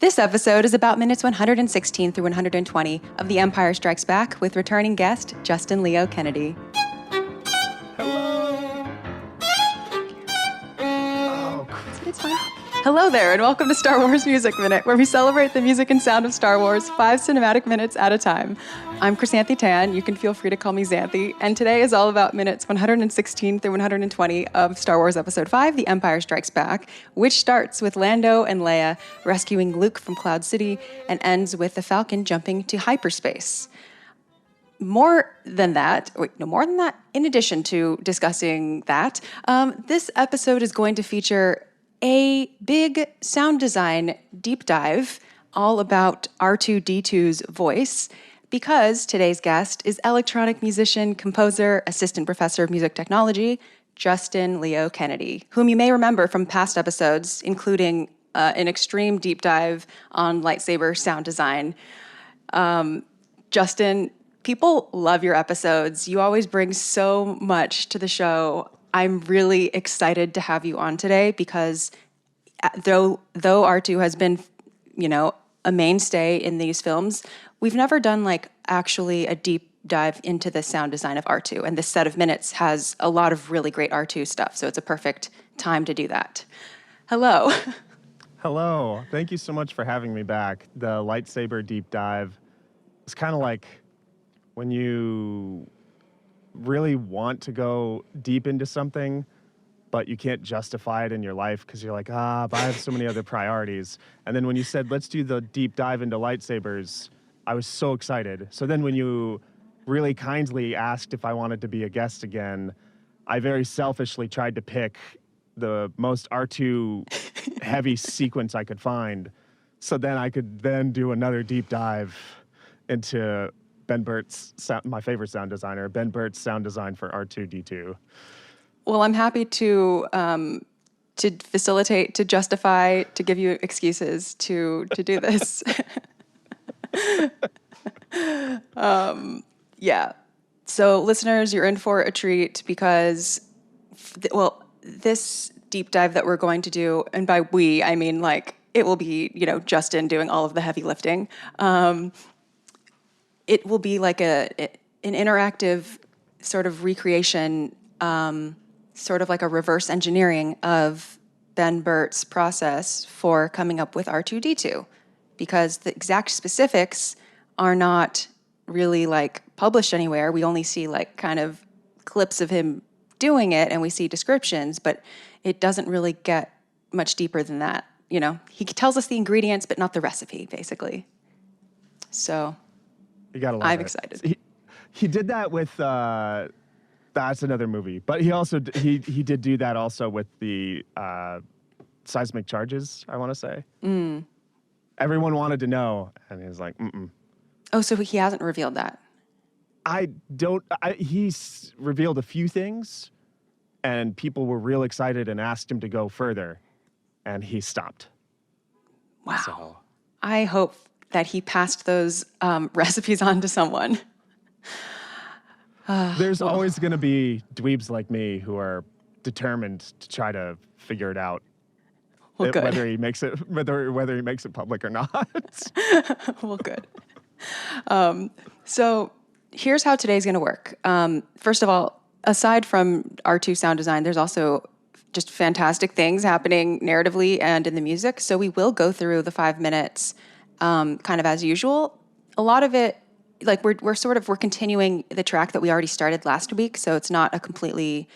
This episode is about minutes 116 through 120 of The Empire Strikes Back with returning guest Justin Leo Kennedy. Hello. Oh, It's fine. Hello there, and welcome to Star Wars Music Minute, where we celebrate the music and sound of Star Wars 5 cinematic minutes at a time. I'm Chrysanthi Tan. You can feel free to call me Xanthi. And today is all about minutes 116 through 120 of Star Wars Episode 5, The Empire Strikes Back, which starts with Lando and Leia rescuing Luke from Cloud City and ends with the Falcon jumping to hyperspace. More than that, in addition to discussing that, this episode is going to feature a big sound design deep dive all about R2-D2's voice, because today's guest is electronic musician, composer, assistant professor of music technology, Justin Leo Kennedy, whom you may remember from past episodes, including an extreme deep dive on lightsaber sound design. Justin, people love your episodes. You always bring so much to the show. I'm really excited to have you on today because though R2 has been, a mainstay in these films, we've never done actually a deep dive into the sound design of R2. And this set of minutes has a lot of really great R2 stuff. So it's a perfect time to do that. Hello. Hello. Thank you so much for having me back. The lightsaber deep dive is kind of like when you really want to go deep into something, but you can't justify it in your life because you're like, but I have so many other priorities. And then when you said, let's do the deep dive into lightsabers, I was so excited. So then when you really kindly asked if I wanted to be a guest again, I very selfishly tried to pick the most R2 heavy sequence I could find. So then I could then do another deep dive into Ben Burtt's, my favorite sound designer, Ben Burtt's sound design for R2-D2. Well, I'm happy to facilitate, to justify, to give you excuses to do this. Yeah. So listeners, you're in for a treat because, this deep dive that we're going to do, and by we, I mean it will be, Justin doing all of the heavy lifting. It will be like an interactive sort of recreation, sort of like a reverse engineering of Ben Burtt's process for coming up with R2-D2, because the exact specifics are not really published anywhere. We only see kind of clips of him doing it, and we see descriptions, but it doesn't really get much deeper than that. He tells us the ingredients, but not the recipe, basically. So You gotta love I'm it. excited. He did that with that's another movie, but he also he did do that also with the seismic charges, I want to say. Everyone wanted to know, and he was like, Oh, so he hasn't revealed that. He's revealed a few things, and people were real excited and asked him to go further, and he stopped. Wow. So I hope that he passed those recipes on to someone. there's always going to be dweebs like me who are determined to try to figure it out. Well, good. Whether he makes it public or not. Well, good. So here's how today's going to work. First of all, aside from R2 sound design, there's also just fantastic things happening narratively and in the music. So we will go through the 5 minutes kind of as usual. A lot of it, we're continuing the track that we already started last week, so it's not a completely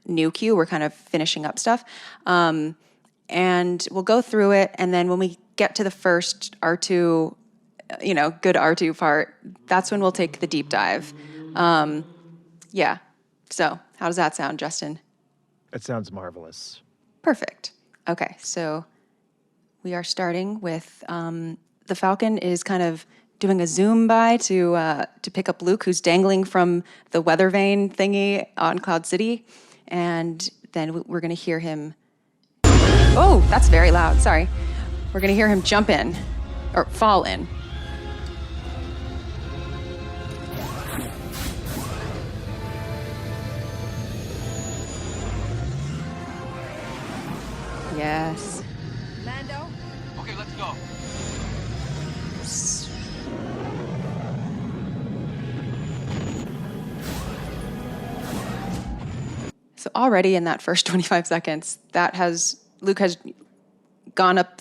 new cue. We're kind of finishing up stuff. And we'll go through it, and then when we get to the first R2, good R2 part, that's when we'll take the deep dive. Yeah. So how does that sound, Justin? It sounds marvelous. Perfect. Okay, so we are starting with the Falcon is kind of doing a zoom by to pick up Luke, who's dangling from the weather vane thingy on Cloud City, and then we're going to hear him. Oh, that's very loud. Sorry. We're going to hear him jump in or fall in. Yes. Lando? Okay, let's go. So already in that first 25 seconds, Lando has gone up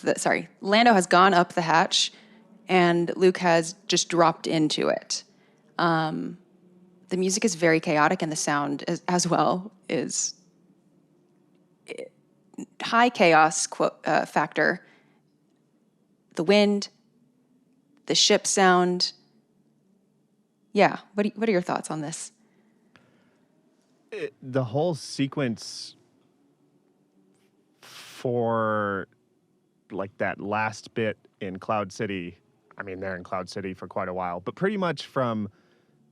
the hatch, and Luke has just dropped into it. The music is very chaotic, and the sound as well is high chaos factor. The wind, the ship sound. Yeah, what are your thoughts on this? The whole sequence for like that last bit in Cloud City, I mean, they're in Cloud City for quite a while, but pretty much from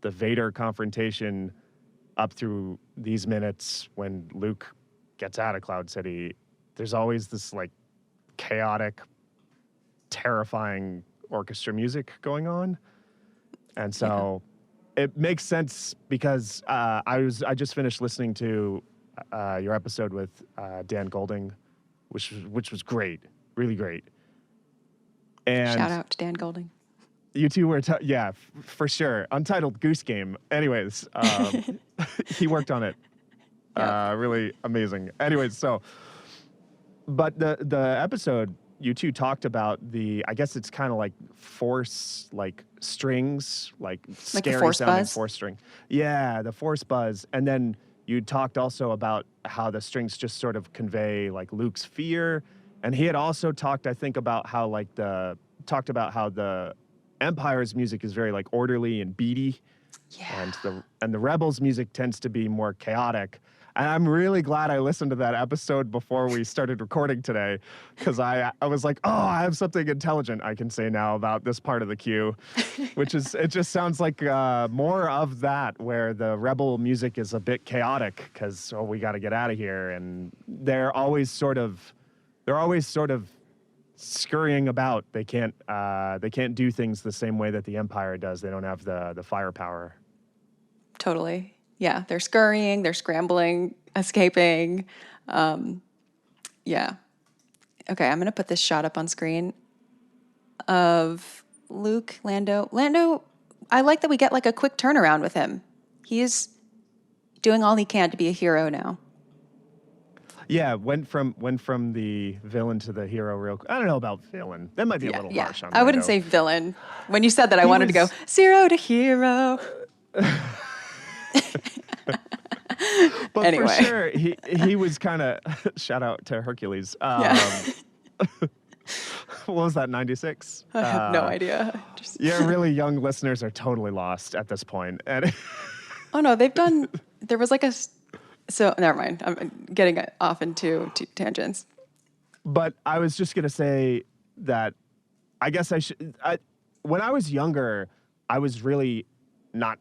the Vader confrontation up through these minutes when Luke gets out of Cloud City, there's always this like chaotic, terrifying orchestra music going on. And so it makes sense because I just finished listening to your episode with Dan Golding, which was great, really great. And shout out to Dan Golding. You two were, for sure. Untitled Goose Game. Anyways, he worked on it. Yep. Really amazing. Anyways, but the episode, you two talked about I guess it's kind of like force, like strings, like scary sounding force string. Yeah, the force buzz. And then you talked also about how the strings just sort of convey like Luke's fear. And he had also talked, I think, about how how the Empire's music is very like orderly and beaty. Yeah. And the Rebels' music tends to be more chaotic. And I'm really glad I listened to that episode before we started recording today, because I was like, oh, I have something intelligent I can say now about this part of the queue, it just sounds like more of that, where the Rebel music is a bit chaotic because, we got to get out of here. And they're always sort of scurrying about. They can't do things the same way that the Empire does. They don't have the firepower. Totally. Yeah, they're scurrying, they're scrambling, escaping. Yeah. Okay, I'm going to put this shot up on screen of Luke, Lando. Lando, I like that we get like a quick turnaround with him. He's doing all he can to be a hero now. Yeah, went from the villain to the hero real quick. I don't know about villain. That might be a little harsh on Lando. I wouldn't say villain. When you said that, I wanted to go 0 to hero. But anyway. For sure, he was kind of, shout out to Hercules. What was that, 96? I have no idea. Yeah, really young listeners are totally lost at this point. And oh no, there was like so never mind. I'm getting off into tangents. But I was just going to say that I guess when I was younger, I was really not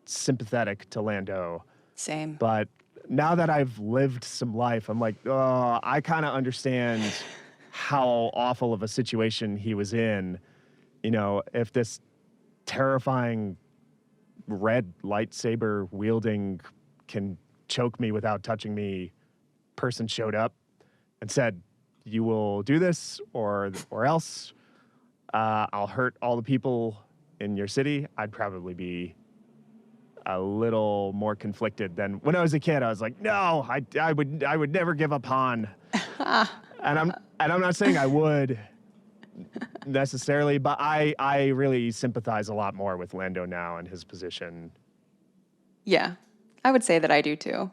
sympathetic to Lando. Same. But now that I've lived some life, I'm like, oh, I kind of understand how awful of a situation he was in. You know, if this terrifying red lightsaber wielding can choke me without touching me person showed up and said, you will do this or else I'll hurt all the people in your city, I'd probably be a little more conflicted than when I was a kid. I was like, no, I would never give up Han. and I'm not saying I would necessarily, but I really sympathize a lot more with Lando now and his position. Yeah, I would say that I do too.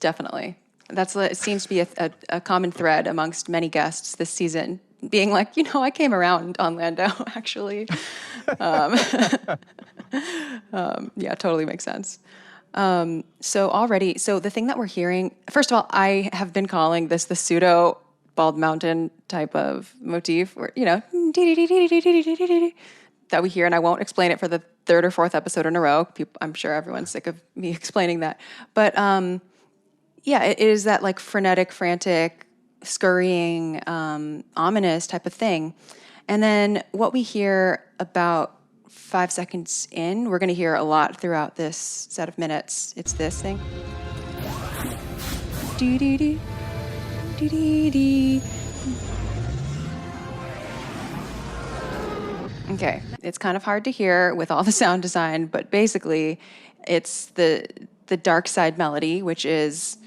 Definitely. It seems to be a common thread amongst many guests this season, being like, I came around on Lando, actually. Yeah, totally makes sense. So the thing that we're hearing, first of all, I have been calling this the pseudo Bald Mountain type of motif, where, that we hear, and I won't explain it for the third or fourth episode in a row. I'm sure everyone's sick of me explaining that. But yeah, it is that like frenetic, frantic, scurrying, ominous type of thing. And then what we hear about 5 seconds in, we're going to hear a lot throughout this set of minutes. It's this thing. Dee-dee-dee. Dee-dee-dee. Okay, it's kind of hard to hear with all the sound design, but basically it's the the dark side melody, which is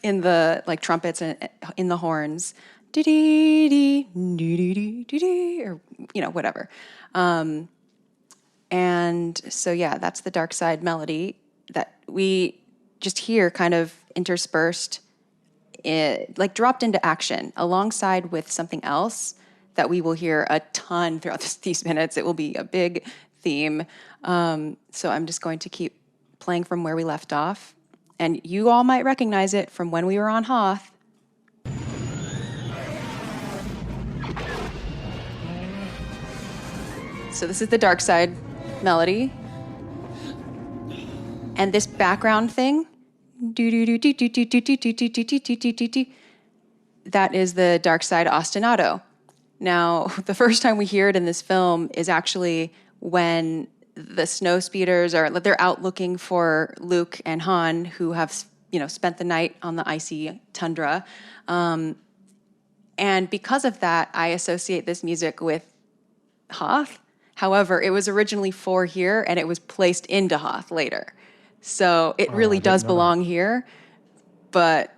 in the like trumpets and in the horns, dee dee dee dee dee dee dee, or whatever. And so yeah, that's the dark side melody that we just hear kind of interspersed, like dropped into action alongside with something else that we will hear a ton throughout these minutes. It will be a big theme. So I'm just going to keep playing from where we left off. And you all might recognize it from when we were on Hoth. So this is the dark side melody. And this background thing, that is the dark side ostinato. Now, the first time we hear it in this film is actually when the snow speeders they're out looking for Luke and Han, who have spent the night on the icy tundra. And because of that, I associate this music with Hoth. However, it was originally for here, and it was placed into Hoth later. So it really does belong here, but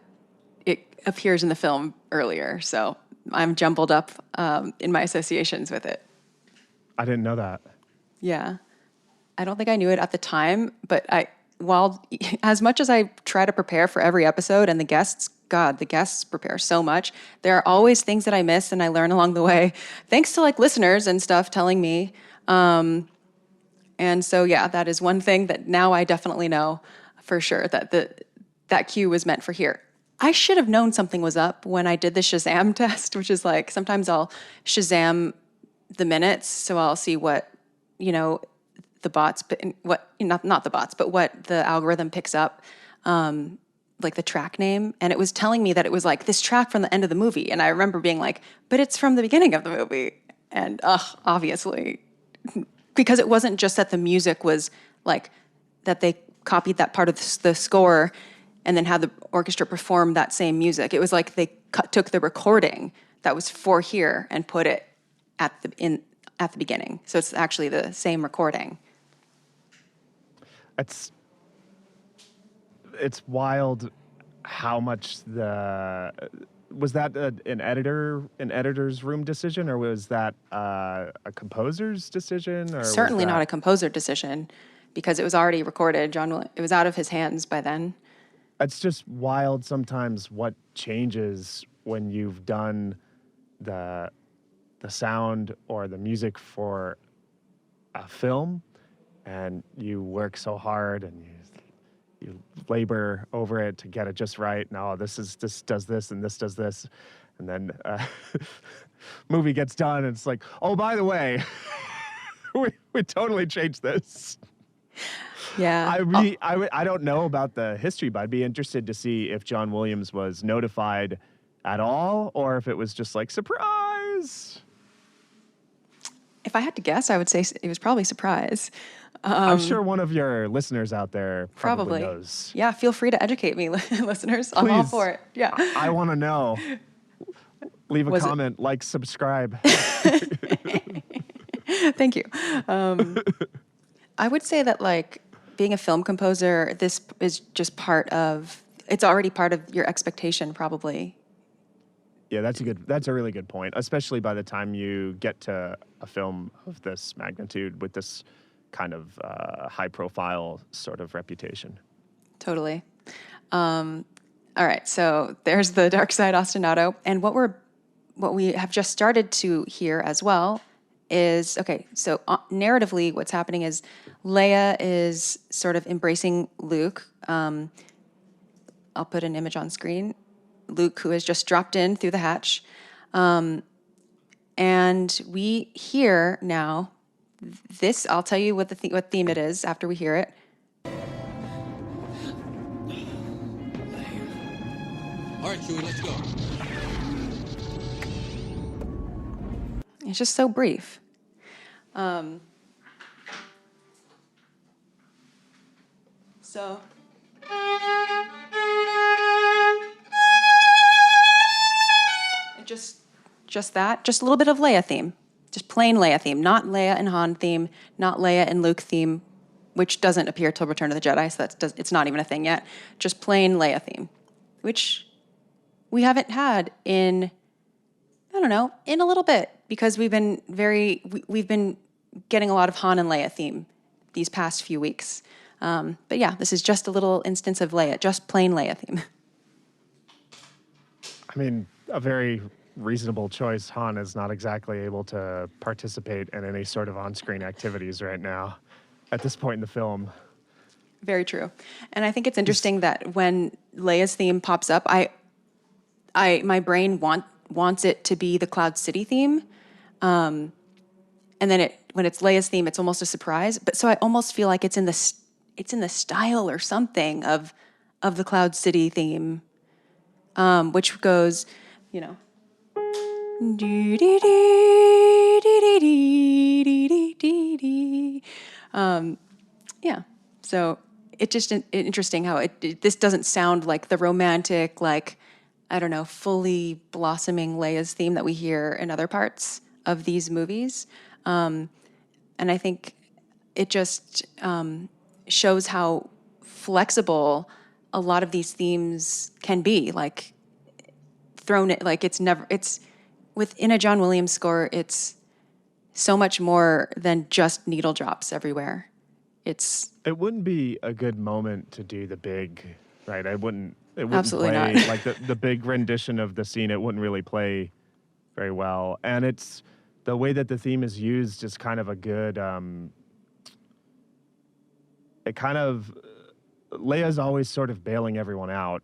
it appears in the film earlier. So I'm jumbled up in my associations with it. I didn't know that. Yeah. I don't think I knew it at the time, but while as much as I try to prepare for every episode, and the guests prepare so much, there are always things that I miss and I learn along the way, thanks to like listeners and stuff telling me. And so, yeah, that is one thing that now I definitely know for sure that cue was meant for here. I should have known something was up when I did the Shazam test, which is like sometimes I'll Shazam the minutes, so I'll see what the bots, but what not the bots, but what the algorithm picks up, like the track name, and it was telling me that it was like this track from the end of the movie, and I remember being like, but it's from the beginning of the movie, and obviously, because it wasn't just that the music was like that they copied that part of the score and then had the orchestra perform that same music. It was like they took the recording that was for here and put it at the beginning, so it's actually the same recording. It's wild how much was that an editor's room decision, or was that a composer's decision? Or certainly not a composer decision, because it was already recorded. It was out of his hands by then. It's just wild sometimes what changes when you've done the sound or the music for a film, and you work so hard and you labor over it to get it just right. No, this does this and this does this, and then movie gets done and it's like, oh, by the way, we totally changed this. Yeah. I don't know about the history, but I'd be interested to see if John Williams was notified at all, or if it was just like, surprise. If I had to guess, I would say it was probably surprise. I'm sure one of your listeners out there probably knows. Yeah, feel free to educate me, listeners. I'm all for it. Yeah. I want to know. Leave a comment, like, subscribe. Thank you. I would say that, like, being a film composer, this is just it's already part of your expectation, probably. Yeah, that's a really good point, especially by the time you get to a film of this magnitude with this kind of high-profile sort of reputation. Totally. All right, so there's the dark side ostinato, and what we have just started to hear as well is, okay, so narratively what's happening is Leia is sort of embracing Luke. I'll put an image on screen. Luke, who has just dropped in through the hatch. And we hear now this, I'll tell you what what theme it is after we hear it. All right, Chewie, let's go. It's just so brief. So just that, just a little bit of Leia theme, just plain Leia theme, not Leia and Han theme, not Leia and Luke theme, which doesn't appear till Return of the Jedi, so it's not even a thing yet. Just plain Leia theme, which we haven't had in, I don't know, in a little bit, because we've been getting a lot of Han and Leia theme these past few weeks. But yeah, this is just a little instance of Leia, just plain Leia theme. I mean, a very reasonable choice. Han is not exactly able to participate in any sort of on-screen activities right now at this point in the film. Very true. And I think it's interesting that when Leia's theme pops up, my brain wants it to be the Cloud City theme. And then when it's Leia's theme, it's almost a surprise. But so I almost feel like it's in the style or something of the Cloud City theme, which goes, you know, yeah. So it's just interesting how this doesn't sound like the romantic, like, I don't know, fully blossoming Leia's theme that we hear in other parts of these movies. And I think it just shows how flexible a lot of these themes can be. Like, it's within a John Williams score, it's so much more than just needle drops everywhere. It wouldn't be a good moment to do the big, right? It wouldn't Absolutely play not. like the big rendition of the scene. It wouldn't really play very well. And it's the way that the theme is used is kind of a good. It kind of Leia's always sort of bailing everyone out.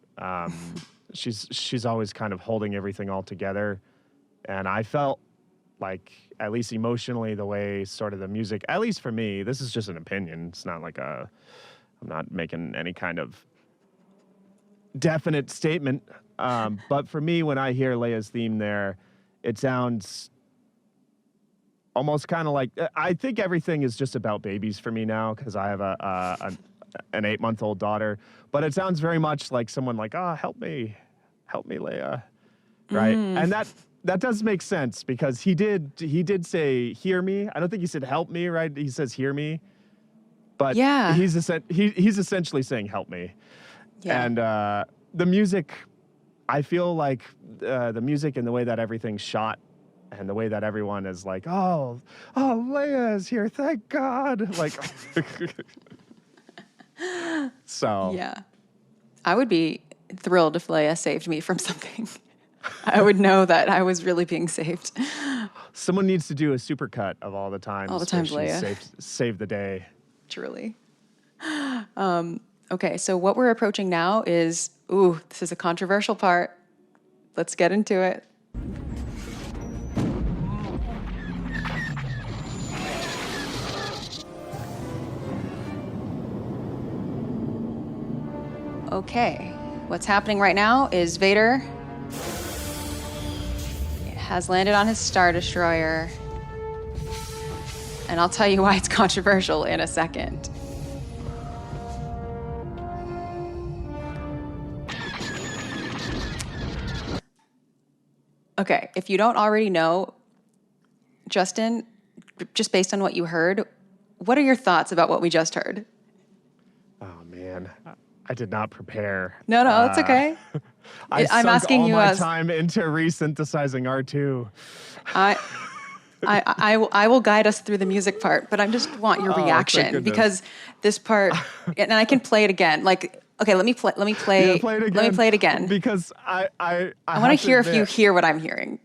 She's always kind of holding everything all together, and I felt like, at least emotionally, the way sort of the music, at least for me, this is just an opinion. It's not like I'm not making any kind of definite statement. But for me, when I hear Leia's theme there, it sounds almost kind of like, I think everything is just about babies for me now, because I have an 8-month-old daughter. But it sounds very much like someone like, help me, Leia, right? And that does make sense, because he did say hear me. I don't think he said help me, right? He says hear me, but yeah, he's essentially saying help me. Yeah. And the music, I feel like the music and the way that everything's shot and the way that everyone is like, oh, Leia is here, thank God. Like, so. Yeah. I would be thrilled if Leia saved me from something. I would know that I was really being saved. Someone needs to do a supercut of all the times Leia saved the day. Truly. Okay, so what we're approaching now is, this is a controversial part. Let's get into it. Okay, what's happening right now is Vader has landed on his Star Destroyer, and I'll tell you why it's controversial in a second. Okay, if you don't already know, Justin, just based on what you heard, what are your thoughts about what we just heard? Oh, man. I did not prepare. No, it's okay. I'm asking all my time into resynthesizing Artoo. I will guide us through the music part, but I just want your reaction, because this part, and I can play it again. Like, okay, let me play it again. Because I want to hear if you hear what I'm hearing.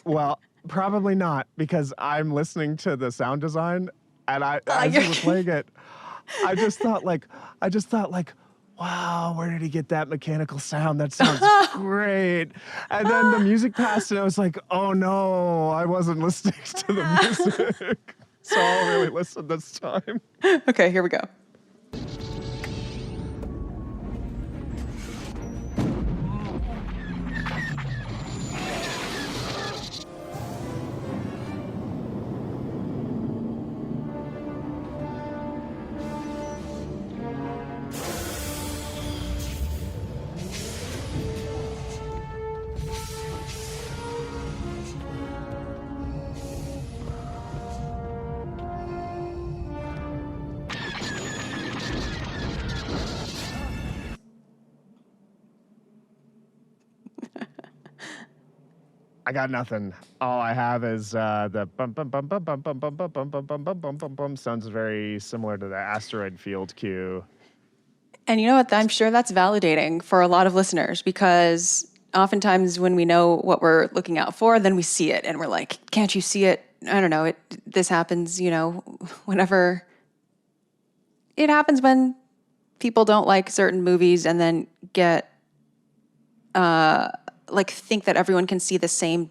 Well, probably not, because I'm listening to the sound design, and as you were playing it, I just thought like, wow, where did he get that mechanical sound? That sounds great. And then the music passed, and I was like, oh no, I wasn't listening to the music. So I'll really listen this time. Okay, here we go. I got nothing. All I have is the bum bum bum bum bum bum bum bum bum bum bum bum bum bum bum. Sounds very similar to the asteroid field cue. And you know what? I'm sure that's validating for a lot of listeners because oftentimes when we know what we're looking out for, then we see it and we're like, can't you see it? I don't know. This happens, whenever. It happens when people don't like certain movies and then get, think that everyone can see the same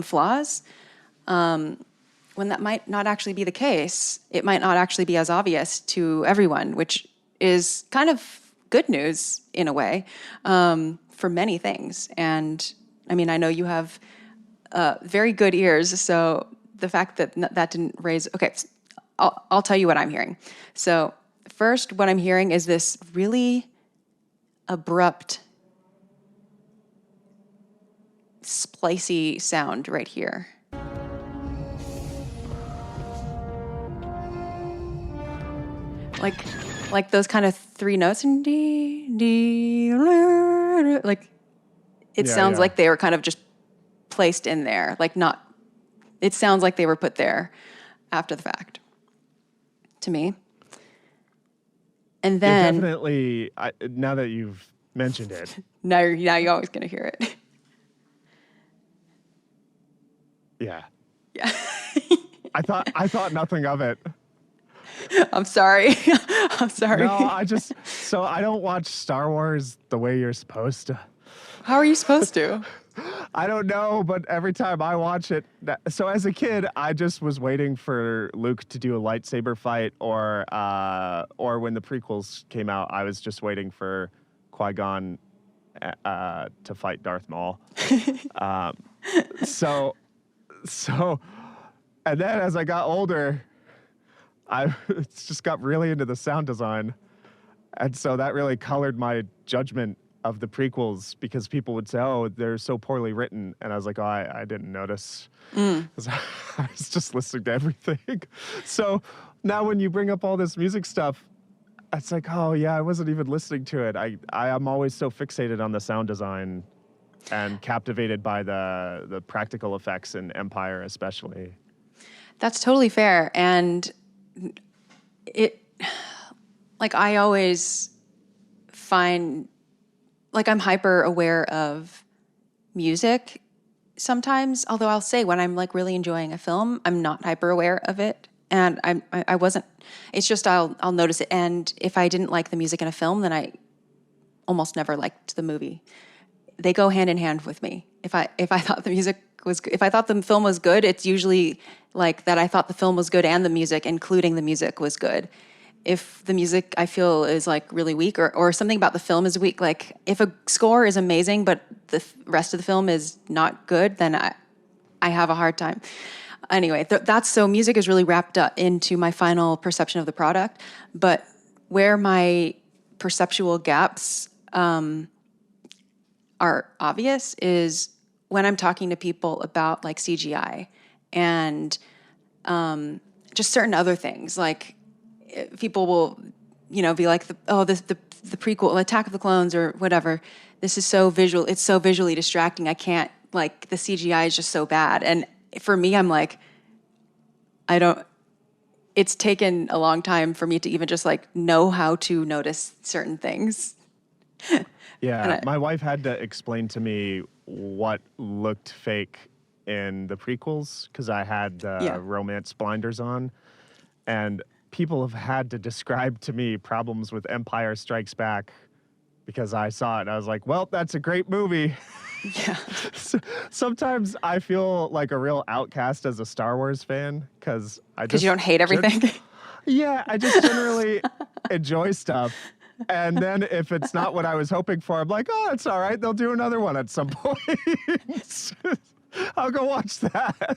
flaws. When that might not actually be the case. It might not actually be as obvious to everyone, which is kind of good news in a way for many things. And I mean, I know you have very good ears, so the fact that that didn't raise... Okay, I'll tell you what I'm hearing. So first, what I'm hearing is this really abrupt, splicey sound right here. Like those kind of three notes and it sounds like they were kind of just placed in there, it sounds like they were put there after the fact to me. And then definitely, now that you've mentioned it, now you're always going to hear it. Yeah. I thought nothing of it. I'm sorry. I'm sorry. No, I don't watch Star Wars the way you're supposed to. How are you supposed to? I don't know, but every time I watch it, so as a kid, I just was waiting for Luke to do a lightsaber fight, or when the prequels came out, I was just waiting for Qui-Gon to fight Darth Maul. So, and then as I got older, I just got really into the sound design. And so that really colored my judgment of the prequels because people would say, oh, they're so poorly written. And I was like, oh, I didn't notice. Because I was just listening to everything. So now when you bring up all this music stuff, it's like, oh, yeah, I wasn't even listening to it. I am always so fixated on the sound design and captivated by the practical effects in Empire especially. That's totally fair. And I always find, I'm hyper aware of music sometimes, although I'll say when I'm really enjoying a film, I'm not hyper aware of it. And I wasn't, it's just I'll notice it. And if I didn't like the music in a film, then I almost never liked the movie. They go hand in hand with me. If I thought the music was good, if I thought the film was good, it's usually that I thought the film was good and the music, including the music, was good. If the music I feel is really weak or something about the film is weak, if a score is amazing but the rest of the film is not good, then I have a hard time. Anyway, that's so music is really wrapped up into my final perception of the product. But where my perceptual gaps are obvious is when I'm talking to people about CGI and just certain other things. People will, be like, the prequel, Attack of the Clones or whatever. This is so visual. It's so visually distracting. I can't, the CGI is just so bad. And for me, I'm it's taken a long time for me to even just know how to notice certain things. Yeah, my wife had to explain to me what looked fake in the prequels because I had romance blinders on. And people have had to describe to me problems with Empire Strikes Back because I saw it and I was like, well, that's a great movie. Yeah. Sometimes I feel like a real outcast as a Star Wars fan because you don't hate everything. Yeah, I just generally enjoy stuff. And then if it's not what I was hoping for, I'm like, oh, it's all right. They'll do another one at some point. I'll go watch that.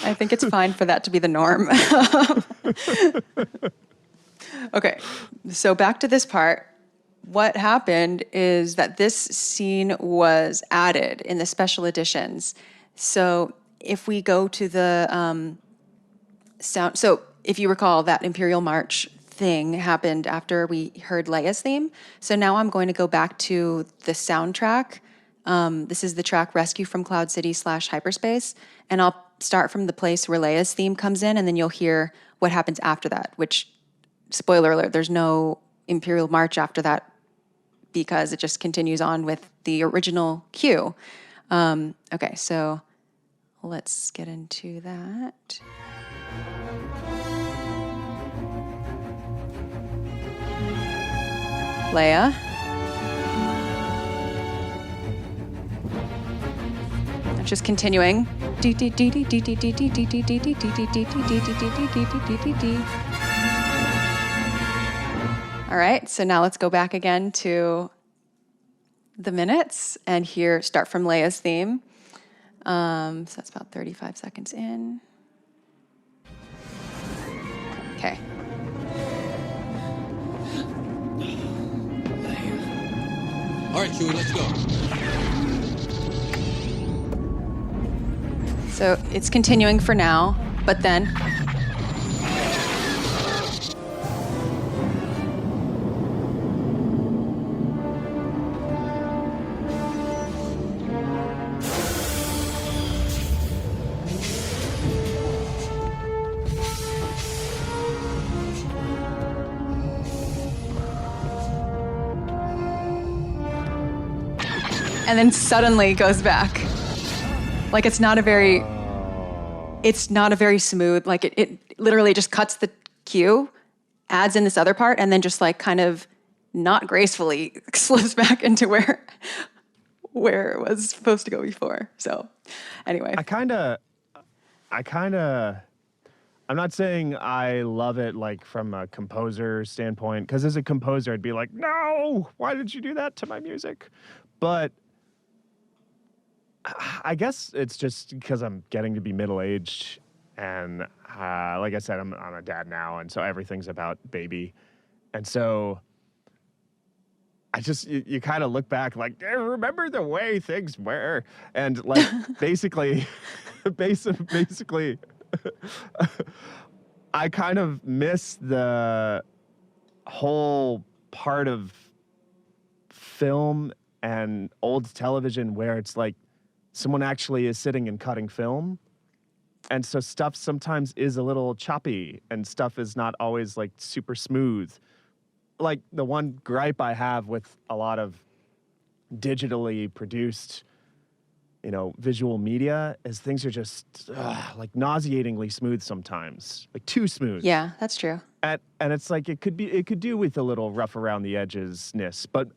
I think it's fine for that to be the norm. Okay, so back to this part. What happened is that this scene was added in the special editions. So if we go to the sound, so if you recall, that Imperial March thing happened after we heard Leia's theme. So now I'm going to go back to the soundtrack This is the track Rescue from Cloud City / Hyperspace. And I'll start from the place where Leia's theme comes in, and then you'll hear what happens after that, which, spoiler alert, there's no Imperial March after that because it just continues on with the original cue. Okay, so let's get into that. Leia. Just continuing. All right, so now let's go back again to the minutes and here start from Leia's theme. So that's about 35 seconds in. Okay. All right, Chewie, let's go. So it's continuing for now, but then and then suddenly goes back. Like it's not a very smooth, like it literally just cuts the cue, adds in this other part, and then just like kind of not gracefully slips back into where it was supposed to go before. So anyway. I'm not saying I love it like from a composer standpoint, because as a composer I'd be like, no, why did you do that to my music? But I guess it's just because I'm getting to be middle-aged, and like I said, I'm a dad now, and so everything's about baby. And so I just, you kind of look back like, remember the way things were? And like, basically, I kind of miss the whole part of film and old television where it's like, someone actually is sitting and cutting film. And so stuff sometimes is a little choppy and stuff is not always like super smooth. Like the one gripe I have with a lot of digitally produced, visual media is things are just like nauseatingly smooth sometimes, like too smooth. Yeah, that's true. And it's like it could do with a little rough around the edges-ness, but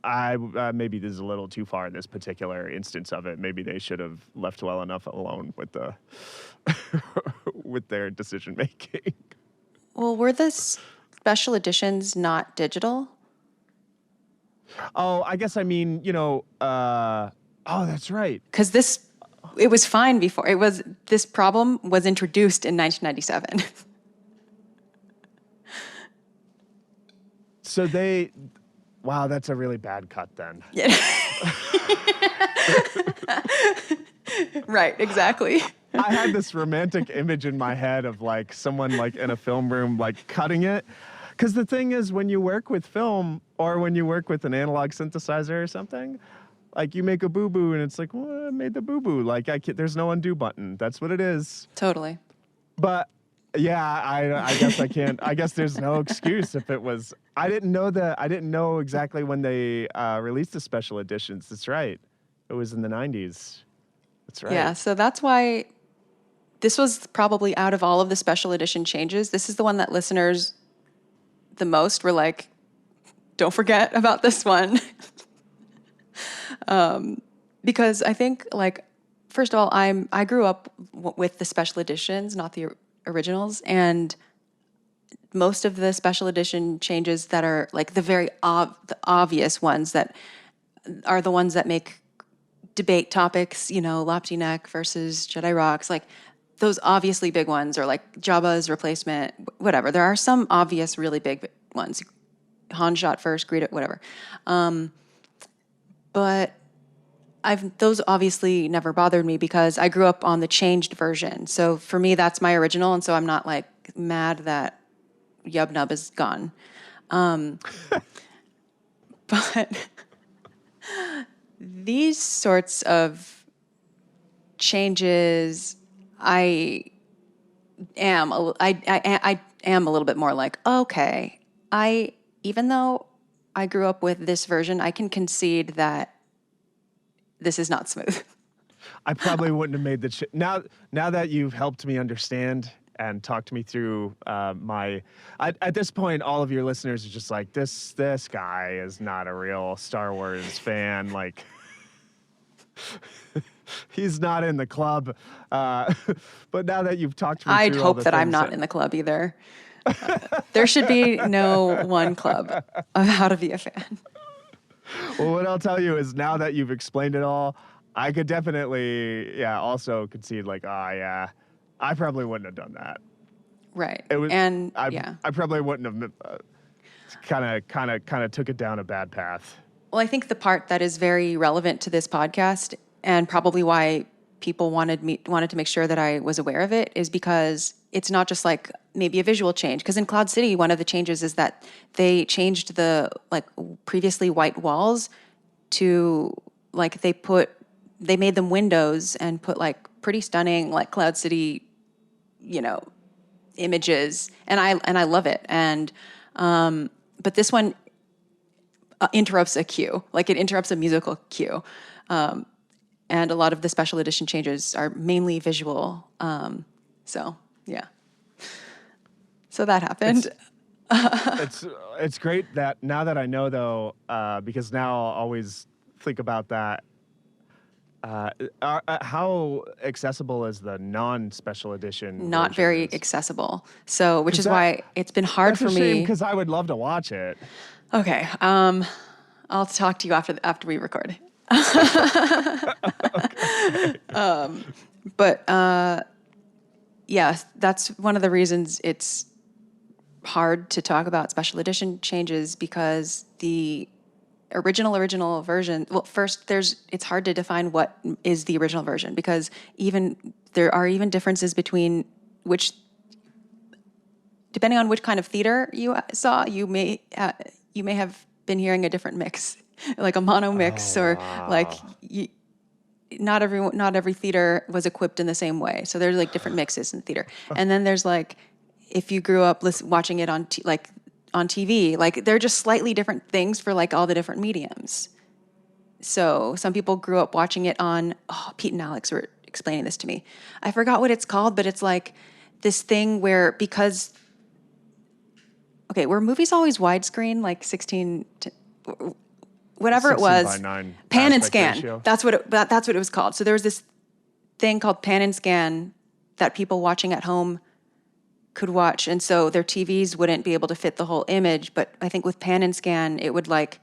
maybe this is a little too far in this particular instance of it. Maybe they should have left well enough alone with the with their decision making. Well, were the special editions not digital? Oh, I guess I mean, that's right. Because it was fine before. This problem was introduced in 1997. So wow, that's a really bad cut then. Yeah. Right, exactly. I had this romantic image in my head of like someone like in a film room like cutting it. Because the thing is, when you work with film or when you work with an analog synthesizer or something, like you make a boo-boo and it's like, well, I made the boo-boo. Like there's no undo button. That's what it is. Totally. But yeah, I guess I can't. I guess there's no excuse if it was. I didn't know exactly when they released the special editions. That's right. It was in the 90s. That's right. Yeah, so that's why this was probably out of all of the special edition changes, this is the one that listeners the most were like, don't forget about this one. Because I think, like, first of all, I grew up with the special editions, not the originals, and most of the special edition changes that are like the very the obvious ones that are the ones that make debate topics, Lopty Neck versus Jedi Rocks, like those obviously big ones, or like Jabba's replacement, whatever. There are some obvious really big ones. Han shot first, Greedo, whatever. But those obviously never bothered me because I grew up on the changed version. So for me, that's my original, and so I'm not like mad that Yub Nub is gone. But these sorts of changes, I am I am a little bit more like, okay, even though I grew up with this version, I can concede that this is not smooth. I probably wouldn't have made the now that you've helped me understand and talked me through at this point, all of your listeners are just like, this guy is not a real Star Wars fan. Like, he's not in the club. But now that you've talked me I'd through all hope the that I'm things not in the club either. There should be no one club of how to be a fan. Well, what I'll tell you is now that you've explained it all, I could definitely, also concede like, yeah, I probably wouldn't have done that. Right. It was, and I probably wouldn't have kind of took it down a bad path. Well, I think the part that is very relevant to this podcast and probably why people wanted to make sure that I was aware of it is because it's not just like maybe a visual change. Because in Cloud City, one of the changes is that they changed the like previously white walls to like they made them windows and put like pretty stunning like Cloud City, images, and I love it. And but this one interrupts a cue, like it interrupts a musical cue. And a lot of the special edition changes are mainly visual. So that happened. It's great that now that I know though, because now I'll always think about that. How accessible is the non-special edition? Not very accessible. So, which is why it's been hard for me. Because I would love to watch it. Okay. I'll talk to you after we record. But that's one of the reasons it's hard to talk about special edition changes, because the original version, well, first it's hard to define what is the original version, because there are even differences between depending on which kind of theater you saw, you may have been hearing a different mix, like a mono mix, like not every theater was equipped in the same way. So there's like different mixes in theater. And then there's like, if you grew up watching it on TV, like they're just slightly different things for like all the different mediums. So some people grew up watching it on, Pete and Alex were explaining this to me. I forgot what it's called, but it's like this thing where were movies always widescreen, like 16 to whatever it was, 16:9 pan and aspect scan. ratio. That's what it was called. So there was this thing called pan and scan that people watching at home could watch, and so their TVs wouldn't be able to fit the whole image. But I think with pan and scan, it would like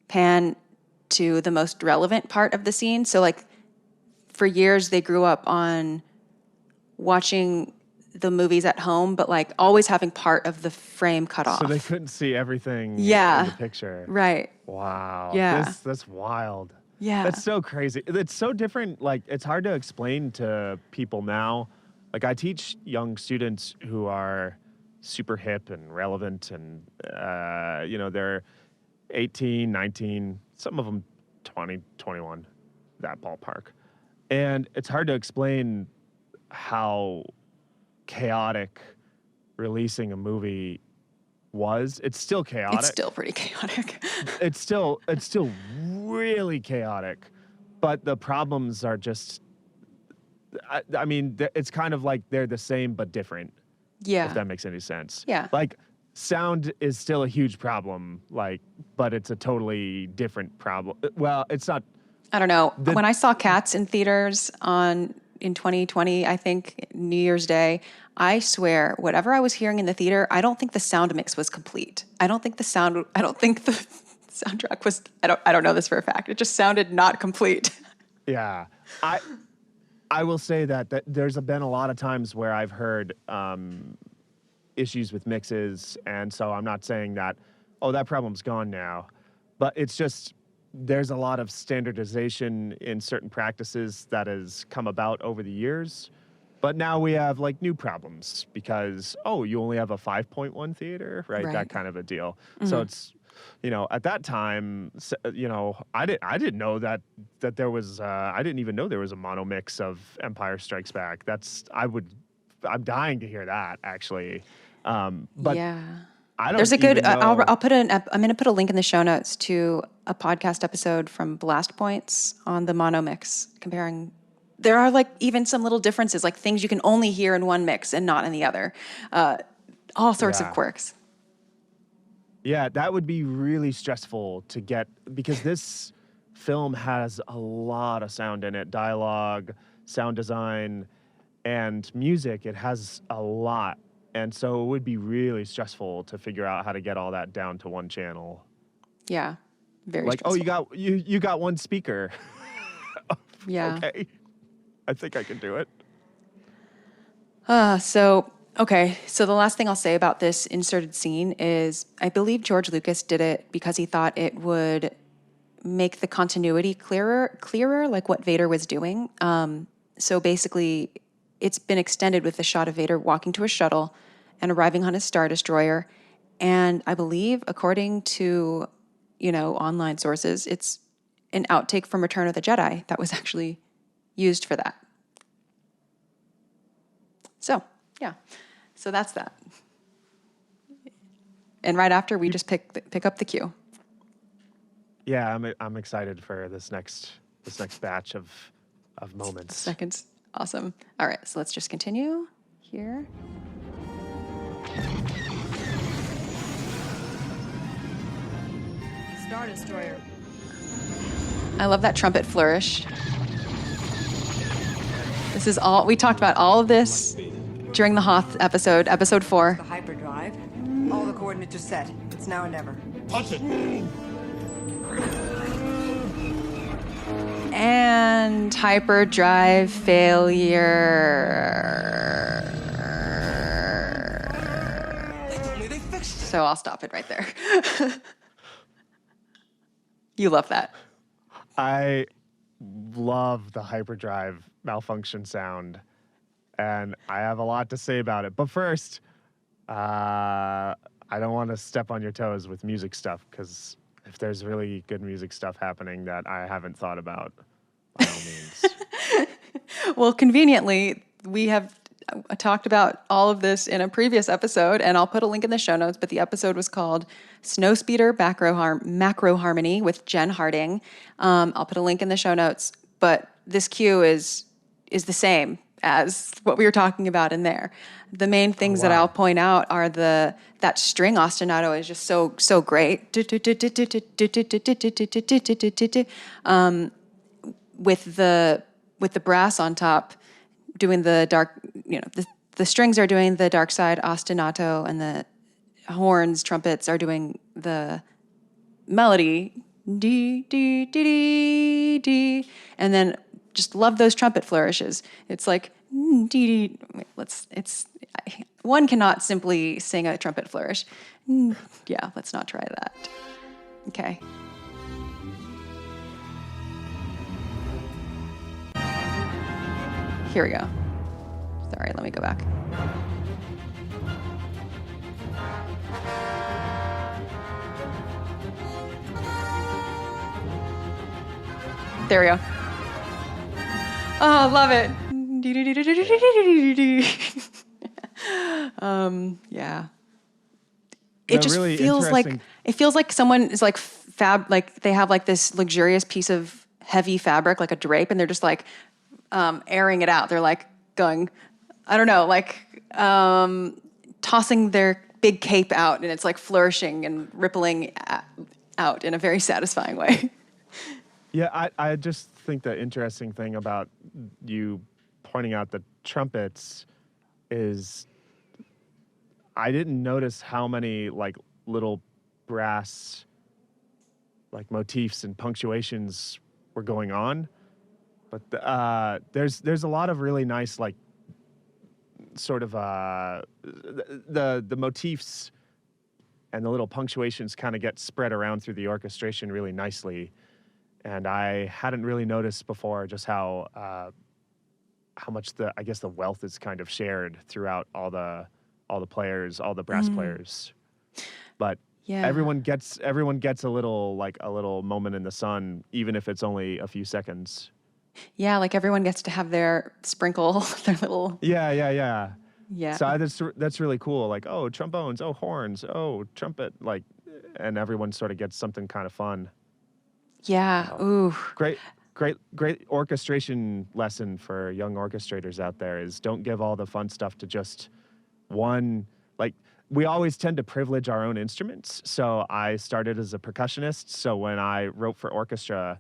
pan to the most relevant part of the scene. So like for years, they grew up on watching the movies at home, but like always having part of the frame cut off. So they couldn't see everything in the picture. Right. Wow. Yeah. That's wild. Yeah. That's so crazy. It's so different. Like, it's hard to explain to people now. Like, I teach young students who are super hip and relevant, and, they're 18, 19, some of them 20, 21, that ballpark. And it's hard to explain how chaotic releasing a movie was. It's still chaotic. It's still pretty chaotic. It's still really chaotic, but the problems are just, I mean, it's kind of like they're the same but different. Yeah. If that makes any sense. Yeah. Like, sound is still a huge problem, like, but it's a totally different problem. Well, it's not. I don't know. When I saw Cats in theaters in 2020, I think, New Year's Day, I swear, whatever I was hearing in the theater, I don't think the sound mix was complete. I don't think the soundtrack was, I don't know this for a fact. It just sounded not complete. Yeah. I will say that there's been a lot of times where I've heard issues with mixes, and so I'm not saying that, that problem's gone now. But it's just, there's a lot of standardization in certain practices that has come about over the years. But now we have like new problems because, you only have a 5.1 theater, right? That kind of a deal. Mm-hmm. So at that time, I didn't know that there was. I didn't even know there was a mono mix of Empire Strikes Back. I'm dying to hear that actually. But Yeah. I don't There's a good. even know. I'm going to put a link in the show notes to a podcast episode from Blast Points on the mono mix, comparing. There are like even some little differences, like things you can only hear in one mix and not in the other. All sorts of Yeah. quirks. Yeah, that would be really stressful to get, because this film has a lot of sound in it, dialogue, sound design, and music. It has a lot. And so it would be really stressful to figure out how to get all that down to one channel. Yeah. Very Like, stressful. you got one speaker. Yeah. Okay. I think I can do it. So the last thing I'll say about this inserted scene is I believe George Lucas did it because he thought it would make the continuity clearer, like what Vader was doing. So basically, it's been extended with the shot of Vader walking to a shuttle and arriving on his Star Destroyer. And I believe, according to, online sources, it's an outtake from Return of the Jedi that was actually used for that. So, yeah. So that's that. And right after, we just pick up the cue. Yeah, I'm excited for this next batch of moments. Seconds. Awesome. All right, so let's just continue here. Star Destroyer. I love that trumpet flourish. This is all, we talked about all of this during the Hoth episode 4. The hyperdrive. All the coordinates are set. It's now or never. Punch it. And hyperdrive failure. They told me they fixed it. So I'll stop it right there. You love that. I love the hyperdrive malfunction sound, and I have a lot to say about it. But first, I don't want to step on your toes with music stuff, because if there's really good music stuff happening that I haven't thought about, by all means. Well, conveniently, we have talked about all of this in a previous episode, and I'll put a link in the show notes, but the episode was called Snowspeeder Macro Harmony with Jen Harding. I'll put a link in the show notes, but this cue is the same as what we were talking about in there. The main things that I'll point out are that string ostinato is just so great. With the brass on top doing the dark, the strings are doing the dark side ostinato, and the horns, trumpets are doing the melody, dee, dee, dee, dee, dee. And then just love those trumpet flourishes. It's like, dee, dee. One cannot simply sing a trumpet flourish. Yeah, let's not try that. Okay. Here we go. Sorry, let me go back. There we go. Oh, love it. Yeah. It just really feels like interesting- it feels like someone is like like they have like this luxurious piece of heavy fabric, like a drape, and they're just like airing it out. They're like going, I don't know, like tossing their big cape out, and it's like flourishing and rippling out in a very satisfying way. Yeah, I just think the interesting thing about you pointing out the trumpets is I didn't notice how many like little brass like motifs and punctuations were going on, but there's a lot of really nice like sort of the motifs and the little punctuations kind of get spread around through the orchestration really nicely. And I hadn't really noticed before just how much the wealth is kind of shared throughout all the players, all the brass players. But Yeah. Everyone gets a little moment in the sun, even if it's only a few seconds. Yeah, like everyone gets to have their sprinkle, their little. Yeah. Yeah. So that's really cool. Like, oh, trombones, oh, horns, oh, trumpet, like, and everyone sort of gets something kind of fun. Yeah. Ooh. Great orchestration lesson for young orchestrators out there is don't give all the fun stuff to just one. Like, we always tend to privilege our own instruments. So I started as a percussionist. So when I wrote for orchestra,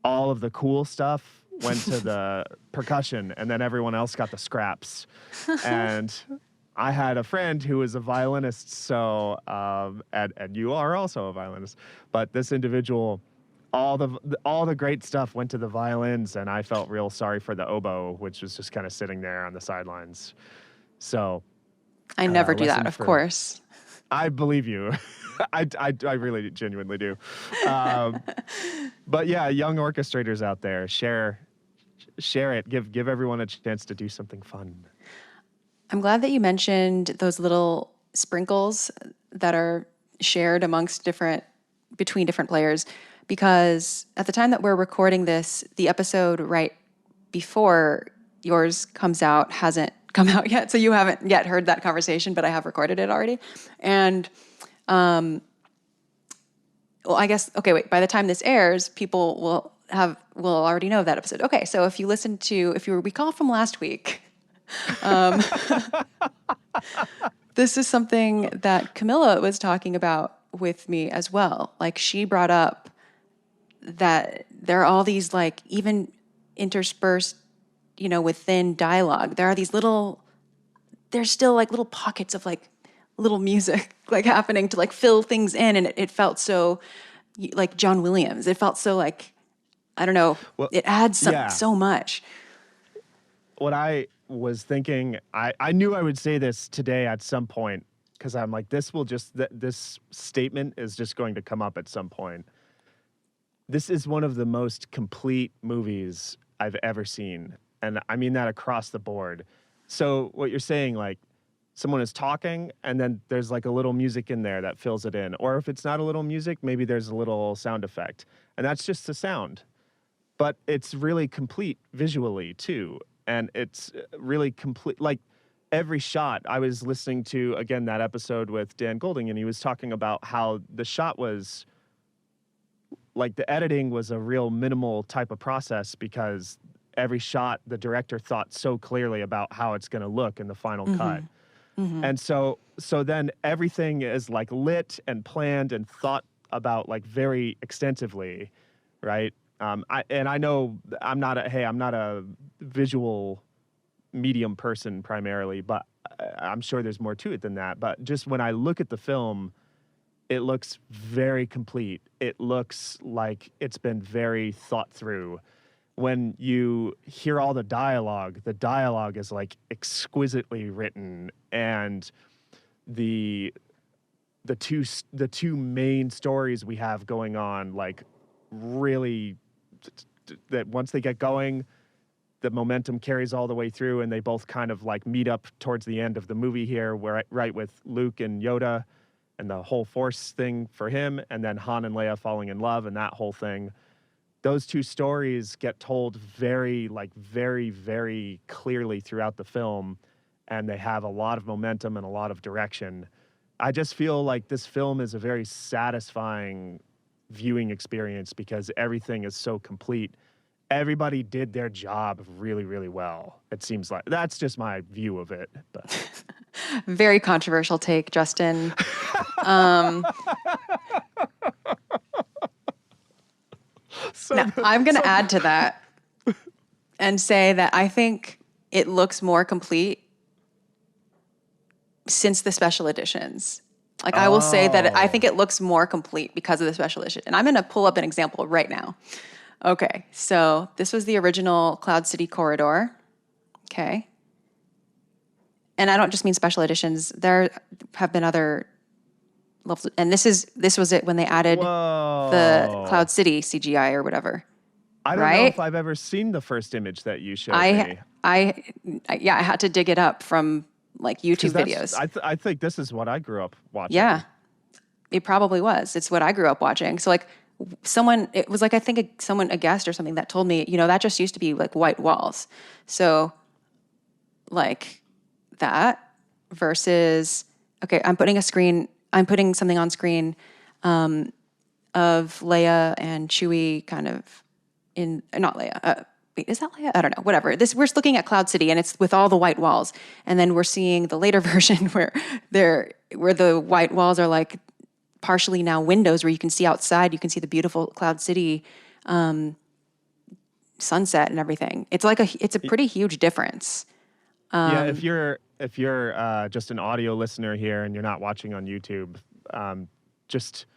all of the cool stuff went to the percussion, and then everyone else got the scraps. And I had a friend who was a violinist, so and you are also a violinist, but this individual, all the great stuff went to the violins, and I felt real sorry for the oboe, which was just kind of sitting there on the sidelines. So I never do that, of course. I believe you. I really genuinely do. But yeah, young orchestrators out there, share it. Give everyone a chance to do something fun. I'm glad that you mentioned those little sprinkles that are shared between different players, because at the time that we're recording this, the episode right before yours comes out hasn't come out yet. So you haven't yet heard that conversation, but I have recorded it already. And, well, I guess, okay, wait, by the time this airs, people will already know that episode. Okay. So if you recall from last week, this is something that Camilla was talking about with me as well. Like, she brought up that there are all these, like, even interspersed, within dialogue, there are these there's still like little pockets of like little music like happening to like fill things in. And it felt so like John Williams. It felt so like, I don't know, it adds so much. What I was thinking, I knew I would say this today at some point, because I'm like, this statement is just going to come up at some point. This is one of the most complete movies I've ever seen. And I mean that across the board. So what you're saying, like, someone is talking and then there's like a little music in there that fills it in. Or if it's not a little music, maybe there's a little sound effect. And that's just the sound. But it's really complete visually too. And it's really complete. Like, every shot, I was listening to, again, that episode with Dan Golding, and he was talking about how the shot was, like, the editing was a real minimal type of process, because every shot, the director thought so clearly about how it's going to look in the final cut. Mm-hmm. And so then everything is like lit and planned and thought about like very extensively, right? I know I'm not a visual medium person primarily, but I'm sure there's more to it than that. But just when I look at the film, it looks very complete. It looks like it's been very thought through. When you hear all the dialogue is like exquisitely written, and the two main stories we have going on, like, really, that once they get going, the momentum carries all the way through, and they both kind of like meet up towards the end of the movie here, where right with Luke and Yoda and the whole Force thing for him, and then Han and Leia falling in love and that whole thing. Those two stories get told very, very clearly throughout the film, and they have a lot of momentum and a lot of direction. I just feel like this film is a very satisfying viewing experience because everything is so complete. Everybody did their job really, really well. It seems like that's just my view of it. But. Very controversial take, Justin. Now, I'm going to add to that and say that I think it looks more complete since the special editions. Like, I will say that I think it looks more complete because of the special edition. And I'm going to pull up an example right now. Okay, so this was the original Cloud City Corridor. Okay. And I don't just mean special editions. There have been other levels. And this was it when they added the Cloud City CGI or whatever. I don't know if I've ever seen the first image that you showed me. I had to dig it up from like YouTube videos. I think this is what I grew up watching. Yeah. It probably was. It's what I grew up watching. So like it was like, I think a guest or something that told me, that just used to be like white walls. So like that versus, okay, I'm putting something on screen of Leia and Chewie kind of not Leia. Wait, is that Leia? I don't know. Whatever. We're looking at Cloud City, and it's with all the white walls, and then we're seeing the later version where the white walls are like partially now windows where you can see outside. You can see the beautiful Cloud City sunset and everything. It's a pretty huge difference. Yeah, if you're just an audio listener here and you're not watching on YouTube, just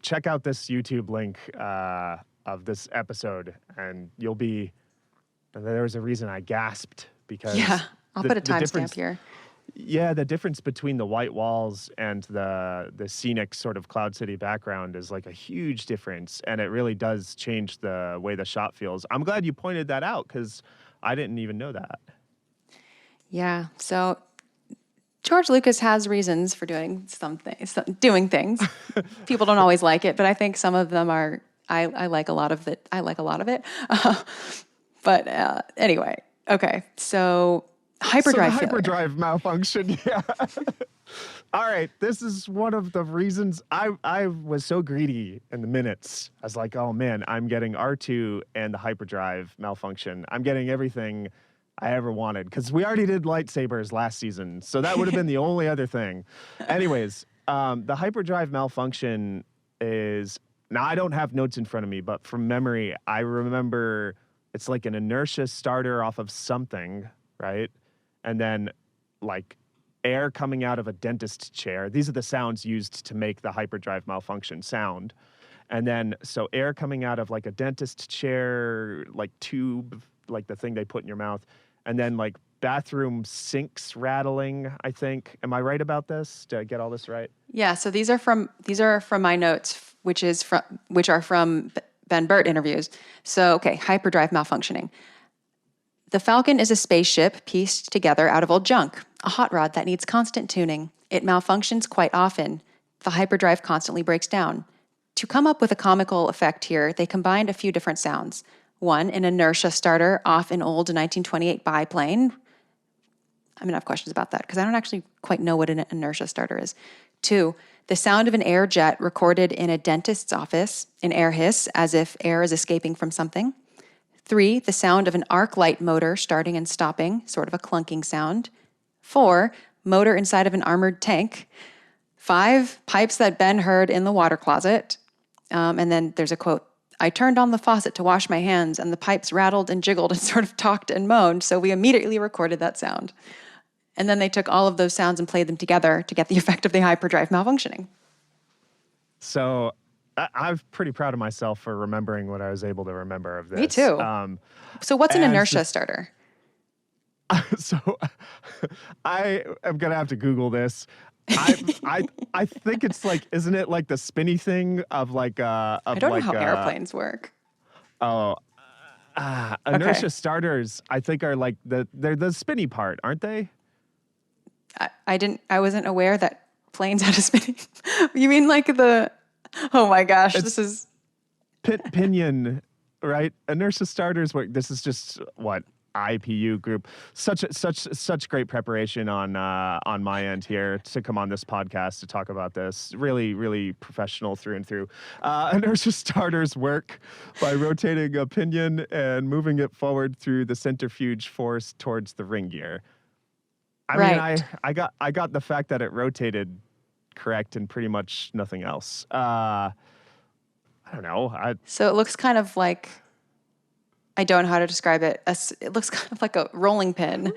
check out this YouTube link of this episode, and there was a reason I gasped because I'll put a timestamp here. Yeah, the difference between the white walls and the scenic sort of Cloud City background is like a huge difference, and it really does change the way the shot feels. I'm glad you pointed that out because I didn't even know that. Yeah, so George Lucas has reasons for doing things. People don't always like it, but I think some of them are. I like a lot of it. But anyway, okay. So Hyperdrive. So the Hyperdrive malfunction. Yeah. All right. This is one of the reasons I was so greedy in the minutes. I was like, oh man, I'm getting Artoo and the Hyperdrive malfunction. I'm getting everything I ever wanted because we already did lightsabers last season, so that would have been the only other thing. Anyways, the Hyperdrive malfunction is, now I don't have notes in front of me, but from memory, I remember it's like an inertia starter off of something, right? And then like air coming out of a dentist chair. These are the sounds used to make the Hyperdrive malfunction sound. And then, so air coming out of like a dentist chair, like tube, like the thing they put in your mouth. And then like bathroom sinks rattling, I think. Am I right about this? Did I get all this right? Yeah, so these are from my notes, which are from Ben Burtt interviews. So, okay, Hyperdrive malfunctioning. The Falcon is a spaceship pieced together out of old junk, a hot rod that needs constant tuning. It malfunctions quite often. The Hyperdrive constantly breaks down. To come up with a comical effect here, they combined a few different sounds. One, an inertia starter off an old 1928 biplane. I'm going to have questions about that because I don't actually quite know what an inertia starter is. Two, the sound of an air jet recorded in a dentist's office, an air hiss as if air is escaping from something. Three, the sound of an arc light motor starting and stopping, sort of a clunking sound. Four, motor inside of an armored tank. Five, pipes that Ben heard in the water closet. And then there's a quote, I turned on the faucet to wash my hands and the pipes rattled and jiggled and sort of talked and moaned, so we immediately recorded that sound. And then they took all of those sounds and played them together to get the effect of the Hyperdrive malfunctioning. So I'm pretty proud of myself for remembering what I was able to remember of this. Me too. So what's an inertia starter? So I am going to have to Google this. I think it's like, isn't it like the spinny thing of like I don't know how airplanes work. Oh, inertia starters I think are like they're the spinny part, aren't they? I wasn't aware that planes had a spinning. You mean like oh my gosh, this is pinion, right? Inertia starters work. This is just what IPU group. Such great preparation on my end here to come on this podcast to talk about this. Really, really professional through and through. Inertia starters work by rotating a pinion and moving it forward through the centrifuge force towards the ring gear. I mean, I got the fact that it rotated correct and pretty much nothing else. I don't know. So it looks kind of like, I don't know how to describe it. It looks kind of like a rolling pin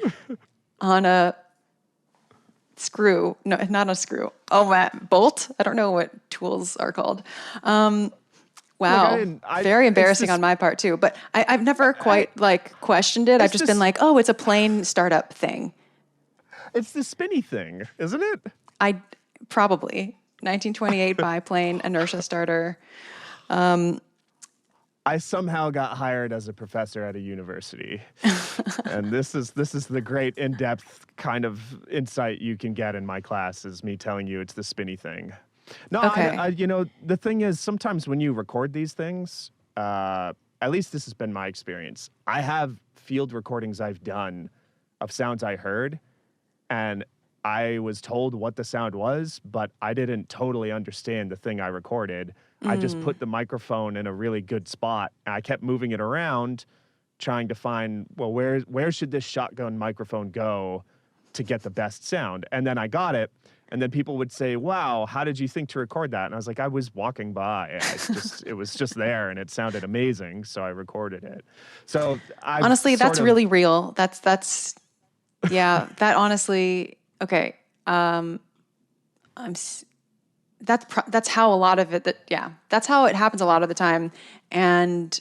on a screw. No, not a screw. Oh, man, bolt? I don't know what tools are called. Wow. Very embarrassing on my part, too. But I've never quite questioned it. I've just been like, oh, it's a plane startup thing. It's the spinny thing, isn't it? Probably. 1928 biplane, inertia starter. I somehow got hired as a professor at a university. And this is the great in-depth kind of insight you can get in my class is me telling you it's the spinny thing. No, Okay. you know, the thing is, sometimes when you record these things, at least this has been my experience. I have field recordings I've done of sounds I heard, and I was told what the sound was, but I didn't totally understand the thing I recorded. I just put the microphone in a really good spot, and I kept moving it around, trying to find, well, where should this shotgun microphone go to get the best sound? And then I got it, and then people would say, wow, how did you think to record that? And I was like, I was walking by. It was just there, and it sounded amazing, so I recorded it. So I Honestly, that's really real. Yeah, that honestly, okay. That's how a lot of it, that's how it happens a lot of the time. And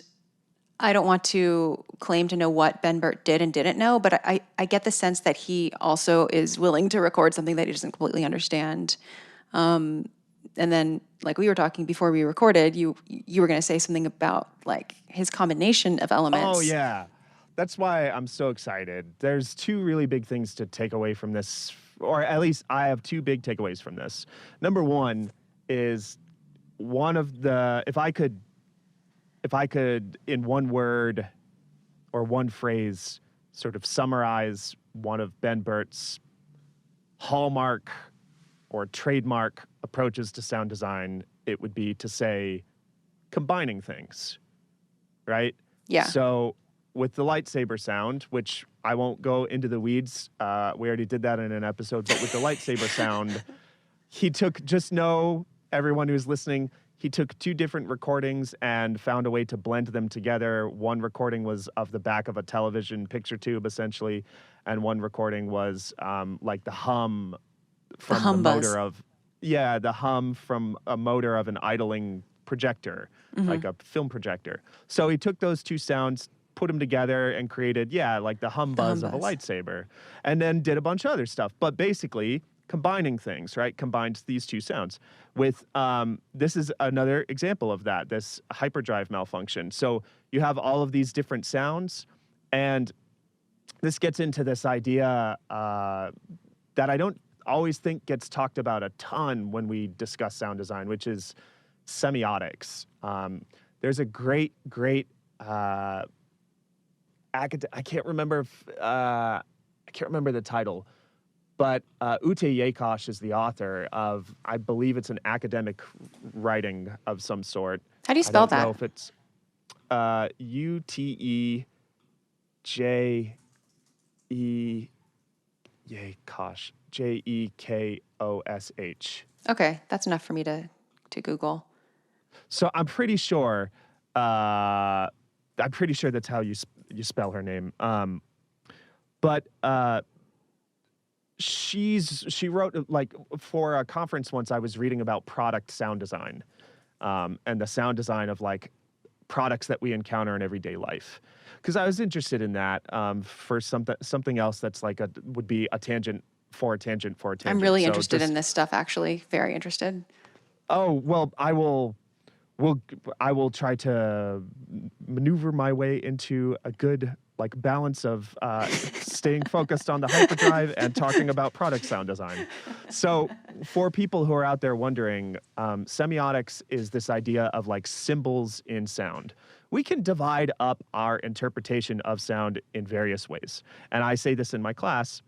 I don't want to claim to know what Ben Burtt did and didn't know, but I get the sense that he also is willing to record something that he doesn't completely understand. And then, like we were talking before we recorded, you were going to say something about like his combination of elements. Oh, yeah. That's why I'm so excited. There's two really big things to take away from this, or at least I have two big takeaways from this. Number one is if I could in one word or one phrase sort of summarize one of Ben Burtt's hallmark or trademark approaches to sound design, it would be to say combining things, right? Yeah. So with the lightsaber sound, which I won't go into the weeds, we already did that in an episode, but with the lightsaber sound, everyone who's listening, he took two different recordings and found a way to blend them together. One recording was of the back of a television picture tube, essentially, and one recording was like the hum from the hum from a motor of an idling projector, like a film projector. So he took those two sounds, put them together, and created, like the hum buzz of a lightsaber, and then did a bunch of other stuff. But basically, combining things, right? Combines these two sounds with, this is another example of that, this hyperdrive malfunction. So you have all of these different sounds, and this gets into this idea that I don't always think gets talked about a ton when we discuss sound design, which is semiotics. There's a great I can't remember the title, but Ute Yakosh is the author of, I believe it's an academic writing of some sort. How do you spell that? I don't know if it's UtejE Yakosh, Jekosh. Okay, that's enough for me to Google. So I'm pretty sure that's how you spell her name. But she wrote, like, for a conference once, I was reading about product sound design, and the sound design of like products that we encounter in everyday life, because I was interested in that for something else that's like would be a tangent for a tangent for a tangent. I'm really interested in this stuff, actually. Very interested. Oh, well, I will try to maneuver my way into a good balance of staying focused on the hyperdrive and talking about product sound design. So for people who are out there wondering, semiotics is this idea of symbols in sound. We can divide up our interpretation of sound in various ways. And I say this in my class.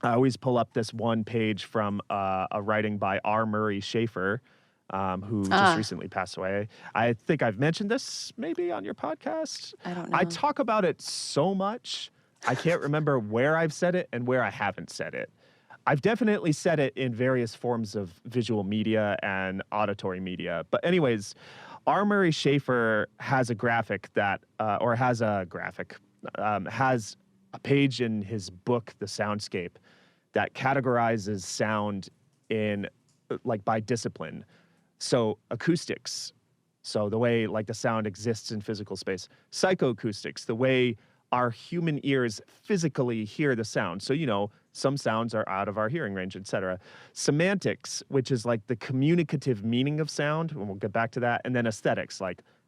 I always pull up this one page from a writing by R. Murray Schafer, who just recently passed away. I think I've mentioned this maybe on your podcast. I don't know. I talk about it so much, I can't remember where I've said it and where I haven't said it. I've definitely said it in various forms of visual media and auditory media. But anyways, R. Murray Schafer has a graphic has a page in his book, The Soundscape, that categorizes sound in by discipline. So acoustics, so the way the sound exists in physical space. Psychoacoustics, the way our human ears physically hear the sound. So, some sounds are out of our hearing range, etc. Semantics, which is the communicative meaning of sound, and we'll get back to that. And then aesthetics,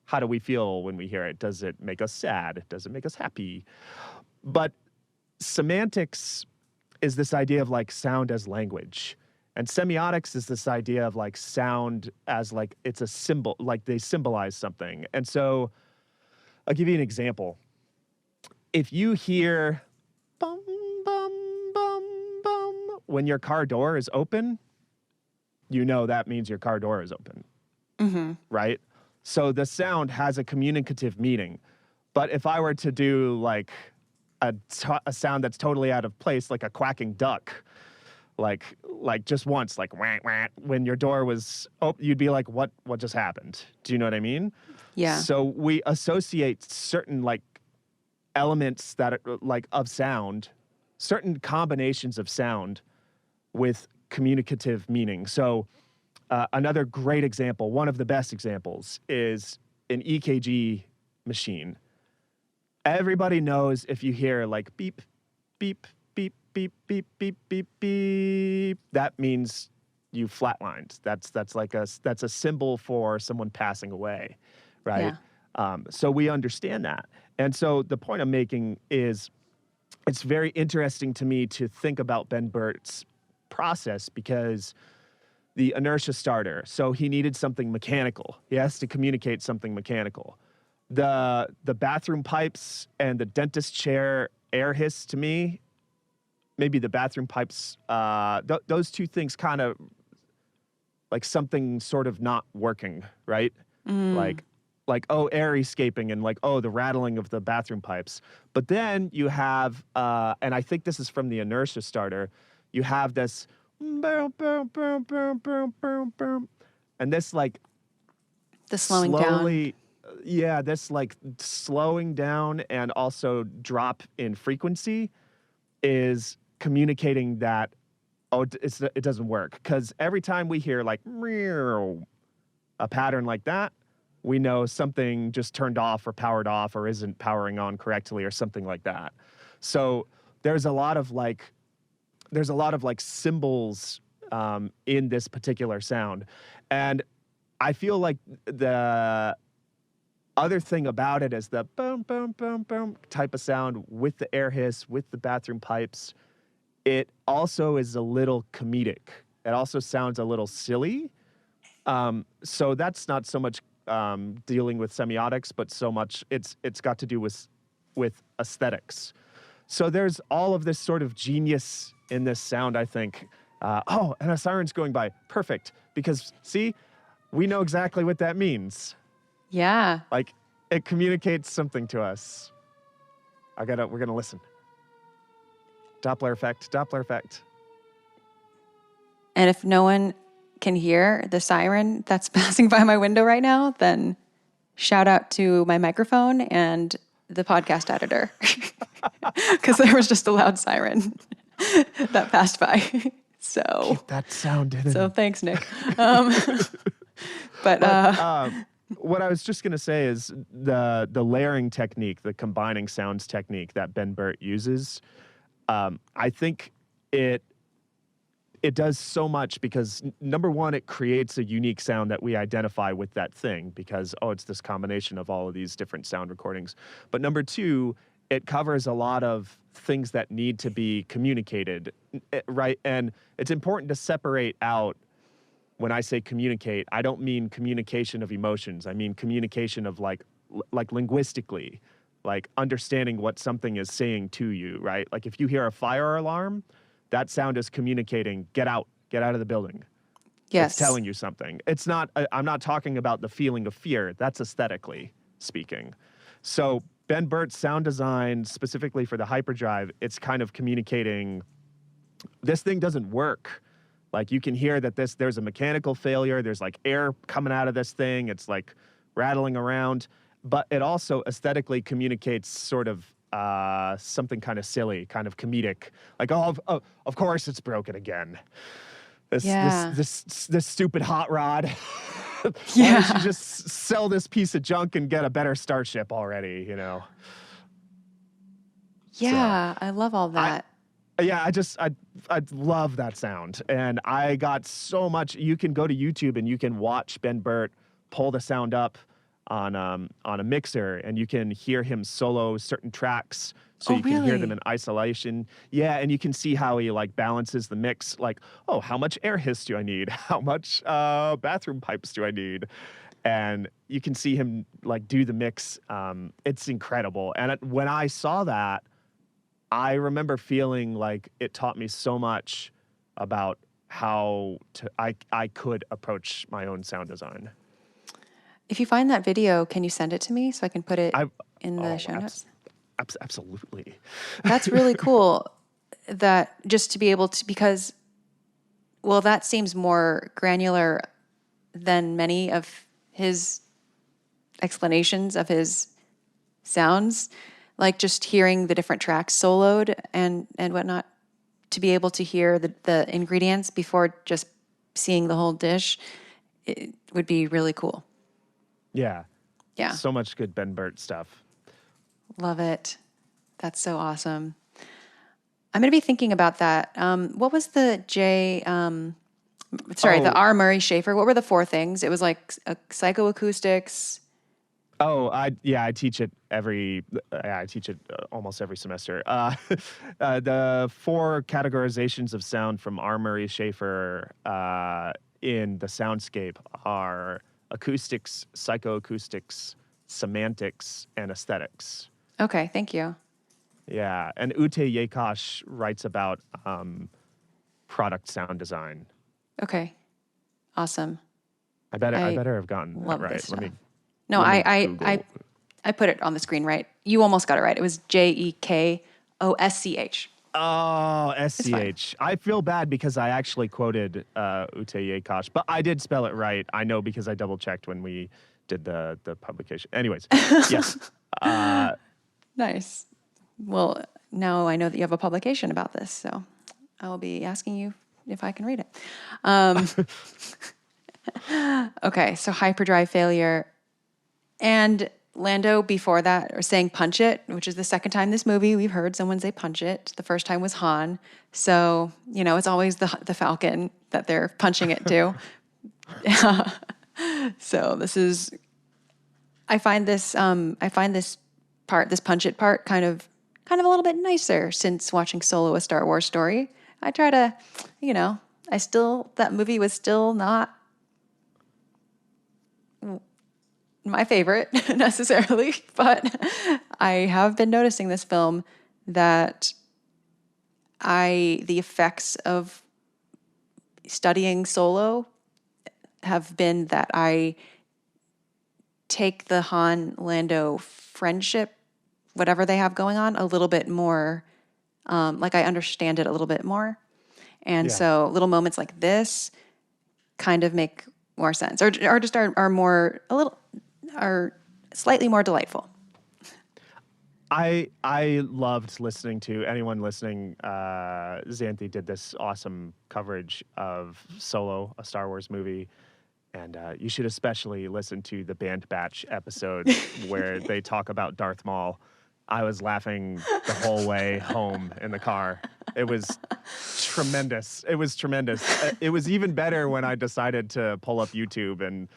how do we feel when we hear it? Does it make us sad? Does it make us happy? But semantics is this idea of sound as language. And semiotics is this idea of like sound as like it's a symbol, like they symbolize something. And so I'll give you an example. If you hear bum, bum, bum, bum when your car door is open, you know that means your car door is open, right? So the sound has a communicative meaning. But if I were to do like a sound that's totally out of place, like a quacking duck, like just once, like wah, wah, when your door was open, you'd be like, what just happened? Do you know what I mean? Yeah. So we associate certain like elements that are, like of sound, certain combinations of sound with communicative meaning. So another great example, one of the best examples, is an EKG machine. Everybody knows if you hear like beep, beep, beep, beep, beep, beep, beep, beep, that means you flatlined. That's a symbol for someone passing away, right? Yeah. So we understand that. And so the point I'm making is it's very interesting to me to think about Ben Burtt's process, because the inertia starter, so he needed something mechanical. He has to communicate something mechanical. The bathroom pipes and the dentist chair air hiss, to me, maybe the bathroom pipes, those two things kind of like something sort of not working, right? Like, oh, air escaping, and like, oh, the rattling of the bathroom pipes. But then you have, and I think this is from the inertia starter, you have this boom, boom, boom, boom, boom, boom, boom, and this like The slowing down. Yeah, this like slowing down and also drop in frequency is communicating that, oh, it doesn't work. Because every time we hear like a pattern like that, we know something just turned off or powered off or isn't powering on correctly or something like that. So there's a lot of like symbols in this particular sound. And I feel like the other thing about it is the boom, boom, boom, boom type of sound with the air hiss, with the bathroom pipes. It also is a little comedic. It also sounds a little silly. So that's not so much dealing with semiotics, but so much it's got to do with aesthetics. So there's all of this sort of genius in this sound, I think. Oh, and a siren's going by. Perfect. Because, see, we know exactly what that means. Yeah. Like, it communicates something to us. We're gonna listen. Doppler effect, Doppler effect. And if no one can hear the siren that's passing by my window right now, then shout out to my microphone and the podcast editor. Because there was just a loud siren that passed by. So Keep that sound in. So thanks, Nick. But what I was just going to say is the layering technique, the combining sounds technique that Ben Burtt uses, I think it does so much because, number one, it creates a unique sound that we identify with that thing because, oh, it's this combination of all of these different sound recordings. But number two, it covers a lot of things that need to be communicated, right? And it's important to separate out. When I say communicate, I don't mean communication of emotions. I mean communication of like linguistically, like understanding what something is saying to you, right? Like if you hear a fire alarm, that sound is communicating, get out of the building. yes, It's telling you something. It's not, I'm not talking about the feeling of fear. That's aesthetically speaking. So Ben Burtt's sound design, specifically for the Hyperdrive, it's kind of communicating, this thing doesn't work. Like you can hear that there's a mechanical failure. There's like air coming out of this thing. It's like rattling around, but it also aesthetically communicates sort of something kind of silly, kind of comedic. Like, oh, of course it's broken again. This stupid hot rod. Why don't you just sell this piece of junk and get a better Starship already, you know? Yeah, I love all that. I love that sound. And I got so much. You can go to YouTube and you can watch Ben Burtt pull the sound up on a mixer, and you can hear him solo certain tracks So you can hear them really? in isolation. Yeah, and you can see how he like balances the mix. Like, oh, how much air hiss do I need? How much bathroom pipes do I need? And you can see him like do the mix. It's incredible. And when I saw that, I remember feeling like it taught me so much about how I could approach my own sound design. If you find that video, can you send it to me so I can put it in the show notes? Absolutely. That's really cool. That just to be able to, because, well, that seems more granular than many of his explanations of his sounds. Like just hearing the different tracks soloed and whatnot, to be able to hear the ingredients before just seeing the whole dish, it would be really cool. Yeah. Yeah. So much good Ben Burtt stuff. Love it. That's so awesome. I'm going to be thinking about that. What was the the R. Murray Schafer? What were the 4 things? It was like psychoacoustics. Oh, I teach it almost every semester. The 4 categorizations of sound from R. Murray Schafer in the soundscape are acoustics, psychoacoustics, semantics, and aesthetics. Okay, thank you. Yeah, and Ute Yekash writes about product sound design. Okay, awesome. I better have gotten that Love right. this Let me. stuff. No, let me I Google. I put it on the screen right. You almost got it right. It was Jekosch. Oh, SCH. I feel bad because I actually quoted Ute Yekash, but I did spell it right. I know because I double checked when we did the publication. Anyways, yes. Nice. Well, now I know that you have a publication about this, so I will be asking you if I can read it. Okay, so hyperdrive failure. And Lando before that, or saying punch it, which is the second time this movie we've heard someone say punch it. The first time was Han. So, it's always the Falcon that they're punching it to. So this is, I find this punch it part kind of a little bit nicer since watching Solo: A Star Wars Story. I try to, that movie was still not my favorite necessarily, but I have been noticing this film that the effects of studying Solo have been that I take the Han Lando friendship, whatever they have going on, a little bit more, like I understand it a little bit more. And so little moments like this kind of make more sense, or just are slightly more delightful. I loved listening to anyone listening. Xanthi did this awesome coverage of Solo, a Star Wars movie. And you should especially listen to the Band Batch episode where they talk about Darth Maul. I was laughing the whole way home in the car. It was tremendous. It was even better when I decided to pull up YouTube and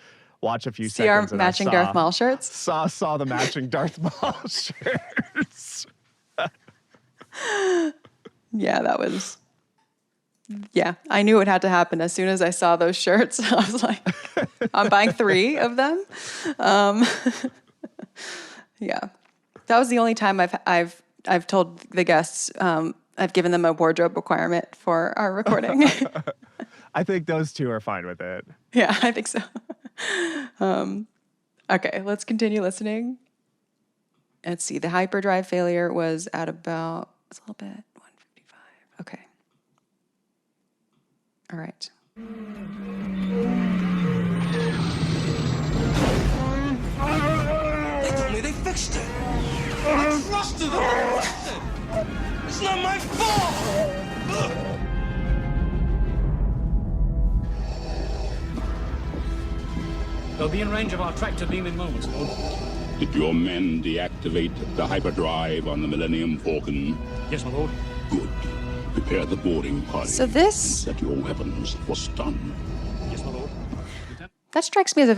watch a few See our seconds. matching Darth Maul shirts? Saw the matching Darth Maul shirts. Yeah, I knew it had to happen as soon as I saw those shirts. I was like, I'm buying 3 of them. Yeah, that was the only time I've told the guests I've given them a wardrobe requirement for our recording. I think those 2 are fine with it. Yeah, I think so. Okay, let's continue listening. Let's see. The hyperdrive failure was at about, it's a little bit, 155. Okay. All right. They told me they fixed it. I trusted them. They fixed it. It's not my fault. They'll be in range of our tractor beam in moments, Lord. Did your men deactivate the hyperdrive on the Millennium Falcon? Yes, my lord. Good. Prepare the boarding party. So this, And set your weapons for stun. Yes, my lord. that strikes me as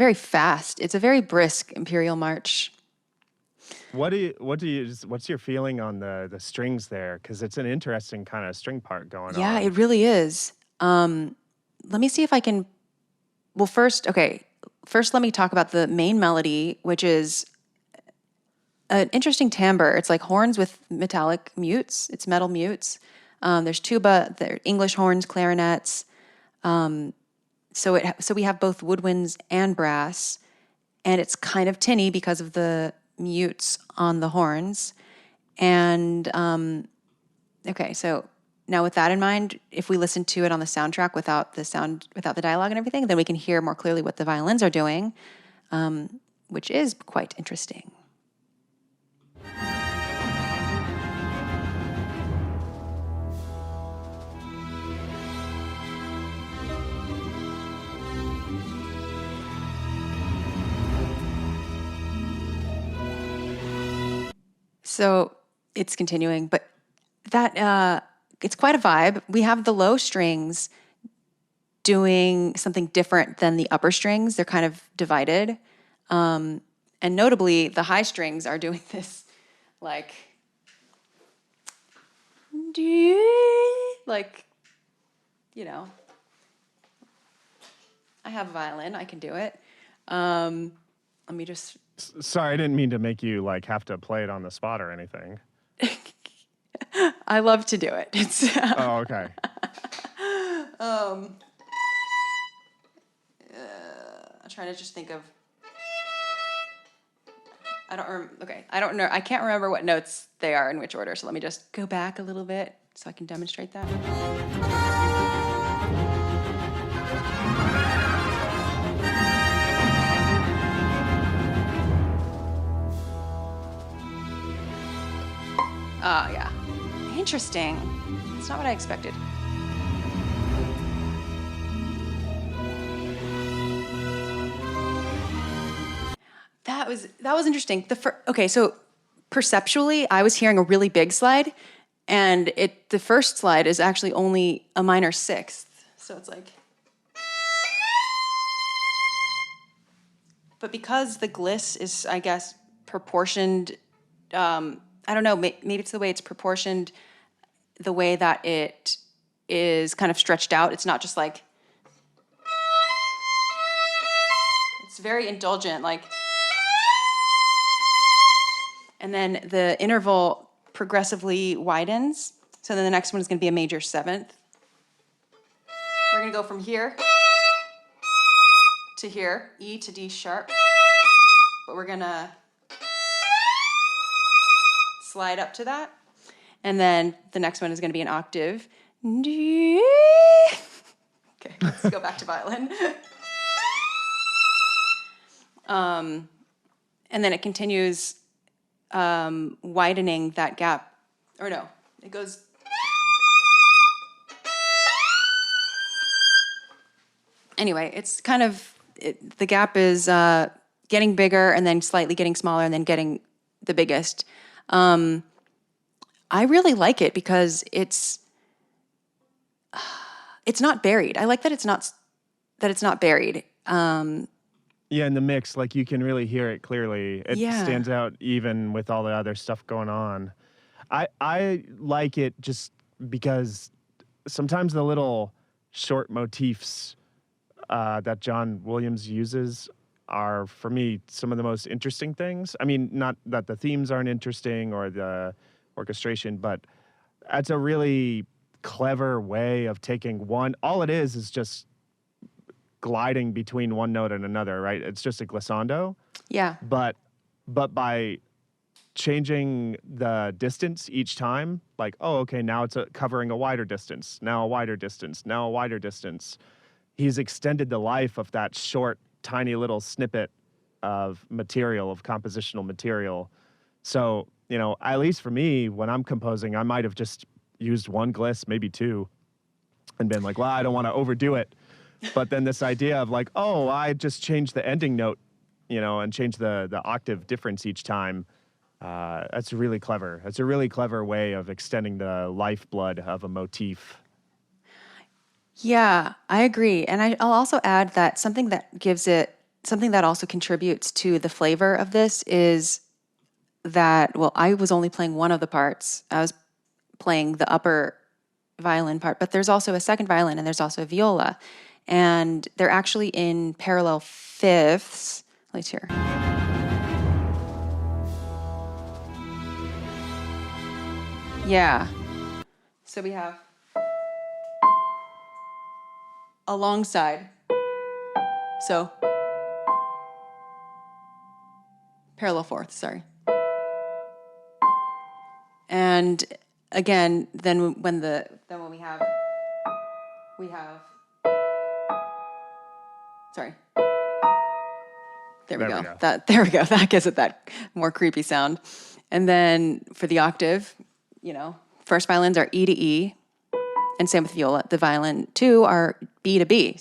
it's a very brisk Imperial March. What's your feeling on the strings there? Because it's an interesting kind of string part going on. Yeah, it really is. Let me see if I can. Well, first, let me talk about the main melody, which is an interesting timbre. It's like horns with metallic mutes. It's metal mutes. There's tuba, there English horns, clarinets. So we have both woodwinds and brass, and it's kind of tinny because of the mutes on the horns. And okay, so now with that in mind, if we listen to it on the soundtrack without the dialogue and everything, then we can hear more clearly what the violins are doing, which is quite interesting. So it's continuing, but that it's quite a vibe. We have the low strings doing something different than the upper strings. They're kind of divided. And notably, the high strings are doing this like, I have a violin, I can do it. Let me just... Sorry, I didn't mean to make you like have to play it on the spot or anything. I love to do it. It's Oh, okay. I'm trying to just think of. I don't know. I can't remember what notes they are in which order. So let me just go back a little bit so I can demonstrate that. Yeah. Interesting. It's not what I expected. That was interesting. Okay, so perceptually, I was hearing a really big slide, and the first slide is actually only a minor sixth. So it's like, but because the gliss is, I guess, proportioned. I don't know. Maybe it's the way it's proportioned, the way that it is kind of stretched out. It's not just like. It's very indulgent, like. And then the interval progressively widens. So then the next one is going to be a major seventh. We're going to go from here to here, E to D sharp. But we're going to slide up to that. And then the next one is going to be an octave. Okay, let's go back to violin. And then it continues widening that gap. Or no, it goes. Anyway, it's kind of, the gap is getting bigger and then slightly getting smaller and then getting the biggest. I really like it because it's not buried. I like that it's not buried. Yeah, in the mix, like you can really hear it clearly. It stands out even with all the other stuff going on. I like it just because sometimes the little short motifs that John Williams uses are, for me, some of the most interesting things. I mean, not that the themes aren't interesting or the orchestration, but that's a really clever way of taking one. All it is just gliding between one note and another, right? It's just a glissando. Yeah. But by changing the distance each time, like, oh, okay, now it's covering a wider distance, now a wider distance, now a wider distance. He's extended the life of that short, tiny little snippet of material, of compositional material. So, you know, at least for me, when I'm composing, I might have just used one gliss, maybe two, and been like, well, I don't want to overdo it. But then this idea of like, oh, I just changed the ending note, you know, and change the octave difference each time. That's really clever. That's a really clever way of extending the lifeblood of a motif. Yeah, I agree. And I'll also add that something that also contributes to the flavor of this is that, well, I was only playing one of the parts. I was playing the upper violin part, but there's also a second violin and there's also a viola. And they're actually in parallel fifths. Let's hear. Yeah. So we have alongside. So parallel fourths, sorry. And again, then when we have sorry. There we go. There we go. That gives it that more creepy sound. And then for the octave, first violins are E to E, and same with viola. The violin 2 are B to B.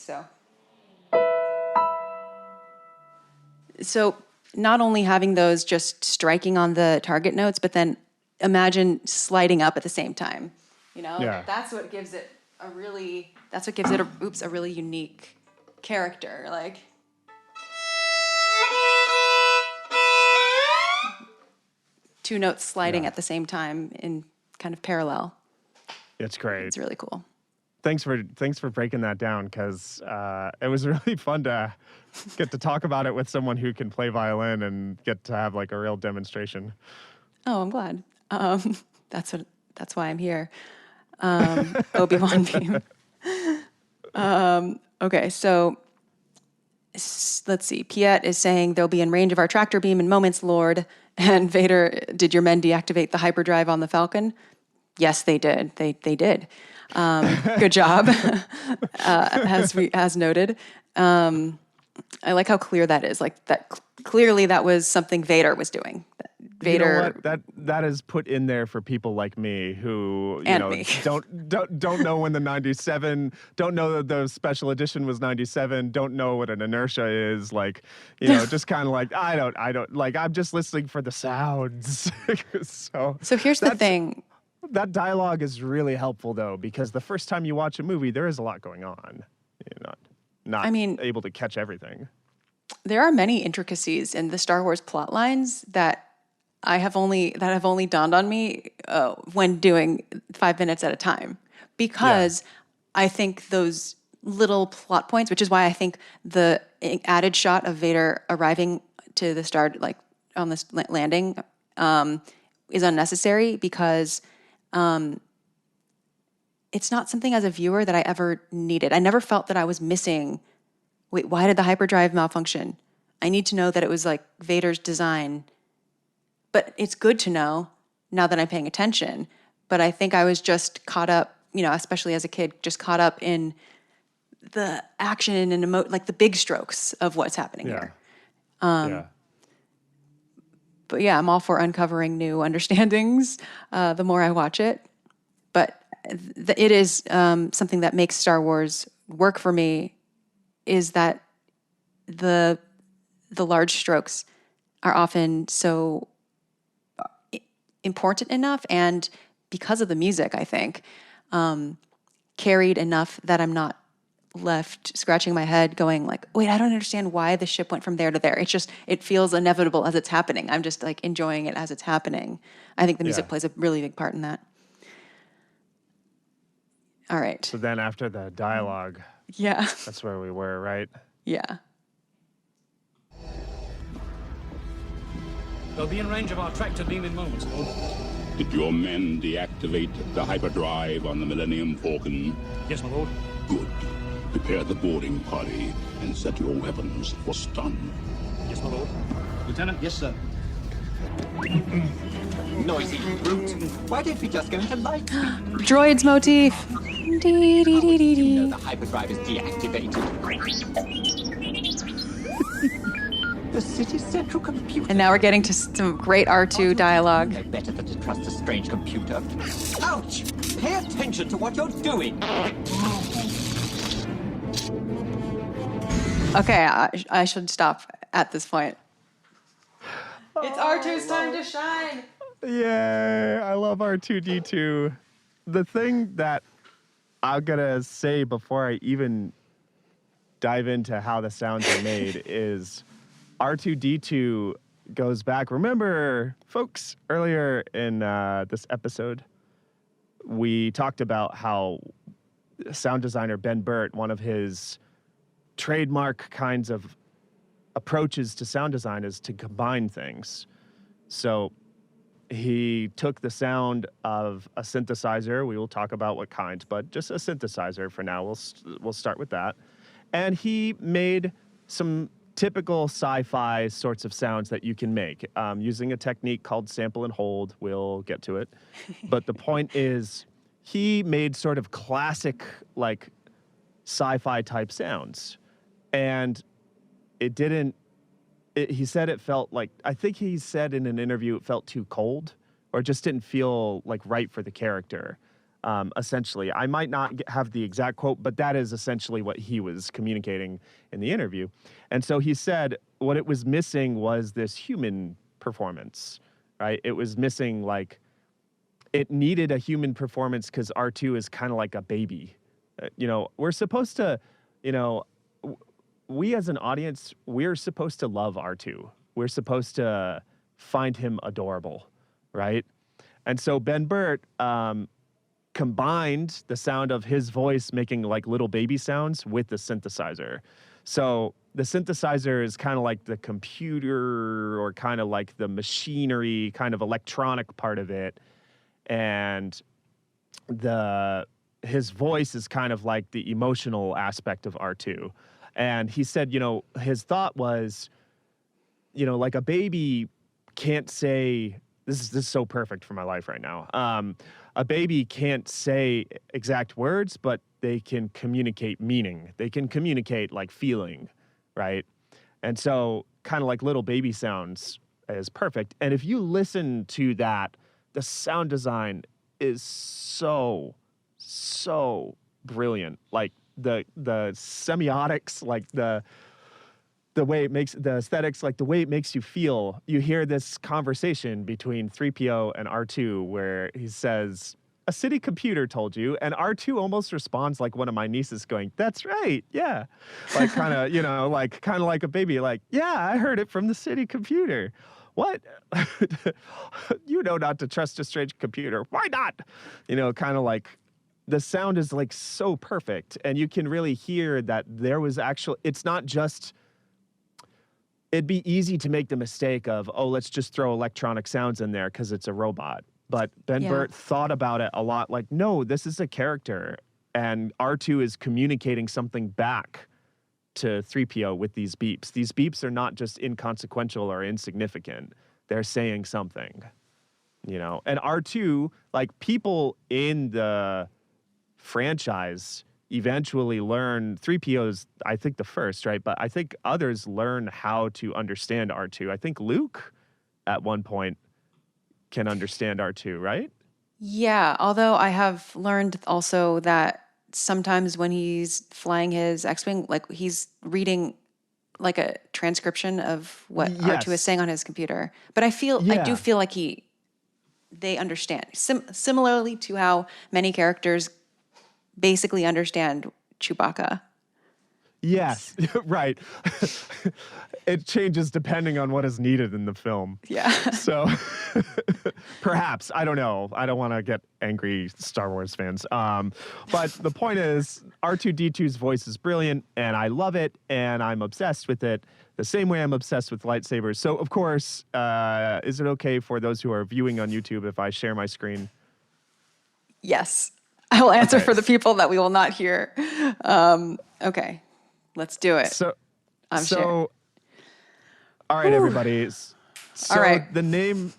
So not only having those just striking on the target notes, but then imagine sliding up at the same time. That's what gives it a really unique character. Like, two notes sliding at the same time in kind of parallel. It's great. It's really cool. Thanks for breaking that down, because it was really fun to get to talk about it with someone who can play violin and get to have like a real demonstration. Oh, I'm glad. That's why I'm here. Obi-Wan Beam. Okay, so let's see. Piet is saying they'll be in range of our tractor beam in moments, Lord. And Vader, did your men deactivate the hyperdrive on the Falcon? Yes, they did. They did. Good job, as noted. I like how clear that is. Like that, clearly that was something Vader was doing. Vader, that is put in there for people like me who me. don't know when the 97, don't know that the special edition was 97, don't know what an inertia is, like, just kind of like I don't like, I'm just listening for the sounds. So here's the thing. That dialogue is really helpful though, because the first time you watch a movie, there is a lot going on. You're not able to catch everything. There are many intricacies in the Star Wars plot lines that have only dawned on me when doing 5 minutes at a time, because I think those little plot points, which is why I think the added shot of Vader arriving to the star, like on this landing, is unnecessary, because it's not something as a viewer that I ever needed. I never felt that I was missing. Wait, why did the hyperdrive malfunction? I need to know that it was like Vader's design. But it's good to know now that I'm paying attention. But I think I was just caught up, especially as a kid, just caught up in the action and like the big strokes of what's happening here. But yeah, I'm all for uncovering new understandings the more I watch it. But it is something that makes Star Wars work for me, is that the large strokes are often so important enough, and because of the music, I think, carried enough that I'm not left scratching my head going like, wait, I don't understand why the ship went from there to there. It feels inevitable as it's happening. I'm just like enjoying it as it's happening. I think the music plays a really big part in that. All right. So then after the dialogue, that's where we were, right? Yeah. They'll be in range of our tractor beam in moments, Lord. Did your men deactivate the hyperdrive on the Millennium Falcon? Yes, my lord. Good. Prepare the boarding party and set your weapons for stun. Yes, my lord. Lieutenant? Yes, sir. Noisy brute. Why don't we just go into light speed? Droids motif. Dee, dee, dee, dee, dee. The hyperdrive is deactivated. The city's central computer. And now we're getting to some great Artoo dialogue. No better than to trust a strange computer. Ouch! Pay attention to what you're doing. Okay, I should stop at this point. It's Artoo's time to shine. Yay! I love R2D2. The thing that I'm gonna say before I even dive into how the sounds are made is R2D2 goes back. Remember, folks, earlier in this episode, we talked about how sound designer Ben Burtt, one of his trademark kinds of approaches to sound design is to combine things. So he took the sound of a synthesizer. We will talk about what kind, but just a synthesizer for now. We'll start with that. And he made some typical sci-fi sorts of sounds that you can make using a technique called sample and hold. We'll get to it. But the point is, he made sort of classic, like, sci-fi type sounds. And it didn't, he said it felt like, I think he said in an interview it felt too cold or just didn't feel like right for the character, essentially. I might not have the exact quote, but that is essentially what he was communicating in the interview. And so he said what it was missing was this human performance, right? It was missing, like, it needed a human performance because Artoo is kind of like a baby. We're supposed to, we as an audience, we're supposed to love Artoo. We're supposed to find him adorable, right? And so Ben Burtt combined the sound of his voice making like little baby sounds with the synthesizer. So the synthesizer is kind of like the computer or kind of like the machinery, kind of electronic part of it. And his voice is kind of like the emotional aspect of Artoo. And he said, his thought was, like a baby can't say, this is so perfect for my life right now. A baby can't say exact words, but they can communicate meaning. They can communicate like feeling, right? And so kind of like little baby sounds is perfect. And if you listen to that, the sound design is so brilliant. Like the semiotics, like the way it makes the aesthetics, like the way it makes you feel. You hear this conversation between 3PO and R2 where he says, "A city computer told you," and R2 almost responds like one of my nieces going, "That's right, yeah." Like kind of, like a baby, like, "Yeah, I heard it from the city computer." What? You know not to trust a strange computer. Why not? Kind of like the sound is like so perfect. And you can really hear that there was it's not just, it'd be easy to make the mistake of, oh, let's just throw electronic sounds in there because it's a robot. But Ben Burtt thought about it a lot like, no, this is a character. And R2 is communicating something back to 3PO with these beeps. These beeps are not just inconsequential or insignificant. They're saying something, And R2, like people in the franchise eventually learn, 3PO's, I think, the first, right? But I think others learn how to understand R2. I think Luke, at one point, can understand R2, right? Yeah, although I have learned also that sometimes when he's flying his X-Wing, like he's reading like a transcription of what R2 is saying on his computer. But I do feel like they understand. Similarly to how many characters basically understand Chewbacca. Yes, right. It changes depending on what is needed in the film. Yeah. So perhaps, I don't know. I don't want to get angry Star Wars fans. But the point is, R2-D2's voice is brilliant, and I love it, and I'm obsessed with it the same way I'm obsessed with lightsabers. So, of course, is it okay for those who are viewing on YouTube if I share my screen? Yes. I will answer for the people that we will not hear. Okay. Let's do it. I'm sure. All right, everybody. So all right. The name.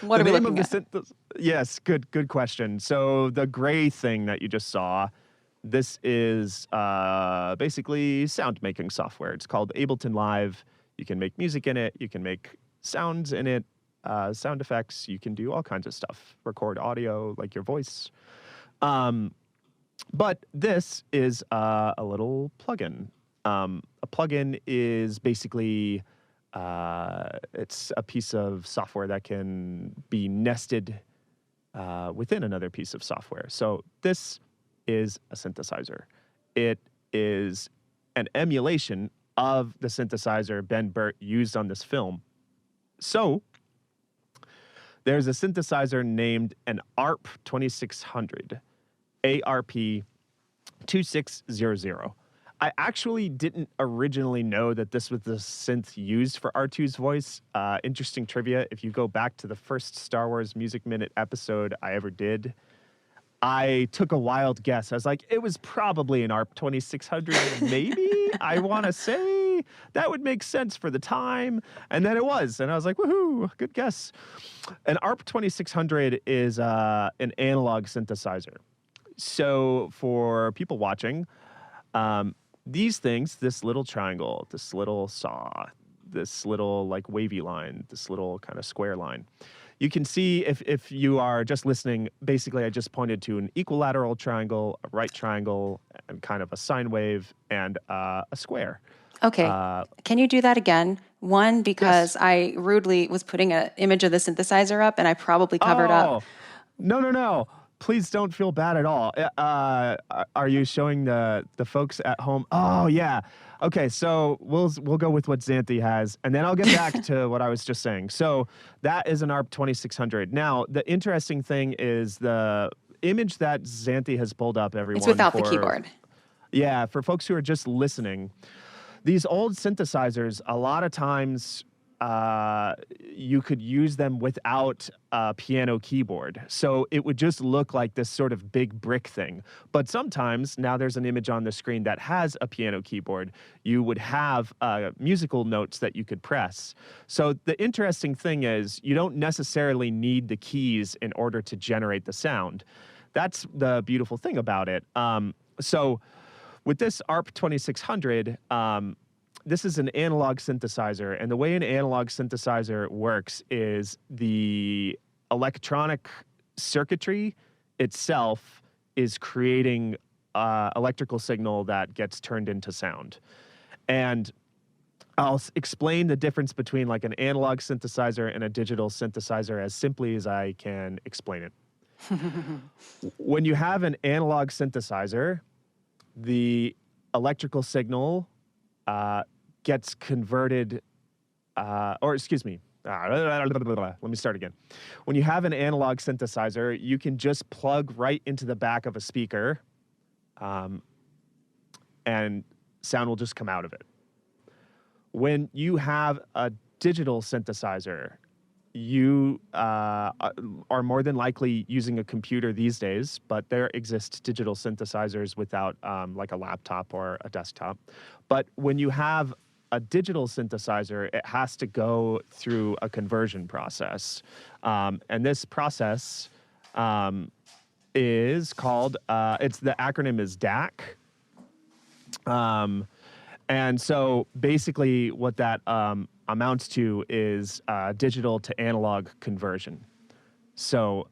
What are we looking at? Yes, good question. So the gray thing that you just saw, this is basically sound making software. It's called Ableton Live. You can make music in it. You can make sounds in it, sound effects. You can do all kinds of stuff. Record audio, like your voice. But this is a little plugin. A plugin is basically it's a piece of software that can be nested within another piece of software. So this is a synthesizer. It is an emulation of the synthesizer Ben Burtt used on this film. So there's a synthesizer named an ARP 2600, ARP 2600. I actually didn't originally know that this was the synth used for Artoo's voice. Interesting trivia, if you go back to the first Star Wars Music Minute episode I ever did, I took a wild guess. I was like, it was probably an ARP 2600, maybe? I want to say that would make sense for the time. And then it was. And I was like, woohoo, good guess. An ARP 2600 is an analog synthesizer. So for people watching, these things, this little triangle, this little saw, this little like wavy line, this little kind of square line, you can see if you are just listening, basically I just pointed to an equilateral triangle, a right triangle, and kind of a sine wave, and a square. Okay. Can you do that again? One, because Yes. I rudely was putting an image of the synthesizer up, and I probably covered up. No. Please don't feel bad at all. Are you showing the folks at home? Oh, yeah. Okay, so we'll go with what Xanthi has, and then I'll get back to what I was just saying. So that is an ARP 2600. Now, the interesting thing is the image that Xanthi has pulled up, everyone. It's without the keyboard. Yeah, for folks who are just listening, these old synthesizers, a lot of times you could use them without a piano keyboard. So it would just look like this sort of big brick thing. But sometimes, now there's an image on the screen that has a piano keyboard, you would have musical notes that you could press. So the interesting thing is you don't necessarily need the keys in order to generate the sound. That's the beautiful thing about it. So with this ARP 2600, this is an analog synthesizer, and the way an analog synthesizer works is the electronic circuitry itself is creating electrical signal that gets turned into sound. And I'll explain the difference between like an analog synthesizer and a digital synthesizer as simply as I can explain it. When you have an analog synthesizer, the electrical signal gets converted, let me start again. When you have an analog synthesizer, you can just plug right into the back of a speaker, and sound will just come out of it. When you have a digital synthesizer, you are more than likely using a computer these days, but there exist digital synthesizers without like a laptop or a desktop. But when you have a digital synthesizer, it has to go through a conversion process. And this process is called, the acronym is DAC. And so basically what that amounts to is digital to analog conversion. So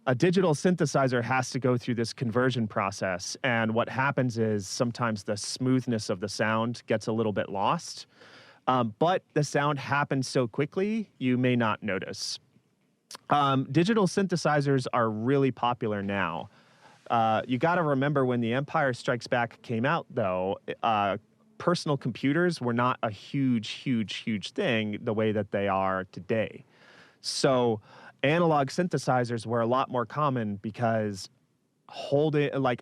a digital synthesizer has to go through this conversion process, and what happens is sometimes the smoothness of the sound gets a little bit lost, but the sound happens so quickly you may not notice. Digital synthesizers are really popular now. You got to remember when The Empire Strikes Back came out, though, personal computers were not a huge thing the way that they are today. So analog synthesizers were a lot more common because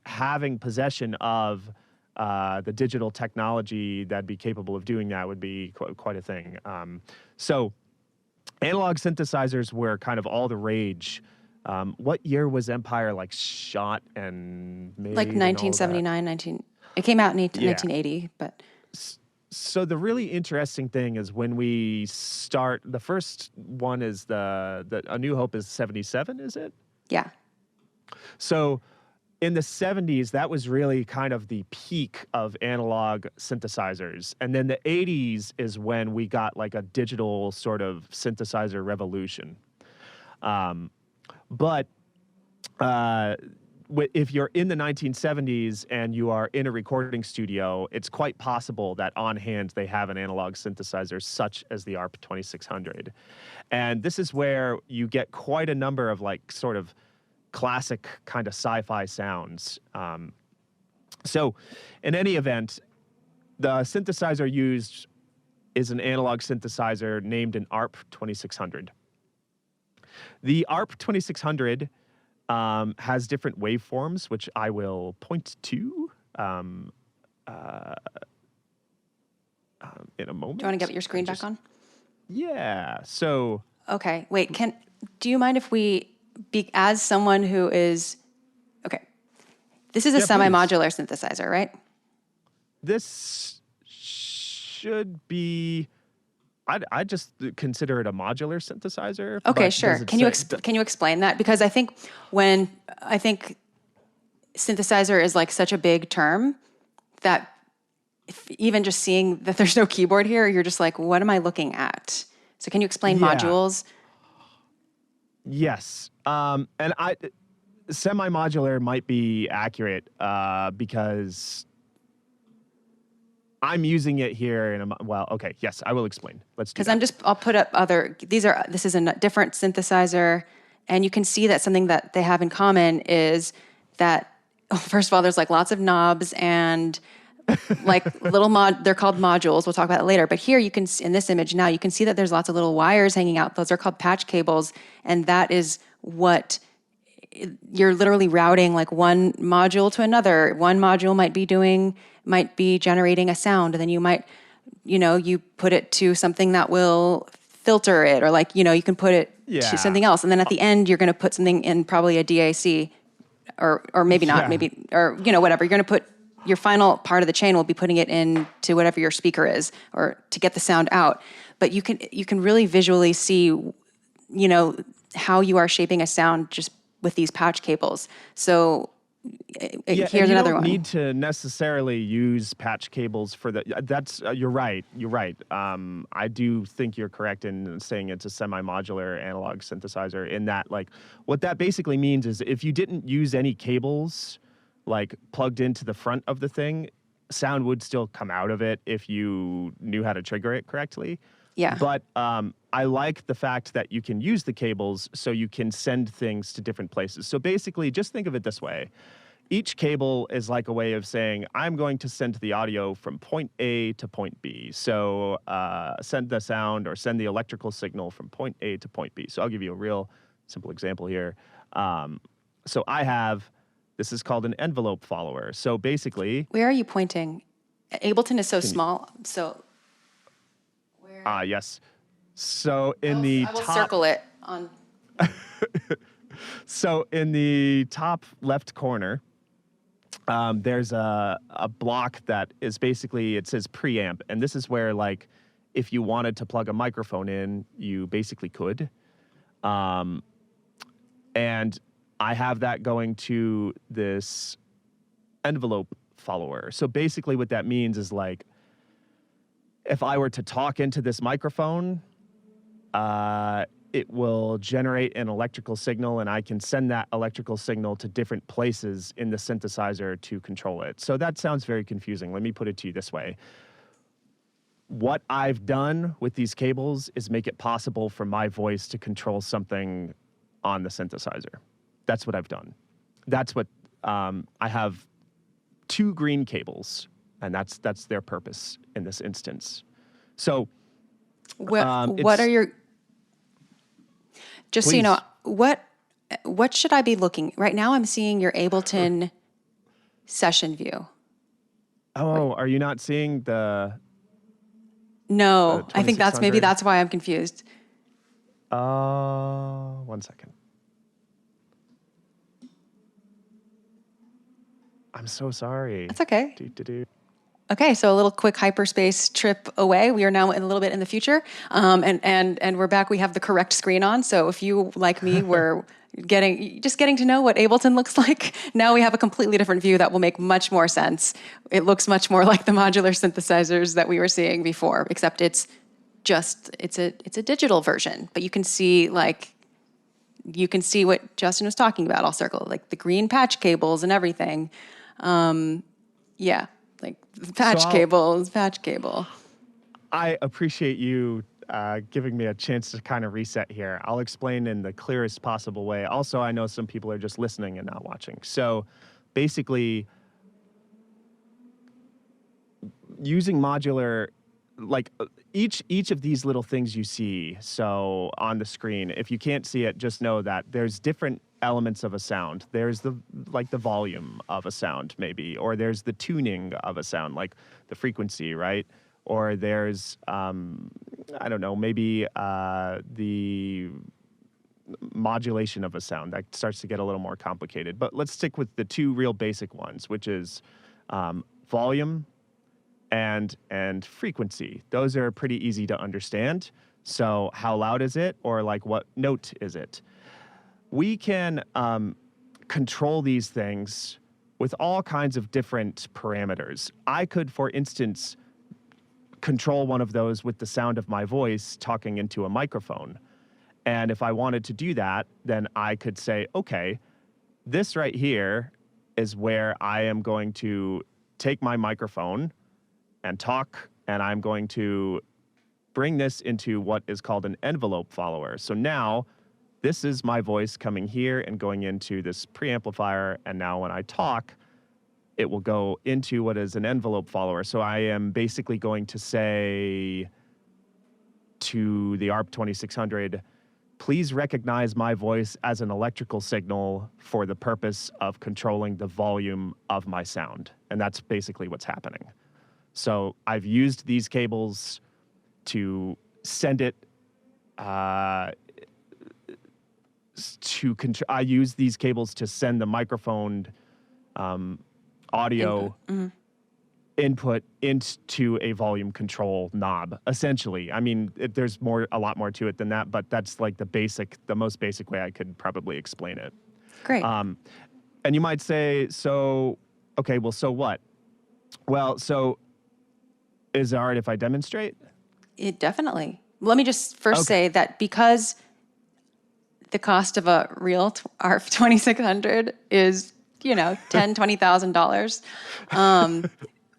having possession of the digital technology that'd be capable of doing that would be quite a thing. So analog synthesizers were kind of all the rage. What year was Empire shot and made? Like 1979, it came out in 1980, but... So the really interesting thing is when we start, the first one is A New Hope is 77, is it? Yeah. So in the 70s, that was really kind of the peak of analog synthesizers. And then the 80s is when we got like a digital sort of synthesizer revolution. But if you're in the 1970s and you are in a recording studio, it's quite possible that on hand they have an analog synthesizer such as the ARP 2600. And this is where you get quite a number of sort of classic kind of sci-fi sounds. So in any event, the synthesizer used is an analog synthesizer named an ARP 2600. The ARP 2600 has different waveforms, which I will point to in a moment. Do you want to get your screen back on? Yeah. So. Okay. Wait. Do you mind if we, as someone who is, okay, this is a semi-modular synthesizer, right? This should be. I just consider it a modular synthesizer. Okay, sure. Can you explain that? Because I think synthesizer is like such a big term that even just seeing that there's no keyboard here, you're just like, what am I looking at? So can you explain modules? Yes. And semi-modular might be accurate because I'm using it here in okay, yes, I will explain. Let's do that. Because I'll put up this is a different synthesizer, and you can see that something that they have in common is that, first of all, there's like lots of knobs and like they're called modules. We'll talk about it later. But here you can, in this image now, you can see that there's lots of little wires hanging out. Those are called patch cables. And that is what you're literally routing, like one module to another. One module might be generating a sound, and then you might, you put it to something that will filter it, or like, you can put it to something else. And then at the end, you're going to put something in, probably a DAC, or maybe not, or whatever. You're going to put your final part of the chain will be putting it into whatever your speaker is, or to get the sound out. But you can really visually see, how you are shaping a sound just with these patch cables. So here's another one. You don't need to necessarily use patch cables for that's you're right. I do think you're correct in saying it's a semi-modular analog synthesizer, in that, like, what that basically means is if you didn't use any cables like plugged into the front of the thing, sound would still come out of it if you knew how to trigger it correctly. Yeah. But I like the fact that you can use the cables so you can send things to different places. So basically, just think of it this way. Each cable is like a way of saying, I'm going to send the audio from point A to point B. So send the sound or send the electrical signal from point A to point B. So I'll give you a real simple example here. So this is called an envelope follower. So basically... Where are you pointing? Ableton is so small, so... yes. So I will circle it on... So in the top left corner, there's a block that is basically, it says preamp. And this is where, like, if you wanted to plug a microphone in, you basically could. And I have that going to this envelope follower. So basically what that means is, like, if I were to talk into this microphone, it will generate an electrical signal, and I can send that electrical signal to different places in the synthesizer to control it. So that sounds very confusing. Let me put it to you this way. What I've done with these cables is make it possible for my voice to control something on the synthesizer. That's what I've done. That's what I have 2 green cables, and that's their purpose in this instance. So, what are your? Just please. So you know, what should I be looking right now? I'm seeing your Ableton session view. Oh, are you not seeing the? No, I think that's why I'm confused. 1 second. I'm so sorry. That's okay. Do. Okay, so a little quick hyperspace trip away. We are now a little bit in the future, and we're back. We have the correct screen on. So if you, like me, were getting to know what Ableton looks like, now we have a completely different view that will make much more sense. It looks much more like the modular synthesizers that we were seeing before, except it's a digital version. But you can see what Justin was talking about. I'll circle like the green patch cables and everything. Yeah. Like patch cable. I appreciate you giving me a chance to kind of reset here. I'll explain in the clearest possible way. Also, I know some people are just listening and not watching. So basically, using modular each of these little things you see, so on the screen, if you can't see it, just know that there's different elements of a sound. There's the volume of a sound, maybe, or there's the tuning of a sound, like the frequency, right? Or there's, I don't know, maybe the modulation of a sound. That starts to get a little more complicated. But let's stick with the two real basic ones, which is volume and frequency. Those are pretty easy to understand. So how loud is it, or like what note is it? We can control these things with all kinds of different parameters. I could, for instance, control one of those with the sound of my voice talking into a microphone. And if I wanted to do that, then I could say, okay, this right here is where I am going to take my microphone and talk, and I'm going to bring this into what is called an envelope follower. So now this is my voice coming here and going into this preamplifier, and now when I talk, it will go into what is an envelope follower. So I am basically going to say to the ARP 2600, please recognize my voice as an electrical signal for the purpose of controlling the volume of my sound. And that's basically what's happening. So I've used these cables to send it I use these cables to send the microphone audio input into a volume control knob, essentially. I mean, there's a lot more to it than that, but that's like the most basic way I could probably explain it. Great. And you might say, so what? Well, so is it all right if I demonstrate? It definitely. Let me just first say that because the cost of a real ARP 2600 is, $10,000, $20,000.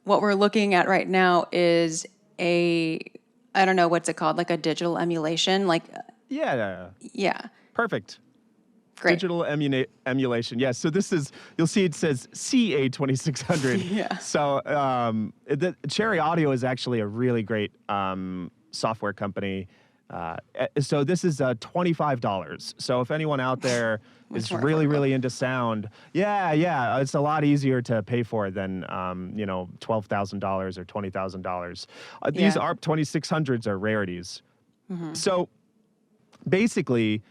What we're looking at right now is I don't know, what's it called? Like a digital emulation? Yeah. Perfect. Great. Digital emulation. Yeah. So this is, you'll see it says CA2600. Yeah. So the Cherry Audio is actually a really great software company. So this is $25. So if anyone out there is really into sound, yeah, it's a lot easier to pay for than $12,000 or $20,000. These ARP 2600s are rarities. Mm-hmm. So basically,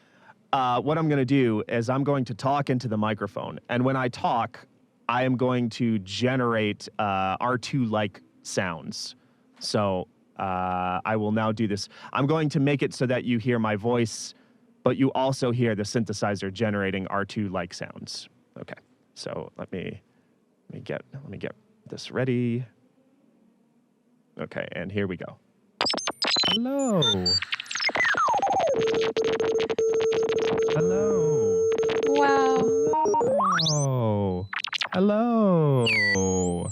what I'm going to do is I'm going to talk into the microphone, and when I talk, I am going to generate Artoo-like sounds. So I will now do this. I'm going to make it so that you hear my voice, but you also hear the synthesizer generating Artoo-like sounds. Okay, so let me get this ready. Okay, and here we go. Hello. Hello. Wow. Oh. Hello. All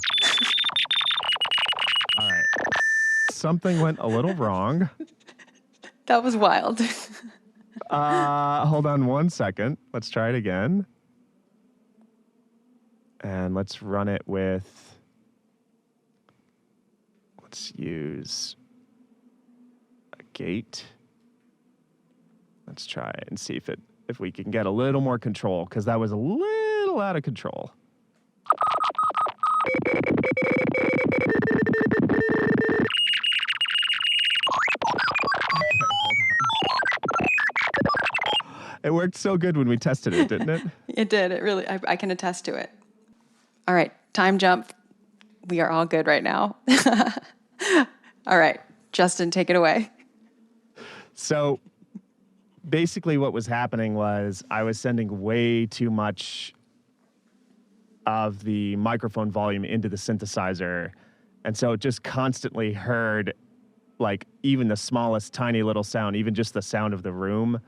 right. Something went a little wrong. That was wild. Hold on one second. Let's try it again. And let's run it with, let's use a gate. Let's try and see if we can get a little more control, because that was a little out of control. It worked so good when we tested it, didn't it? It did. It really, I can attest to it. All right, time jump. We are all good right now. All right, Justin, take it away. So basically what was happening was I was sending way too much of the microphone volume into the synthesizer. And so it just constantly heard like even the smallest tiny little sound, even just the sound of the room.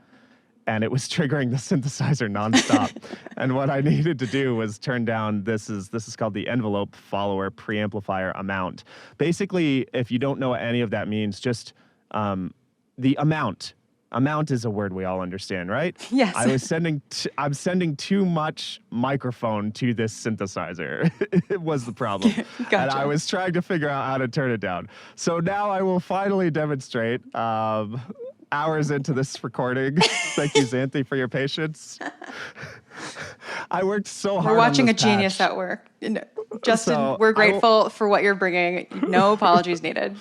And it was triggering the synthesizer nonstop. And what I needed to do was turn down, this is called the envelope follower preamplifier amount. Basically, if you don't know what any of that means, just the amount Amount is a word we all understand, right? Yes. I'm sending too much microphone to this synthesizer. It was the problem. Gotcha. And I was trying to figure out how to turn it down. So now I will finally demonstrate hours into this recording. Thank you, Xanthi, for your patience. I worked so hard. We're watching on a this genius patch. at work. No, Justin, So we're grateful for what you're bringing. No apologies needed.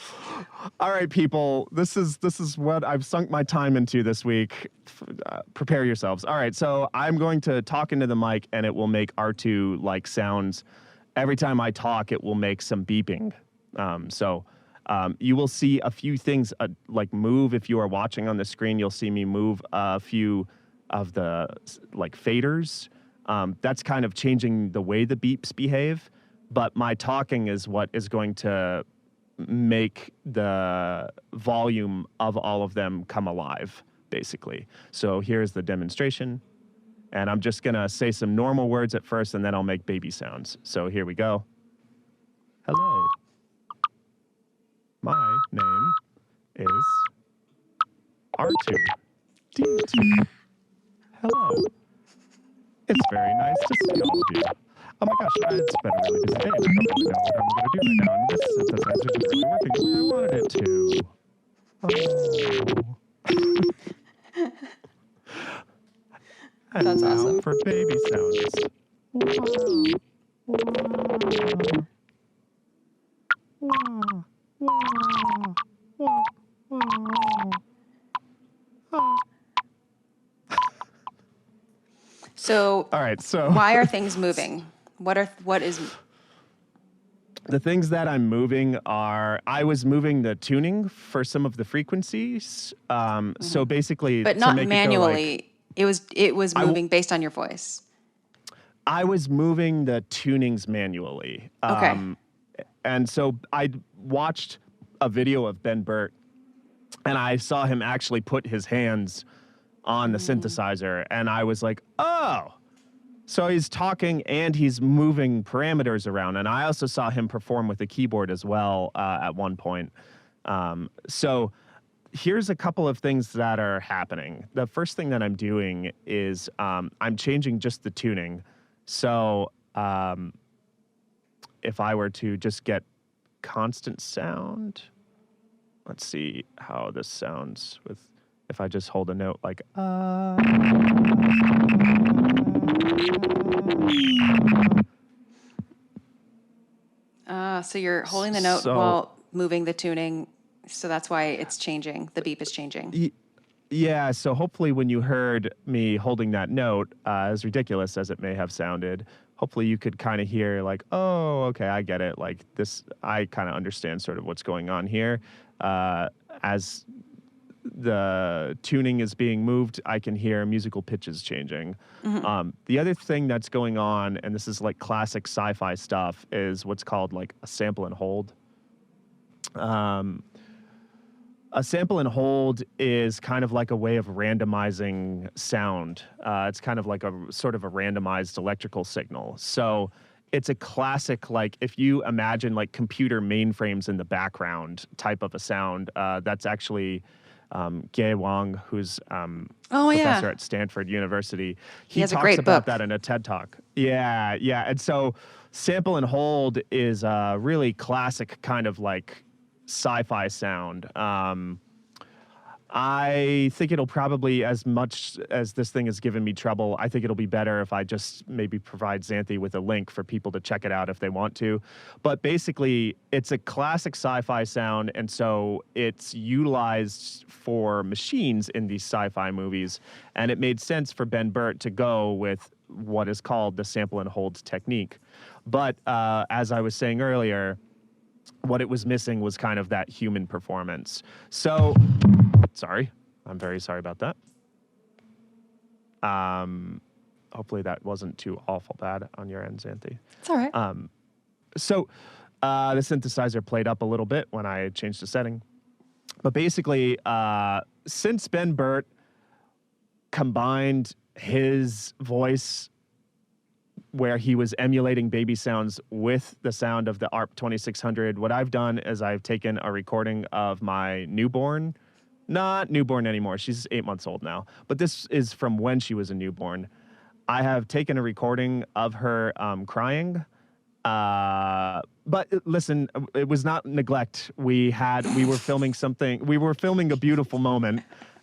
All right, people. This is what I've sunk my time into this week. Prepare yourselves. All right, so I'm going to talk into the mic, and it will make Artoo like sounds. Every time I talk, it will make some beeping. You will see a few things like move. If you are watching on the screen, you'll see me move a few of the like faders. That's kind of changing the way the beeps behave. But my talking is what is going to make the volume of all of them come alive, basically. So here's the demonstration. And I'm just going to say some normal words at first, and then I'll make baby sounds. So here we go. Hello. My name is Artoo. Hello. It's very nice to see all of you. Oh my gosh, it's been a really busy day. I don't really know what I'm going to do right now. And this synthesizer isn't really working the way I wanted it to. And That's now awesome. for baby sounds. So, All right, so why are things moving? What is the things that I'm moving are, I was moving the tuning for some of the frequencies. So basically, but to not make it go manually. like, it was moving based on your voice. I was moving the tunings manually. Okay. And so I watched a video of Ben Burtt, and I saw him actually put his hands on the synthesizer, and I was like, oh. So he's talking and he's moving parameters around. And I also saw him perform with the keyboard as well at one point. So here's a couple of things that are happening. The first thing that I'm doing is I'm changing just the tuning. So if I were to just get constant sound, let's see how this sounds with, if I just hold a note like, So you're holding the note So- while moving the tuning. So that's why it's changing. The beep is changing. Yeah, so hopefully when you heard me holding that note, as ridiculous as it may have sounded, hopefully you could kind of hear like, oh, okay, I get it. Like this, I kind of understand sort of what's going on here. As the tuning is being moved, I can hear musical pitches changing. The other thing that's going on, and this is like classic sci-fi stuff, is what's called like a sample and hold. A sample and hold is kind of like a way of randomizing sound. It's kind of like a sort of a randomized electrical signal. So it's a classic, like if you imagine like computer mainframes in the background type of a sound, that's actually Gai Wang, who's professor at Stanford University. He has a talks great about book. that in a TED Talk. Yeah. And so sample and hold is a really classic kind of like sci-fi sound. I think it'll probably, as much as this thing has given me trouble, I think it'll be better if I just maybe provide Xanthi with a link for people to check it out if they want to. But basically, it's a classic sci-fi sound, and so it's utilized for machines in these sci-fi movies. And it made sense for Ben Burtt to go with what is called the sample and hold technique. But as I was saying earlier, what it was missing was kind of that human performance. So, sorry, I'm very sorry about that. Hopefully that wasn't too awful bad on your end, Xanthi. It's all right. So the synthesizer played up a little bit when I changed the setting. But basically, since Ben Burtt combined his voice where he was emulating baby sounds with the sound of the ARP 2600, what I've done is I've taken a recording of my newborn not newborn anymore. She's 8 months old now. But this is from when she was a newborn. I have taken a recording of her crying. But listen, it was not neglect. We were filming something. We were filming a beautiful moment,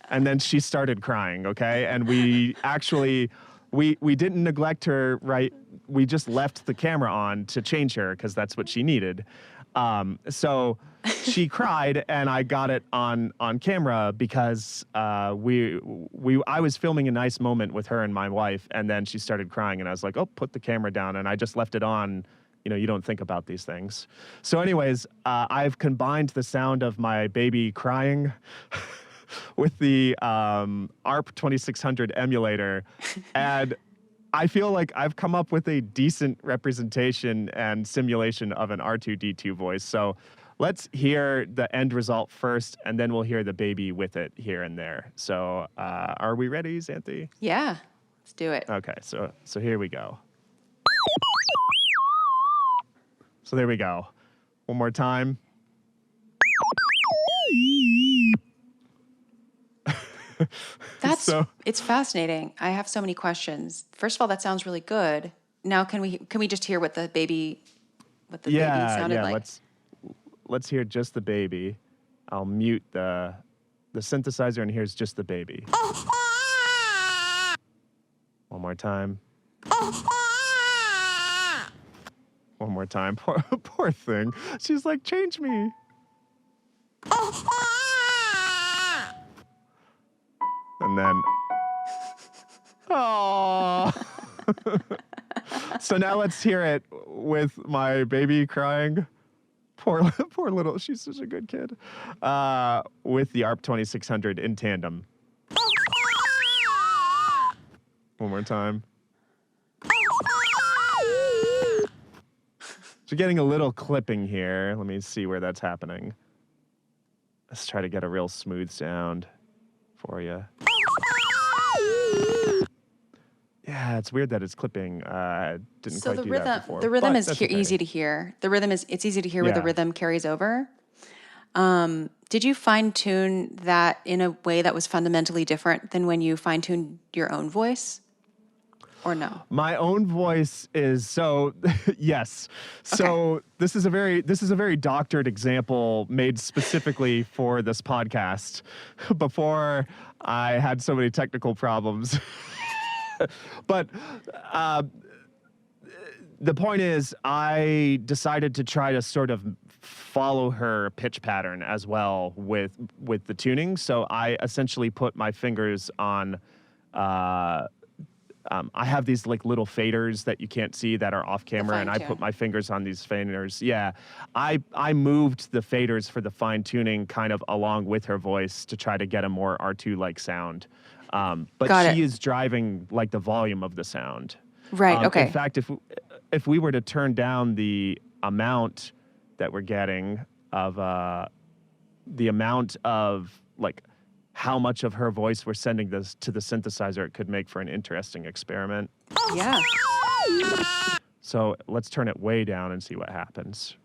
and then she started crying. Okay, and we actually we didn't neglect her. Right, we just left the camera on to change her because that's what she needed. So she cried, and I got it on camera because I was filming a nice moment with her and my wife, and then she started crying, and I was like, oh, put the camera down, and I just left it on. You know, you don't think about these things. So anyways, I've combined the sound of my baby crying with the ARP 2600 emulator, and I feel like I've come up with a decent representation and simulation of an R2-D2 voice. So let's hear the end result first, and then we'll hear the baby with it here and there. So are we ready, Xanthi? Yeah, let's do it. Okay, so here we go. So there we go. One more time. It's fascinating. I have so many questions. First of all, that sounds really good. Now, can we just hear what the baby sounded like? Let's hear just the baby. I'll mute the synthesizer, and here's just the baby. One more time. One more time. Poor thing. She's like, change me. And then, oh. So now let's hear it with my baby crying. Poor little, she's such a good kid. With the ARP 2600 in tandem. One more time. So getting a little clipping here. Let me see where that's happening. Let's try to get a real smooth sound for you. Yeah, it's weird that it's clipping. Didn't quite do that before. The rhythm is easy to hear. It's easy to hear where the rhythm carries over. Did you fine tune that in a way that was fundamentally different than when you fine tuned your own voice? Or no? My own voice is yes. So this is a very doctored example made specifically for this podcast. Before I had so many technical problems, but the point is, I decided to try to sort of follow her pitch pattern as well with the tuning. So I essentially put my fingers on. I have these like little faders that you can't see that are off camera, and I put my fingers on these faders. Yeah, I moved the faders for the fine tuning kind of along with her voice to try to get a more R2-like sound. But she is driving like the volume of the sound. Right. Okay. In fact, if we were to turn down the amount that we're getting of the amount of like how much of her voice we're sending this to the synthesizer, it could make for an interesting experiment. Yeah. So let's turn it way down and see what happens.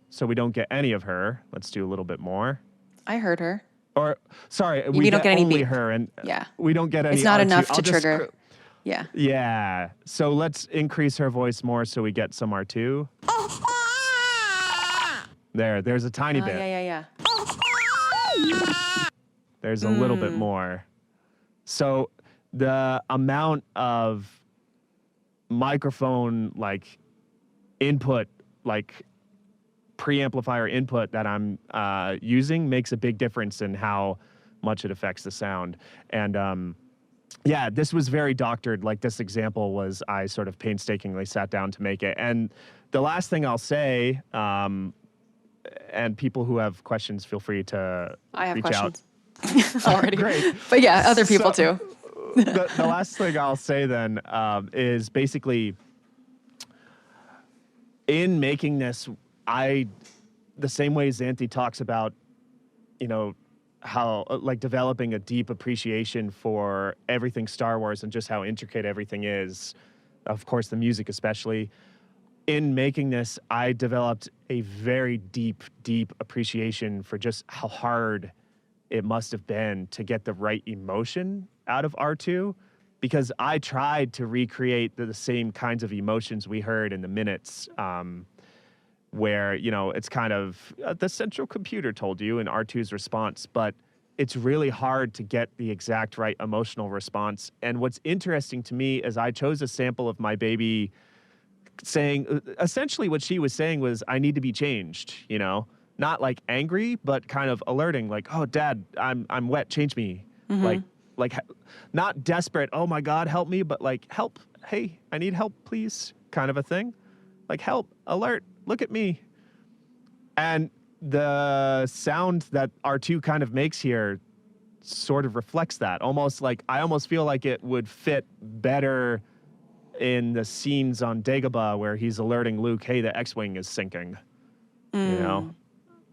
So we don't get any of her. Let's do a little bit more. I heard her. Or sorry, we don't get any only beep. her, and yeah, we don't get any. It's not R2. enough to trigger. Yeah. Yeah. So let's increase her voice more so we get some R2. There's a tiny bit. Yeah. There's a little bit more. So the amount of microphone like input, like preamplifier input that I'm using makes a big difference in how much it affects the sound. And yeah, this was very doctored. Like this example was, I sort of painstakingly sat down to make it. And the last thing I'll say, and people who have questions, feel free to reach out. Already. Great. But yeah, other people too. the last thing I'll say then is basically in making this, the same way Xanthi talks about, you know, how like developing a deep appreciation for everything Star Wars and just how intricate everything is, of course, the music especially. in making this, I developed a very deep, deep appreciation for just how hard it must have been to get the right emotion out of Artoo, because I tried to recreate the same kinds of emotions we heard in the minutes, where, you know, it's kind of the central computer told you in Artoo's response, but it's really hard to get the exact right emotional response. And what's interesting to me is I chose a sample of my baby saying, essentially what she was saying was, I need to be changed, you know, not like angry, but kind of alerting, like, oh, Dad, I'm wet, change me. Like not desperate, oh my God, help me, but like, help, hey, I need help, please, kind of a thing. Like, help, alert, look at me. And the sound that R2 kind of makes here sort of reflects that. Almost like, I almost feel like it would fit better in the scenes on Dagobah where he's alerting Luke, hey, the X-Wing is sinking, you know?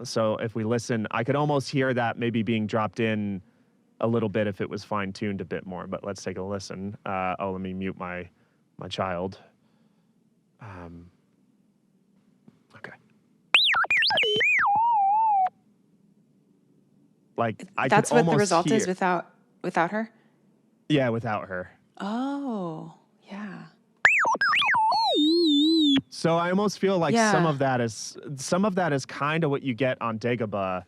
So if we listen, I could almost hear that maybe being dropped in a little bit if it was fine-tuned a bit more, but let's take a listen. Let me mute my child. Okay. Like, That's what the result is without her? Yeah, without her. Oh, yeah. So I almost feel like some of that is kind of what you get on Dagobah,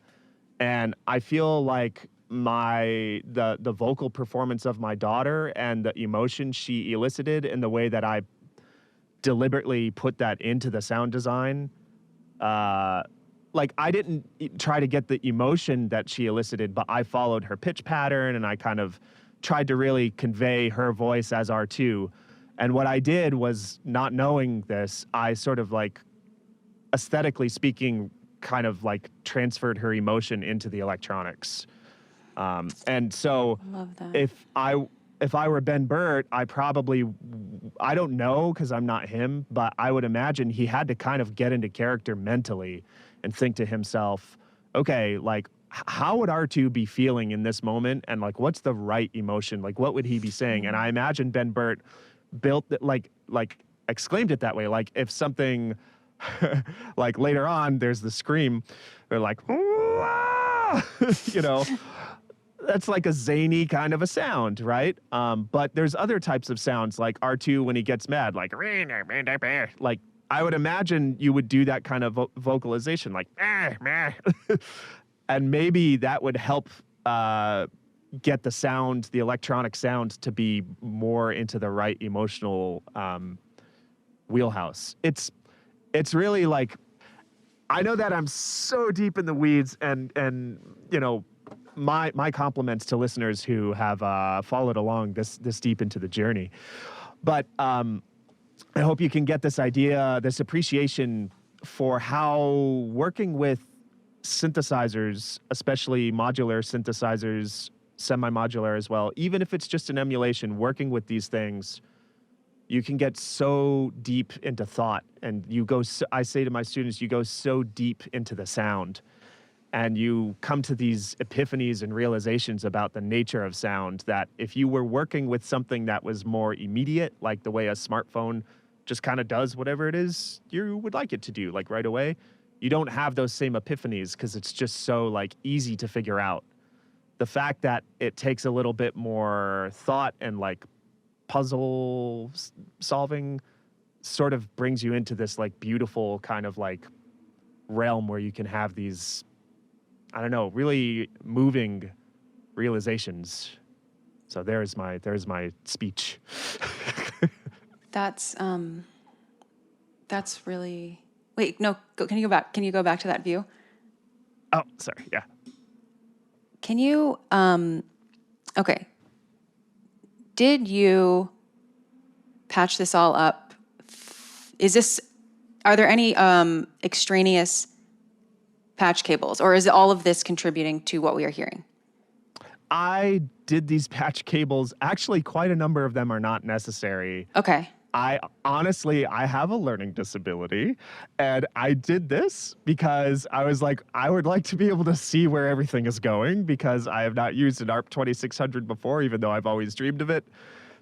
and I feel like the vocal performance of my daughter and the emotion she elicited in the way that I deliberately put that into the sound design, like I didn't try to get the emotion that she elicited, but I followed her pitch pattern and I kind of tried to really convey her voice as R2. And what I did was, not knowing this, I sort of like, aesthetically speaking, kind of like transferred her emotion into the electronics. And so Love that. if I were Ben Burtt, I don't know because I'm not him, but I would imagine he had to kind of get into character mentally and think to himself, okay, like, how would R2 be feeling in this moment? And like, what's the right emotion? Like, what would he be saying? And I imagine Ben Burtt built it, like exclaimed it that way. Like if something, like later on, there's the scream, they're like, you know, that's like a zany kind of a sound, right? But there's other types of sounds, like R2 when he gets mad, like I would imagine you would do that kind of vocalization, like, and maybe that would help get the sound, the electronic sound, to be more into the right emotional wheelhouse. It's really like, I know that I'm so deep in the weeds, and you know, my compliments to listeners who have followed along this deep into the journey. But I hope you can get this idea, this appreciation for how working with synthesizers, especially modular synthesizers, semi-modular as well, even if it's just an emulation, working with these things, you can get so deep into thought, and I say to my students, you go so deep into the sound, and you come to these epiphanies and realizations about the nature of sound that if you were working with something that was more immediate, like the way a smartphone just kind of does whatever it is you would like it to do, like right away, you don't have those same epiphanies because it's just so like easy to figure out. The fact that it takes a little bit more thought and like puzzle solving sort of brings you into this like beautiful kind of like realm where you can have these, I don't know, really moving realizations. So there's my speech. That's really, wait, no, can you go back? Can you go back to that view? Oh, sorry. Yeah. Can you, okay. Did you patch this all up? Are there any extraneous patch cables, or is all of this contributing to what we are hearing? I did these patch cables. Actually, quite a number of them are not necessary. Okay. I have a learning disability, and I did this because I was like, I would like to be able to see where everything is going, because I have not used an ARP 2600 before, even though I've always dreamed of it.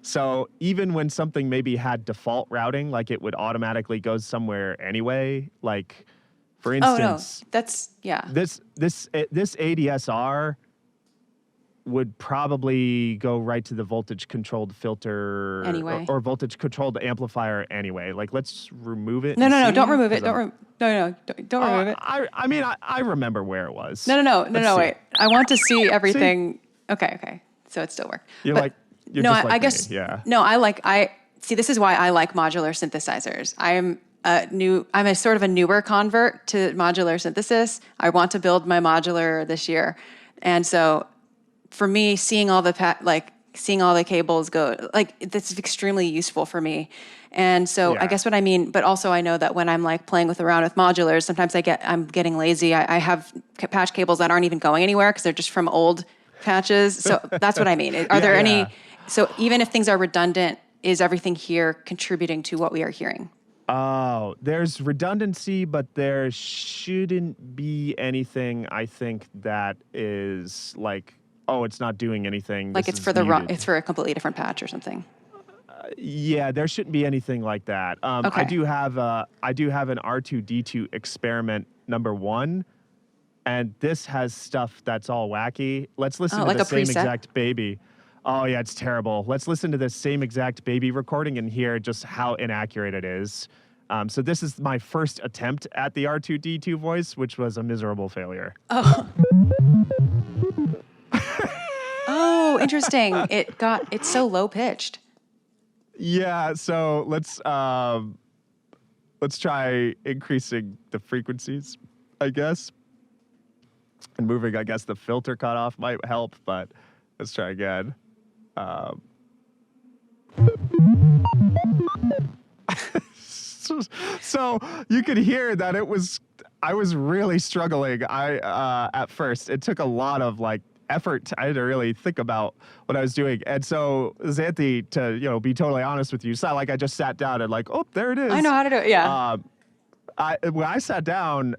So even when something maybe had default routing, like it would automatically go somewhere anyway. Like, for instance, that's this ADSR would probably go right to the voltage controlled filter Anyway. or voltage controlled amplifier anyway. Like, let's remove it. No, and no, no, see, don't remove it. 'cause Don't remove it. I mean, I remember where it was. No, Let's see. wait. I want to see everything. Okay. So it still worked. You're But like, you're no, just like I me, guess, yeah. no, see, this is why I like modular synthesizers. I'm a sort of a newer convert to modular synthesis. I want to build my modular this year. And so for me, seeing all the cables go, like, that's extremely useful for me. And so I guess what I mean, but also I know that when I'm like playing around with modulars, sometimes I'm getting lazy. I have patch cables that aren't even going anywhere because they're just from old patches. So that's what I mean. Are there any, so even if things are redundant, is everything here contributing to what we are hearing? Oh, there's redundancy, but there shouldn't be anything, I think, that is like, oh, it's not doing anything. Like it's for it's for a completely different patch or something. Yeah, there shouldn't be anything like that. Okay. I do have an R2D2 experiment #1, and this has stuff that's all wacky. Let's listen to like the a same preset? exact baby. Oh yeah, it's terrible. Let's listen to this same exact baby recording and hear just how inaccurate it is. So this is my first attempt at the R2D2 voice, which was a miserable failure. Oh, interesting. It's so low pitched. Yeah, so let's try increasing the frequencies, I guess. And moving, I guess, the filter cutoff might help, but let's try again. So you could hear that I was really struggling. At first, it took a lot of effort. I had to really think about what I was doing. And so Xanthi, to be totally honest with you, it's not like I just sat down and oh, there it is. I know how to do it. Yeah. When I sat down,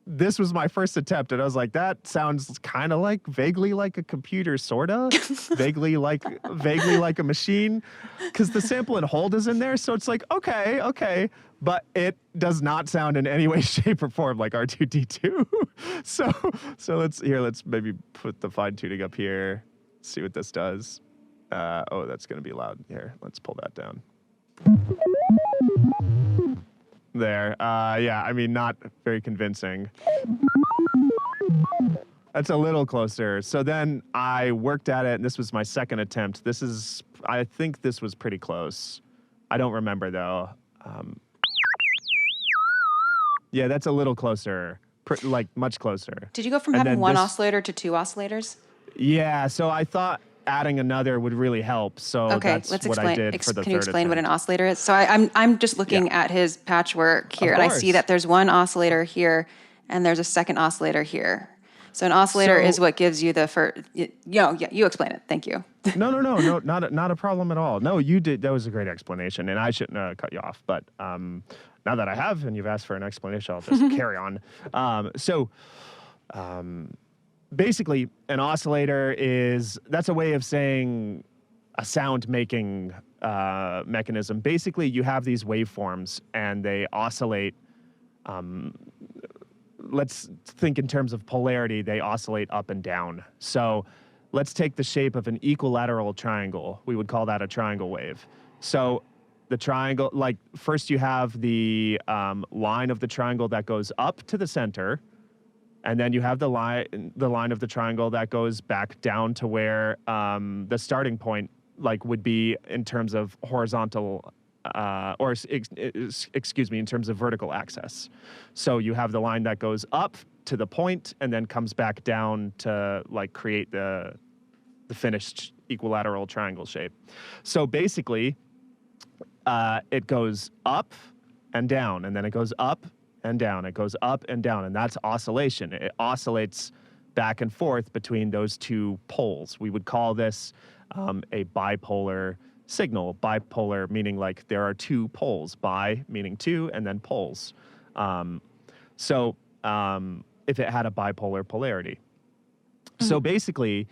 this was my first attempt, and I was like, that sounds kind of vaguely like a computer, sorta, vaguely like a machine, because the sample and hold is in there. So it's like, okay, but it does not sound in any way, shape, or form like R2D2. so let's maybe put the fine tuning up here, see what this does. Oh, that's gonna be loud. Here, let's pull that down. There. Yeah, I mean, not very convincing. That's a little closer. So then I worked at it, and this was my second attempt. I think this was pretty close. I don't remember, though. Yeah, that's a little closer, much closer. Did you go from having one oscillator to two oscillators? Yeah, so I thought adding another would really help. So that's what I did for the third Can you explain what an attempt. oscillator is? So I'm just looking at his patchwork here, and I see that there's one oscillator here, and there's a second oscillator here. So an oscillator is what gives you the first. You explain it. Thank you. No, not a problem at all. No, you did. That was a great explanation, and I shouldn't have cut you off. But now that I have, and you've asked for an explanation, I'll just carry on. Basically, an oscillator that's a way of saying a sound making mechanism. Basically, you have these waveforms and they oscillate. Let's think in terms of polarity, they oscillate up and down. So let's take the shape of an equilateral triangle. We would call that a triangle wave. So the triangle, first you have the line of the triangle that goes up to the center. And then you have the line of the triangle that goes back down to where the starting point would be in terms of horizontal, in terms of vertical axis. So you have the line that goes up to the point and then comes back down to create the finished equilateral triangle shape. So basically, it goes up and down, and then it goes up and down. It goes up and down, and that's oscillation. It oscillates back and forth between those two poles. We would call this a bipolar signal. Bipolar meaning there are two poles. Bi meaning two, and then poles. If it had a bipolar polarity. So basically,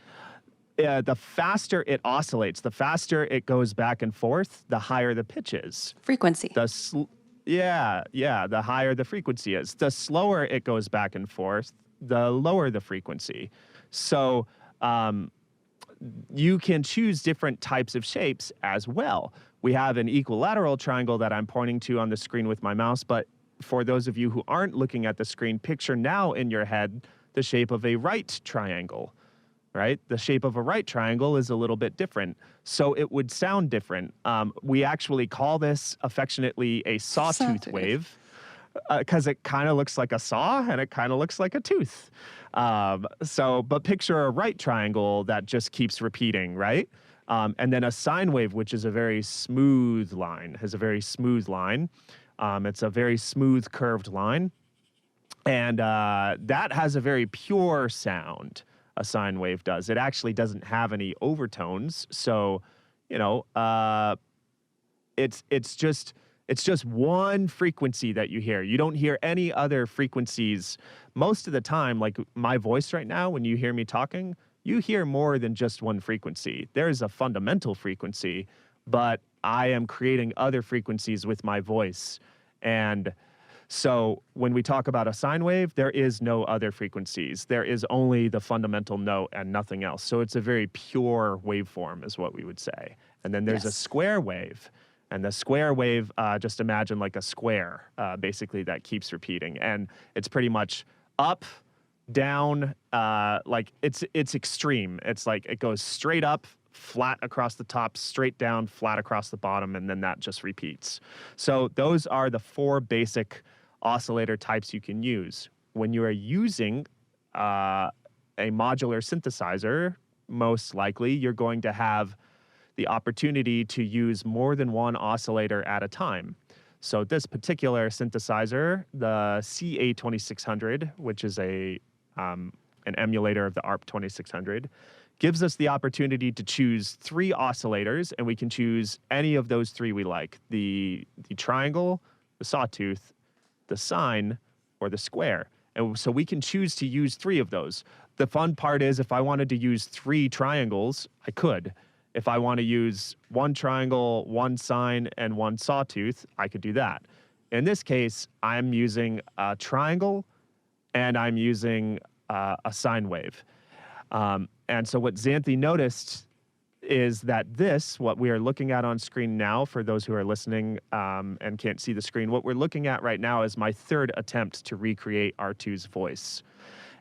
the faster it oscillates, the faster it goes back and forth, the higher the pitch is. Frequency. The higher the frequency is. The slower it goes back and forth, the lower the frequency. So you can choose different types of shapes as well. We have an equilateral triangle that I'm pointing to on the screen with my mouse, but for those of you who aren't looking at the screen, picture now in your head the shape of a right triangle, right? The shape of a right triangle is a little bit different, so it would sound different. We actually call this affectionately a sawtooth wave, because it kind of looks like a saw and it kind of looks like a tooth. But picture a right triangle that just keeps repeating, right? And then a sine wave, which is a very smooth line, has a very smooth line. It's a very smooth curved line. And that has a very pure sound, a sine wave does. It actually doesn't have any overtones. So, you know, it's just one frequency that you hear. You don't hear any other frequencies. Most of the time, like my voice right now, when you hear me talking, you hear more than just one frequency. There's a fundamental frequency, but I am creating other frequencies with my voice. And so when we talk about a sine wave, there is no other frequencies. There is only the fundamental note and nothing else. So it's a very pure waveform is what we would say. And then there's a square wave. And the square wave, just imagine like a square, basically, that keeps repeating. And it's pretty much up, down, like it's extreme. It's like it goes straight up, flat across the top, straight down, flat across the bottom, and then that just repeats. So those are the 4 basic oscillator types you can use. When you are using a modular synthesizer, most likely you're going to have the opportunity to use more than one oscillator at a time. So this particular synthesizer, the CA2600, which is an emulator of the ARP 2600, gives us the opportunity to choose 3 oscillators, and we can choose any of those 3 we like. The triangle, the sawtooth, the sine, or the square. And so we can choose to use 3 of those. The fun part is if I wanted to use 3 triangles, I could. If I want to use 1 triangle, 1 sine, and 1 sawtooth, I could do that. In this case, I'm using a triangle and I'm using a sine wave. And so what Xanthi noticed is that what we are looking at on screen now, for those who are listening and can't see the screen, what we're looking at right now is my 3rd attempt to recreate Artoo's voice.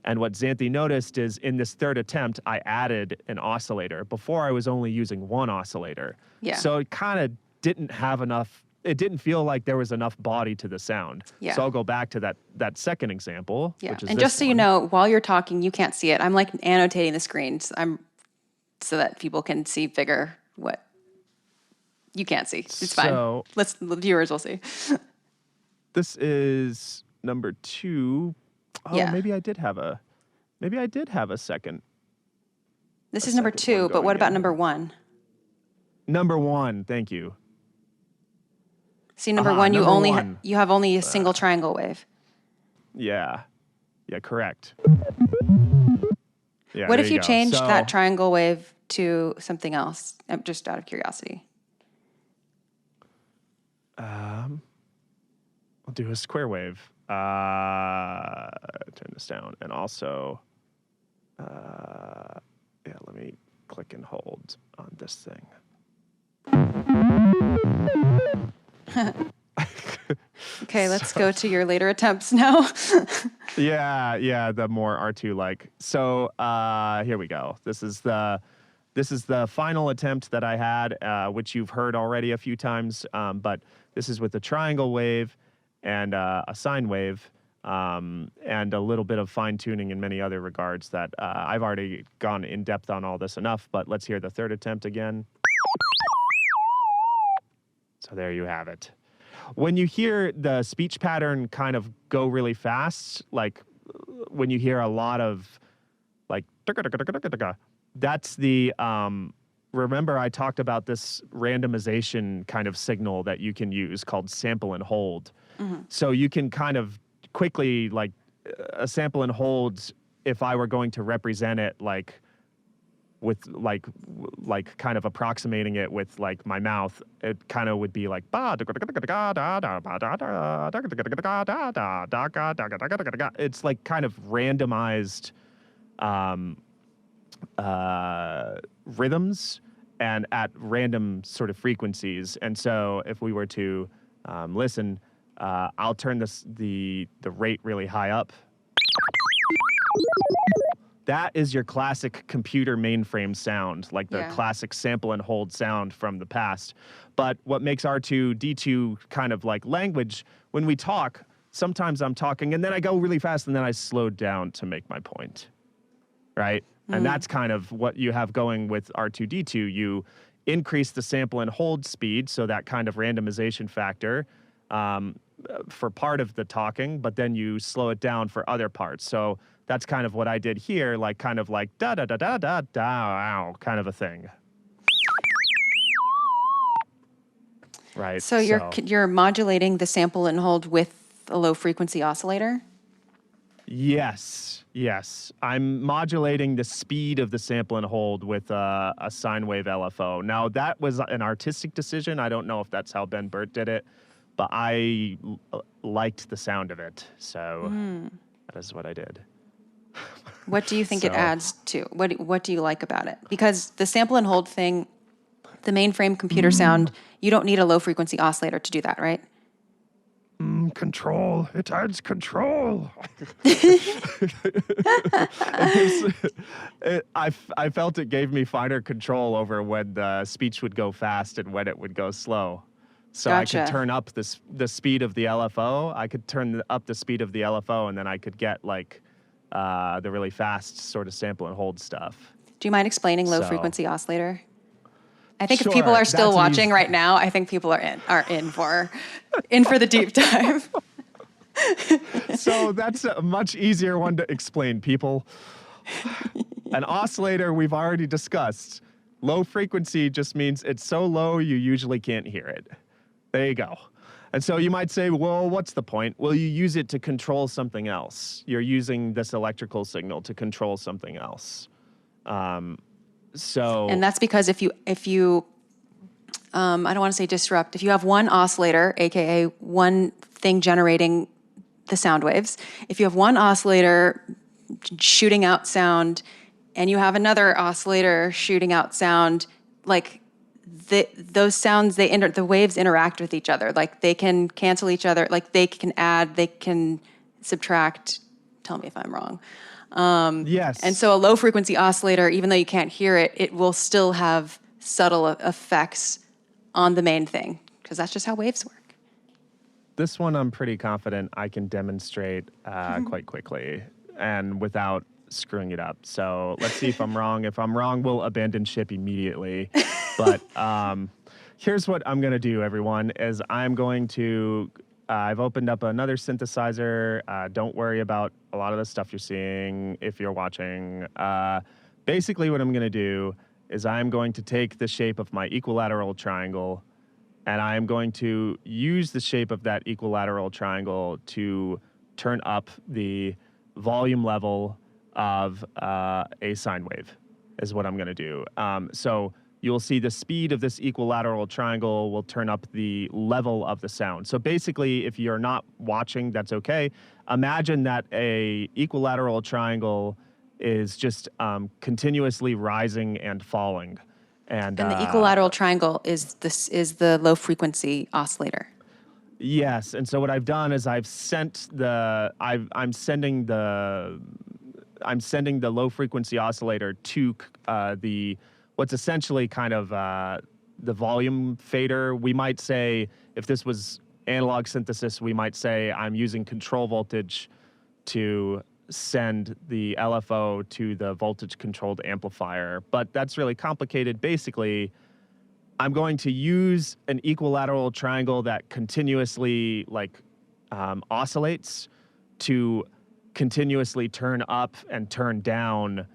And what Xanthi noticed is in this 3rd attempt, I added an oscillator. Before I was only using 1 oscillator. Yeah. So it kind of didn't have enough, it didn't feel like there was enough body to the sound. Yeah. So I'll go back to that second example, which is and just so you know, while you're talking, you can't see it. I'm like annotating the screen so that people can see bigger what you can't see. It's fine. The viewers will see. This is number 2. Oh, maybe I did have a second. This is number 2, but what about number 1? Number 1, thank you. See, number 1, you have only a single triangle wave. Yeah, correct. Yeah. What if you changed that triangle wave to something else? Just out of curiosity. I'll do a square wave. Turn this down, and also, let me click and hold on this thing. Okay, let's go to your later attempts now. Yeah, the more R2-like. So here we go. This is the final attempt that I had, which you've heard already a few times, but this is with a triangle wave and a sine wave, and a little bit of fine-tuning in many other regards that I've already gone in depth on all this enough, but let's hear the 3rd attempt again. So there you have it. When you hear the speech pattern kind of go really fast, like when you hear a lot of like, that's the, remember I talked about this randomization kind of signal that you can use called sample and hold. Mm-hmm. So you can kind of quickly, like a sample and hold, if I were going to represent it like with like kind of approximating it with like my mouth, it kind of would be like it's like kind of randomized rhythms and at random sort of frequencies. And so if we were to listen, I'll turn the rate really high up. That is your classic computer mainframe sound, like the classic sample and hold sound from the past. But what makes R2-D2 kind of like language, when we talk, sometimes I'm talking and then I go really fast and then I slow down to make my point, right? And that's kind of what you have going with R2-D2. You increase the sample and hold speed, so that kind of randomization factor for part of the talking, but then you slow it down for other parts. So that's kind of what I did here, like kind of like da-da-da-da-da-da, kind of a thing. Right. So you're modulating the sample and hold with a low frequency oscillator? Yes. I'm modulating the speed of the sample and hold with a sine wave LFO. Now, that was an artistic decision. I don't know if that's how Ben Burtt did it, but I liked the sound of it. So that is what I did. What do you think it adds to? What do you like about it? Because the sample and hold thing, the mainframe computer sound, you don't need a low frequency oscillator to do that, right? Control. It adds control. I felt it gave me finer control over when the speech would go fast and when it would go slow. So Gotcha. I could turn up the speed of the LFO. I could turn up the speed of the LFO, and then I could get like the really fast sort of sample and hold stuff. Do you mind explaining low frequency oscillator? I think Sure, if people are still that's watching easy. right now, I think people are in for the deep dive. So that's a much easier one to explain, people. An oscillator we've already discussed. Low frequency just means it's so low you usually can't hear it. There you go. And so you might say, well, what's the point? Well, you use it to control something else. You're using this electrical signal to control something else. And that's because if you I don't want to say disrupt, if you have one oscillator, aka one thing generating the sound waves, if you have one oscillator shooting out sound and you have another oscillator shooting out sound, like those sounds, the waves interact with each other. Like they can cancel each other, like they can add, they can subtract. Tell me if I'm wrong. Yes. And so a low frequency oscillator, even though you can't hear it, it will still have subtle effects on the main thing, because that's just how waves work. This one I'm pretty confident I can demonstrate quite quickly and without screwing it up. So let's see if I'm wrong. If I'm wrong, we'll abandon ship immediately. But here's what I'm going to do, everyone, is I'm going to... I've opened up another synthesizer. Don't worry about a lot of the stuff you're seeing if you're watching. Basically, what I'm going to do is I'm going to take the shape of my equilateral triangle, and I'm going to use the shape of that equilateral triangle to turn up the volume level of a sine wave, is what I'm going to do. So you'll see the speed of this equilateral triangle will turn up the level of the sound. So basically, if you're not watching, that's okay. Imagine that a equilateral triangle is just continuously rising and falling. And the equilateral triangle is the low frequency oscillator. Yes, and so what I've done is I'm sending the low frequency oscillator to what's essentially kind of the volume fader. We might say, if this was analog synthesis, we might say I'm using control voltage to send the LFO to the voltage controlled amplifier. But that's really complicated. Basically, I'm going to use an equilateral triangle that continuously oscillates to continuously turn up and turn down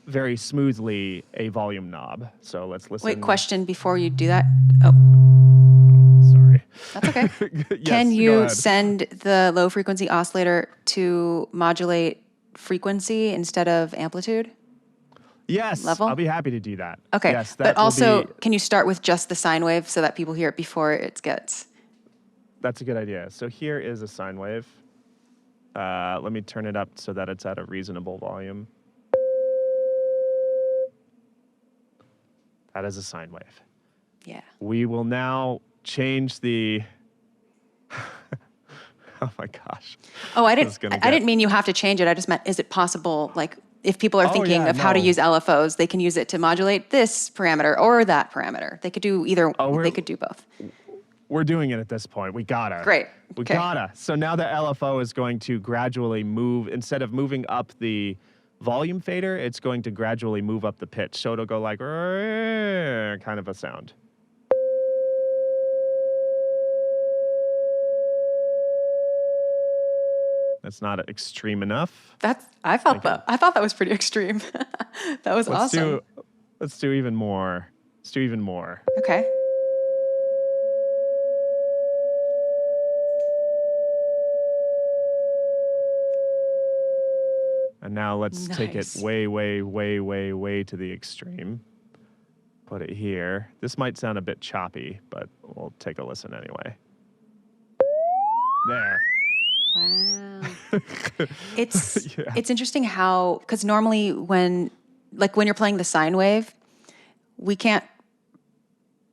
very smoothly a volume knob. So let's listen. Wait, question before you do that. Oh, Sorry. that's okay. Yes, Can go you ahead. send the low frequency oscillator to modulate frequency instead of amplitude? Yes, level? I'll be happy to do that. Okay, Yes, but will also, be, can you start with just the sine wave so that people hear it before it gets... that's a good idea. So here is a sine wave. Let me turn it up so that it's at a reasonable volume. That is a sine wave. Yeah. We will now change the... Oh my gosh. Oh, I This is didn't. gonna I get- didn't mean you have to change it. I just meant, is it possible? Like, if people are thinking yeah, of how to no. use LFOs, they can use it to modulate this parameter or that parameter. They could do either. They could do both. We're doing it at this point. We gotta. Great. We Okay. gotta. So now the LFO is going to gradually move, instead of moving up the volume fader, it's going to gradually move up the pitch. So it'll go like kind of a sound. That's not extreme enough. I thought that was pretty extreme. That was awesome. Let's do even more. Let's do even more. Okay. And now let's take it Nice. way, way, way, way, way to the extreme. Put it here. This might sound a bit choppy, but we'll take a listen anyway. There. Wow. It's interesting how, because normally when you're playing the sine wave, we can't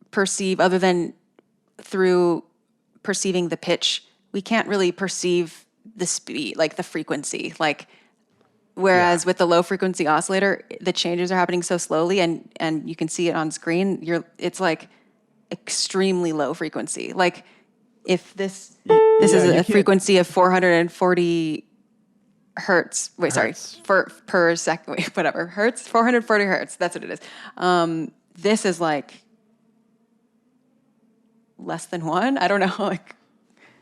perceive, other than through perceiving the pitch, we can't really perceive the speed, like the frequency. Like, whereas with the low frequency oscillator, the changes are happening so slowly, and you can see it on screen. It's like extremely low frequency. Like, if this is a frequency of 440 hertz. Wait, sorry, per second. Wait, whatever, hertz. 440 hertz. That's what it is. This is like less than one. I don't know. Like,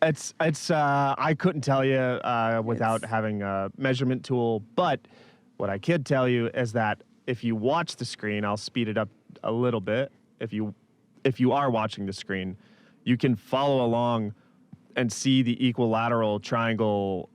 It's I couldn't tell you without having a measurement tool, but what I could tell you is that if you watch the screen, I'll speed it up a little bit. If you are watching the screen, you can follow along and see the equilateral triangle.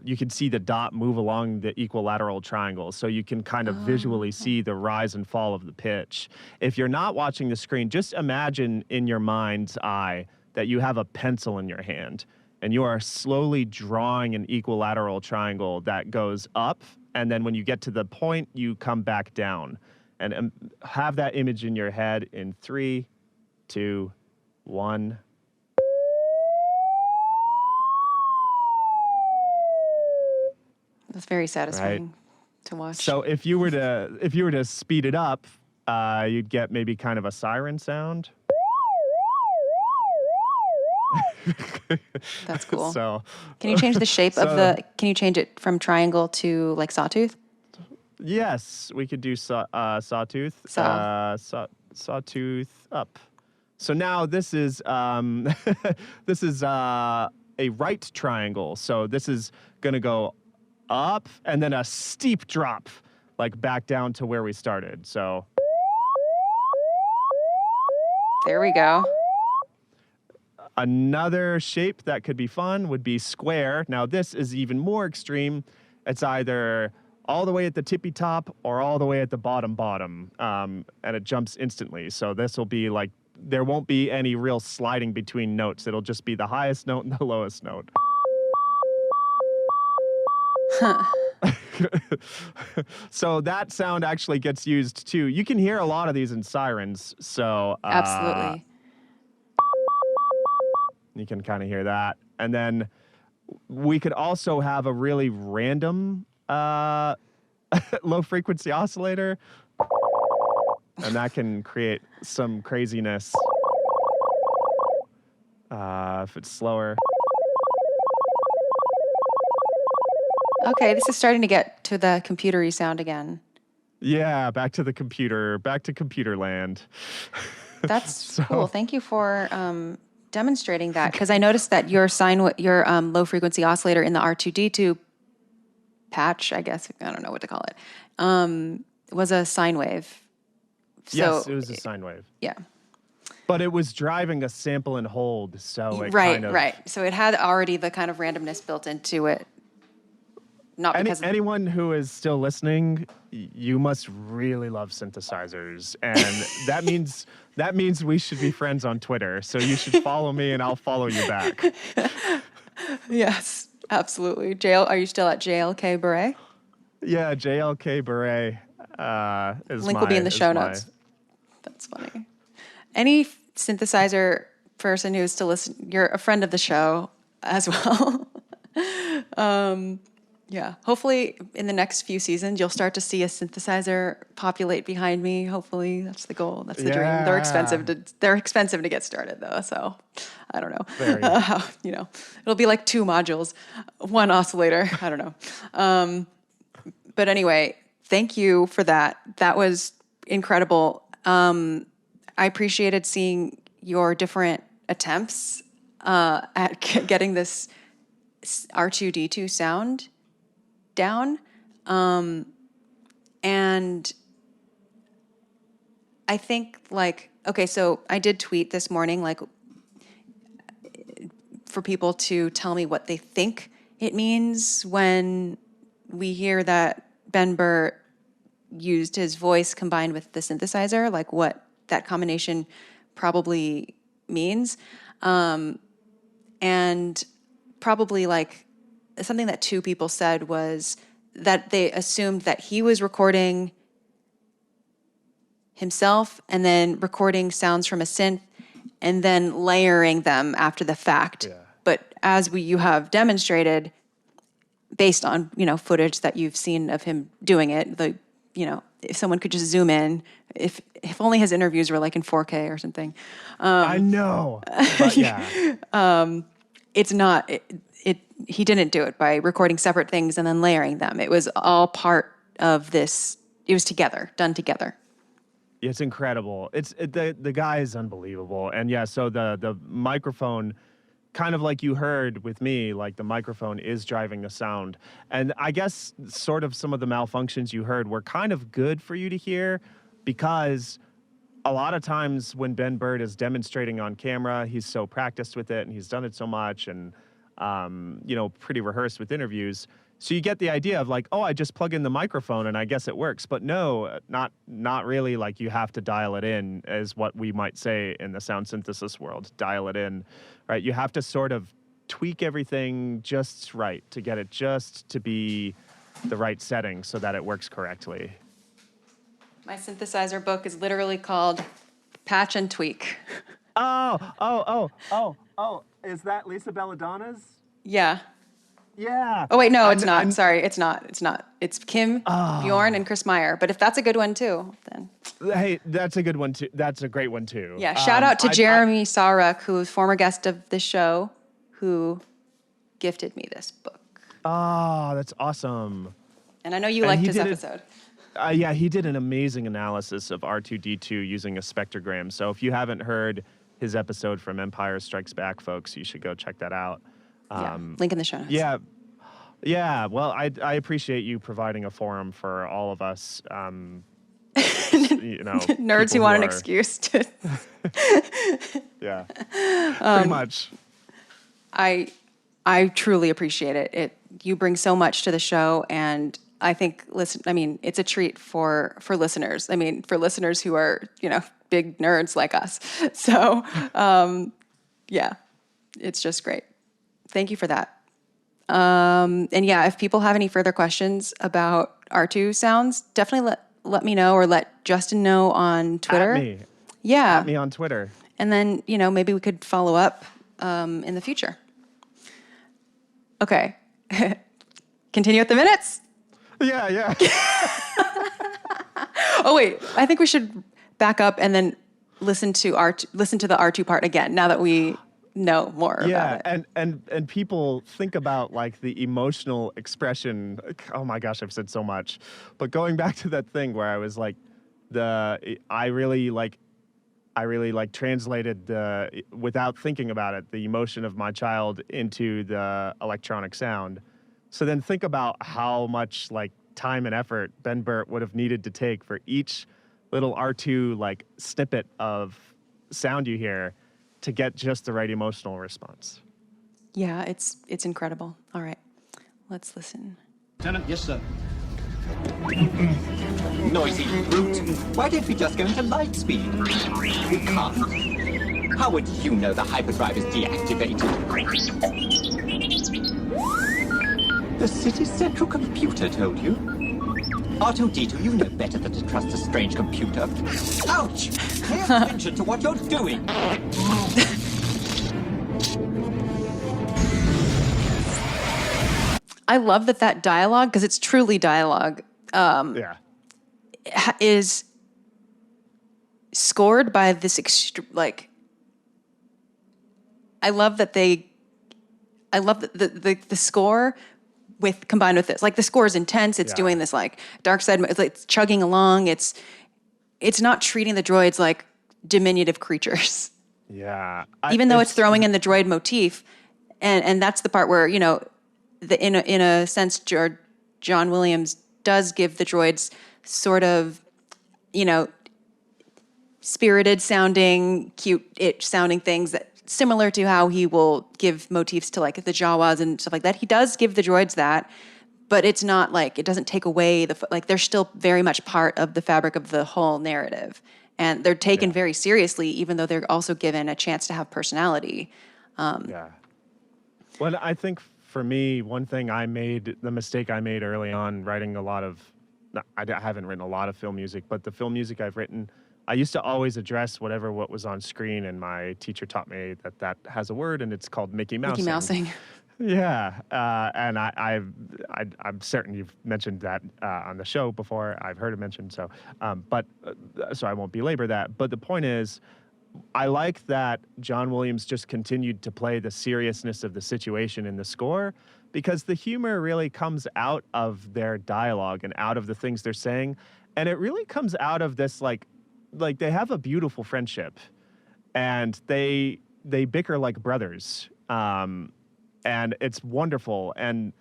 You can see the dot move along the equilateral triangle, so you can kind of visually see the rise and fall of the pitch. If you're not watching the screen, just imagine in your mind's eye that you have a pencil in your hand and you are slowly drawing an equilateral triangle that goes up, and then when you get to the point, you come back down. And have that image in your head in 3, 2, 1. that's very satisfying to watch. So if you were to speed it up, you'd get maybe kind of a siren sound. That's cool. So can you change the shape of the? Can you change it from triangle to like sawtooth? yes, we could do sawtooth. Sawtooth up. So now this is this is a right triangle. So this is gonna go up and then a steep drop, like back down to where we started. So There we go. another shape that could be fun would be square. Now this is even more extreme. It's either all the way at the tippy top or all the way at the bottom, and it jumps instantly. So this will be like, there won't be any real sliding between notes. It'll just be the highest note and the lowest note. So that sound actually gets used too. You can hear a lot of these in sirens. So Absolutely. you can kind of hear that. And then we could also have a really random low frequency oscillator, and that can create some craziness if it's slower. Okay, this is starting to get to the computery sound again. Yeah, back to computer land. That's cool. Thank you for demonstrating that, because I noticed that your low frequency oscillator in the R2D2 patch, I guess, I don't know what to call it, was a sine wave. So, Yes, it was a sine wave. Yeah. But it was driving a sample and hold, so it Right, kind of... right. So it had already the kind of randomness built into it. not because anyone who is still listening, you must really love synthesizers, and that means we should be friends on Twitter. So you should follow me, and I'll follow you back. Yes, absolutely. Are you still at JLK Beret? Yeah, JLK Beret is Link will be in the show notes. That's funny. Any synthesizer person who's still listening, you're a friend of the show as well. Yeah, hopefully in the next few seasons, you'll start to see a synthesizer populate behind me. Hopefully that's the goal. That's the dream. They're expensive to get started though. So I don't know. You know, it'll be like 2 modules, 1 oscillator. I don't know. But anyway, thank you for that. That was incredible. I appreciated seeing your different attempts at getting this R2D2 sound down. And I think so I did tweet this morning, for people to tell me what they think it means when we hear that Ben Burtt used his voice combined with the synthesizer, like what that combination probably means. And probably something that 2 people said was that they assumed that he was recording himself and then recording sounds from a synth and then layering them after the fact. Yeah. But as you have demonstrated, based on, footage that you've seen of him doing it, if someone could just zoom in, if only his interviews were in 4K or something. I know, but yeah. It's not, he didn't do it by recording separate things and then layering them. It was all part of this. It was done together. It's incredible. The guy is unbelievable. And yeah, so the microphone, kind of like you heard with me, the microphone is driving the sound. And I guess sort of some of the malfunctions you heard were kind of good for you to hear, because a lot of times when Ben Burtt is demonstrating on camera, he's so practiced with it and he's done it so much and, pretty rehearsed with interviews. So you get the idea of I just plug in the microphone and I guess it works. But no, not really. You have to dial it in, is what we might say in the sound synthesis world. Dial it in, right? You have to sort of tweak everything just right to get it just to be the right setting so that it works correctly. My synthesizer book is literally called Patch and Tweak. Oh. Is that Lisa Belladonna's? Yeah. Yeah. Oh, wait, no, it's not. Sorry, it's not. It's Kim, Bjorn, and Chris Meyer. But if that's a good one, too, then... Hey, that's a good one, too. That's a great one, too. Yeah, shout out to Jeremy Sarek, who is former guest of the show, who gifted me this book. Oh, that's awesome. And I know you liked his episode. Yeah, he did an amazing analysis of R2D2 using a spectrogram. So if you haven't heard his episode from Empire Strikes Back, folks, you should go check that out. Link in the show notes. Yeah. Well, I appreciate you providing a forum for all of us, nerds who want an excuse to. Yeah, pretty much. I truly appreciate it. You bring so much to the show, and I think it's a treat for listeners. For listeners who are big nerds like us. So yeah, it's just great. Thank you for that. And yeah, if people have any further questions about R2 sounds, definitely let me know, or let Justin know on Twitter. At me. Yeah. At me on Twitter. And then, maybe we could follow up in the future. Okay. Continue with the minutes? Yeah. Oh, wait. I think we should back up and then listen to the R2 part again, now that we know more about it. And people think about the emotional expression. Oh my gosh, I've said so much. But going back to that thing where I was I really translated without thinking about it, the emotion of my child into the electronic sound. So then think about how much time and effort Ben Burtt would have needed to take for each little R2 snippet of sound you hear to get just the right emotional response. Yeah, it's incredible. All right, let's listen. Lieutenant? Yes, sir. Noisy brute. Why don't we just go into light speed? You can't. How would you know the hyperdrive is deactivated? The city's central computer told you. Artoo, you know better than to trust a strange computer. Ouch! Pay attention to what you're doing. I love that dialogue, because it's truly dialogue, Yeah. is scored by this I love that the score combined with this. Like, the score is intense. It's doing this like dark side. It's chugging along. It's not treating the droids like diminutive creatures. Yeah. Even though it's throwing in the droid motif, and that's the part where, you know, in a sense, John Williams does give the droids sort of, you know, spirited sounding, cute-ish sounding things that similar to how he will give motifs to like the Jawas and stuff like that. He does give the droids that, but it's not like, it doesn't take away they're still very much part of the fabric of the whole narrative. And they're taken very seriously, even though they're also given a chance to have personality. Yeah. Well, I think for me, the mistake I made early on writing I haven't written a lot of film music, but the film music I've written, I used to always address what was on screen, and my teacher taught me that has a word, and it's called Mickey Mousing. Mickey Mousing. Yeah, and I'm certain you've mentioned that on the show before. I've heard it mentioned, so I won't belabor that. But the point is, I like that John Williams just continued to play the seriousness of the situation in the score, because the humor really comes out of their dialogue and out of the things they're saying, and it really comes out of this like they have a beautiful friendship, and they bicker like brothers, and it's wonderful. And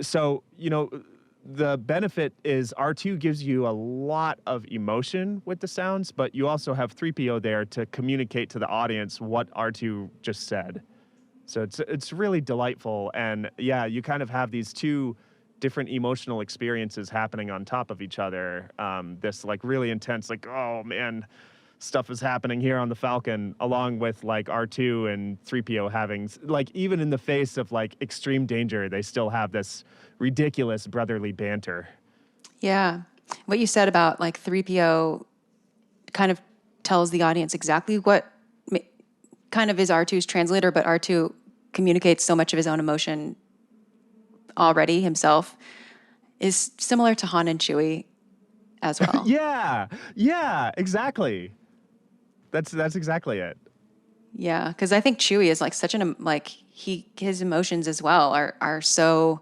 so, you know, the benefit is R2 gives you a lot of emotion with the sounds, but you also have 3PO there to communicate to the audience what R2 just said. So it's really delightful, and yeah, you kind of have these two different emotional experiences happening on top of each other. This like really intense, like, oh man, stuff is happening here on the Falcon, along with like R2 and 3PO having, like, even in the face of like extreme danger, they still have this ridiculous brotherly banter. Yeah. What you said about like 3PO kind of tells the audience exactly what kind of is R2's translator, but R2 communicates so much of his own emotion already himself, is similar to Han and Chewie as well. yeah, exactly. That's exactly it. Yeah, because I think Chewie is like such his emotions as well are so,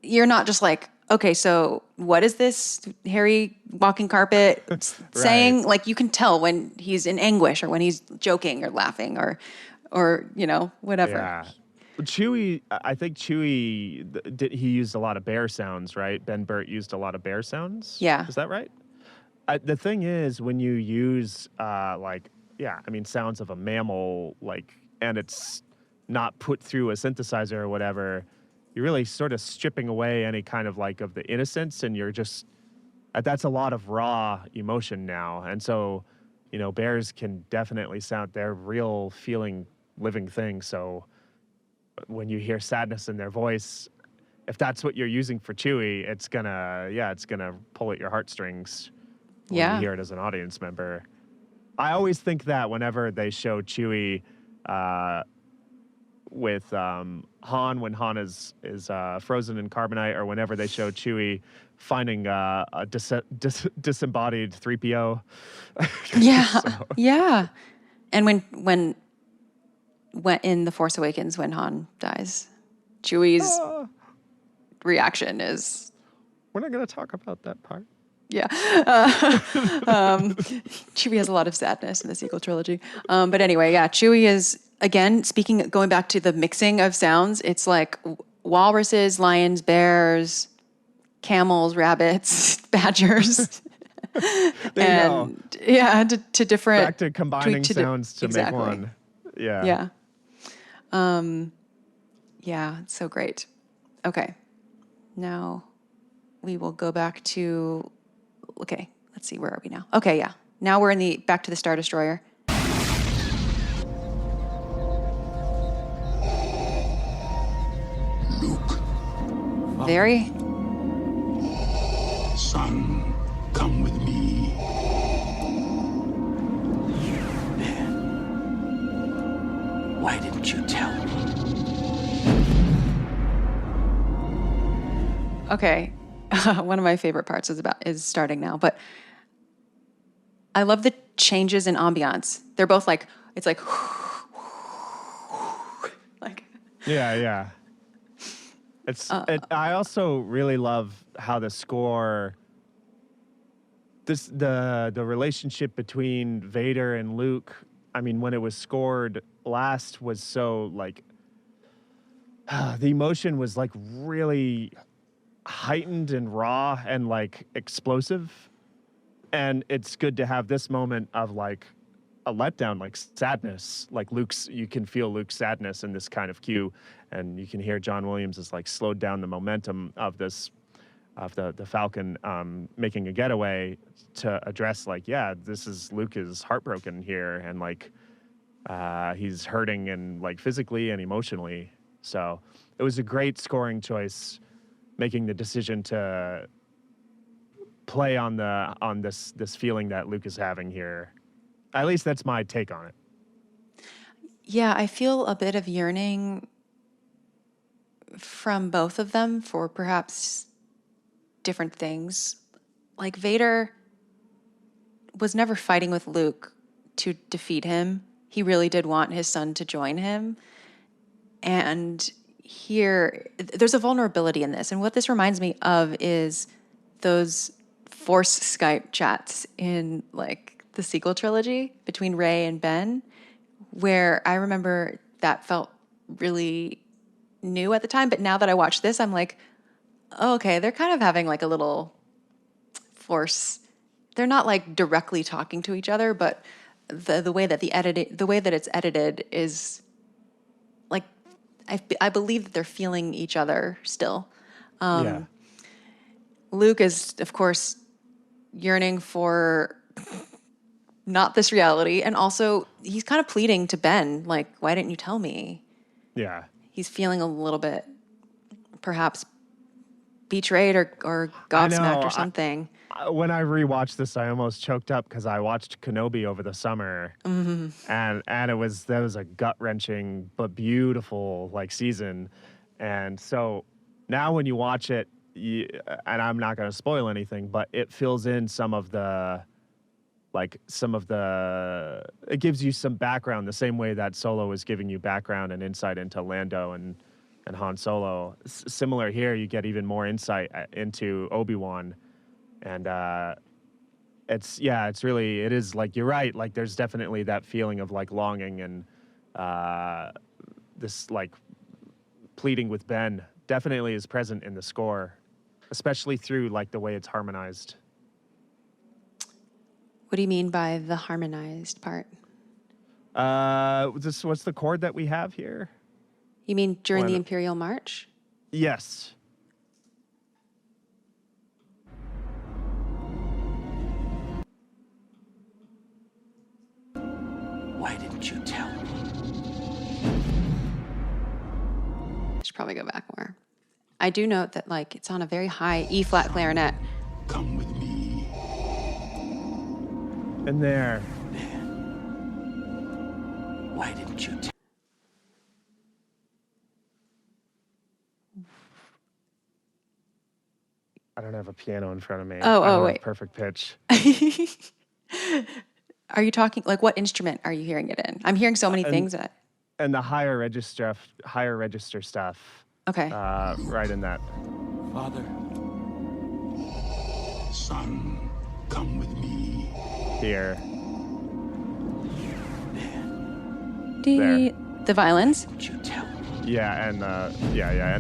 you're not just like, okay, so what is this hairy walking carpet saying? Like, you can tell when he's in anguish or when he's joking or laughing or you know, whatever. Yeah. Chewie, I think Chewie, he used a lot of bear sounds, right? Ben Burtt used a lot of bear sounds. Yeah. Is that right? The thing is, when you use, sounds of a mammal, and it's not put through a synthesizer or whatever, you're really sort of stripping away any kind of of the innocence, and you're just, that's a lot of raw emotion now. And so, you know, bears can definitely sound, they're real feeling, living things. So when you hear sadness in their voice, if that's what you're using for Chewie, it's gonna pull at your heartstrings when you hear it as an audience member. I always think that whenever they show Chewie with Han, when Han is frozen in carbonite, or whenever they show Chewie finding a disembodied 3PO. Yeah. And when in The Force Awakens, when Han dies, Chewie's reaction is... We're not going to talk about that part. Yeah. Chewie has a lot of sadness in the sequel trilogy. But anyway, yeah, Chewie is, again, going back to the mixing of sounds, it's like walruses, lions, bears, camels, rabbits, badgers. And to different... Back to combining sounds to make one. Yeah. Yeah. Yeah, it's so great. Okay. Now we will go back to, okay, let's see, where are we now? Okay, yeah. Now we're back to the Star Destroyer. Luke, Very. son, come with me. Why didn't you tell me? Okay, one of my favorite parts is starting now, but I love the changes in ambiance. They're both like, it's like, like. Yeah. I also really love how the score, the relationship between Vader and Luke. I mean, when it was scored last, was so like, the emotion was like really heightened and raw and like explosive. And it's good to have this moment of like a letdown, like sadness, like you can feel Luke's sadness in this kind of cue. And you can hear John Williams has like slowed down the momentum of the Falcon making a getaway to address like, yeah, Luke is heartbroken here. And like, he's hurting and like physically and emotionally. So it was a great scoring choice, making the decision to play on this feeling that Luke is having here. At least that's my take on it. Yeah, I feel a bit of yearning from both of them for perhaps different things. Like Vader was never fighting with Luke to defeat him. He really did want his son to join him. And here, there's a vulnerability in this. And what this reminds me of is those forced Skype chats in like the sequel trilogy between Rey and Ben, where I remember that felt really new at the time. But now that I watch this, I'm like, oh, okay, they're kind of having like a little force. They're not like directly talking to each other, but the way that it's edited is like, I believe that they're feeling each other still. Yeah. Luke is, of course, yearning for not this reality. And also, he's kind of pleading to Ben, like, why didn't you tell me? Yeah. He's feeling a little bit, perhaps, betrayed or gobsmacked or something. When I rewatched this, I almost choked up because I watched Kenobi over the summer, and that was a gut-wrenching but beautiful like season. And so now when you watch it, and I'm not going to spoil anything, but it fills in some of the, it gives you some background the same way that Solo is giving you background and insight into Lando and Han Solo. Similar here, you get even more insight into Obi-Wan. And it is like, you're right. Like there's definitely that feeling of like longing and this like pleading with Ben definitely is present in the score, especially through like the way it's harmonized. What do you mean by the harmonized part? What's the chord that we have here? You mean during the Imperial March? Yes. Why didn't you tell me? I should probably go back more. I do note that like it's on a very high E-flat clarinet. Come with me. And there. Why didn't you tell I don't have a piano in front of me. I Oh, don't have wait. perfect pitch. Are you talking, like what instrument are you hearing it in? I'm hearing so many things in it. And the higher register stuff. Okay. Right in that. Father? Son, come with me. Here. The violins? Didn't you tell me? Yeah, and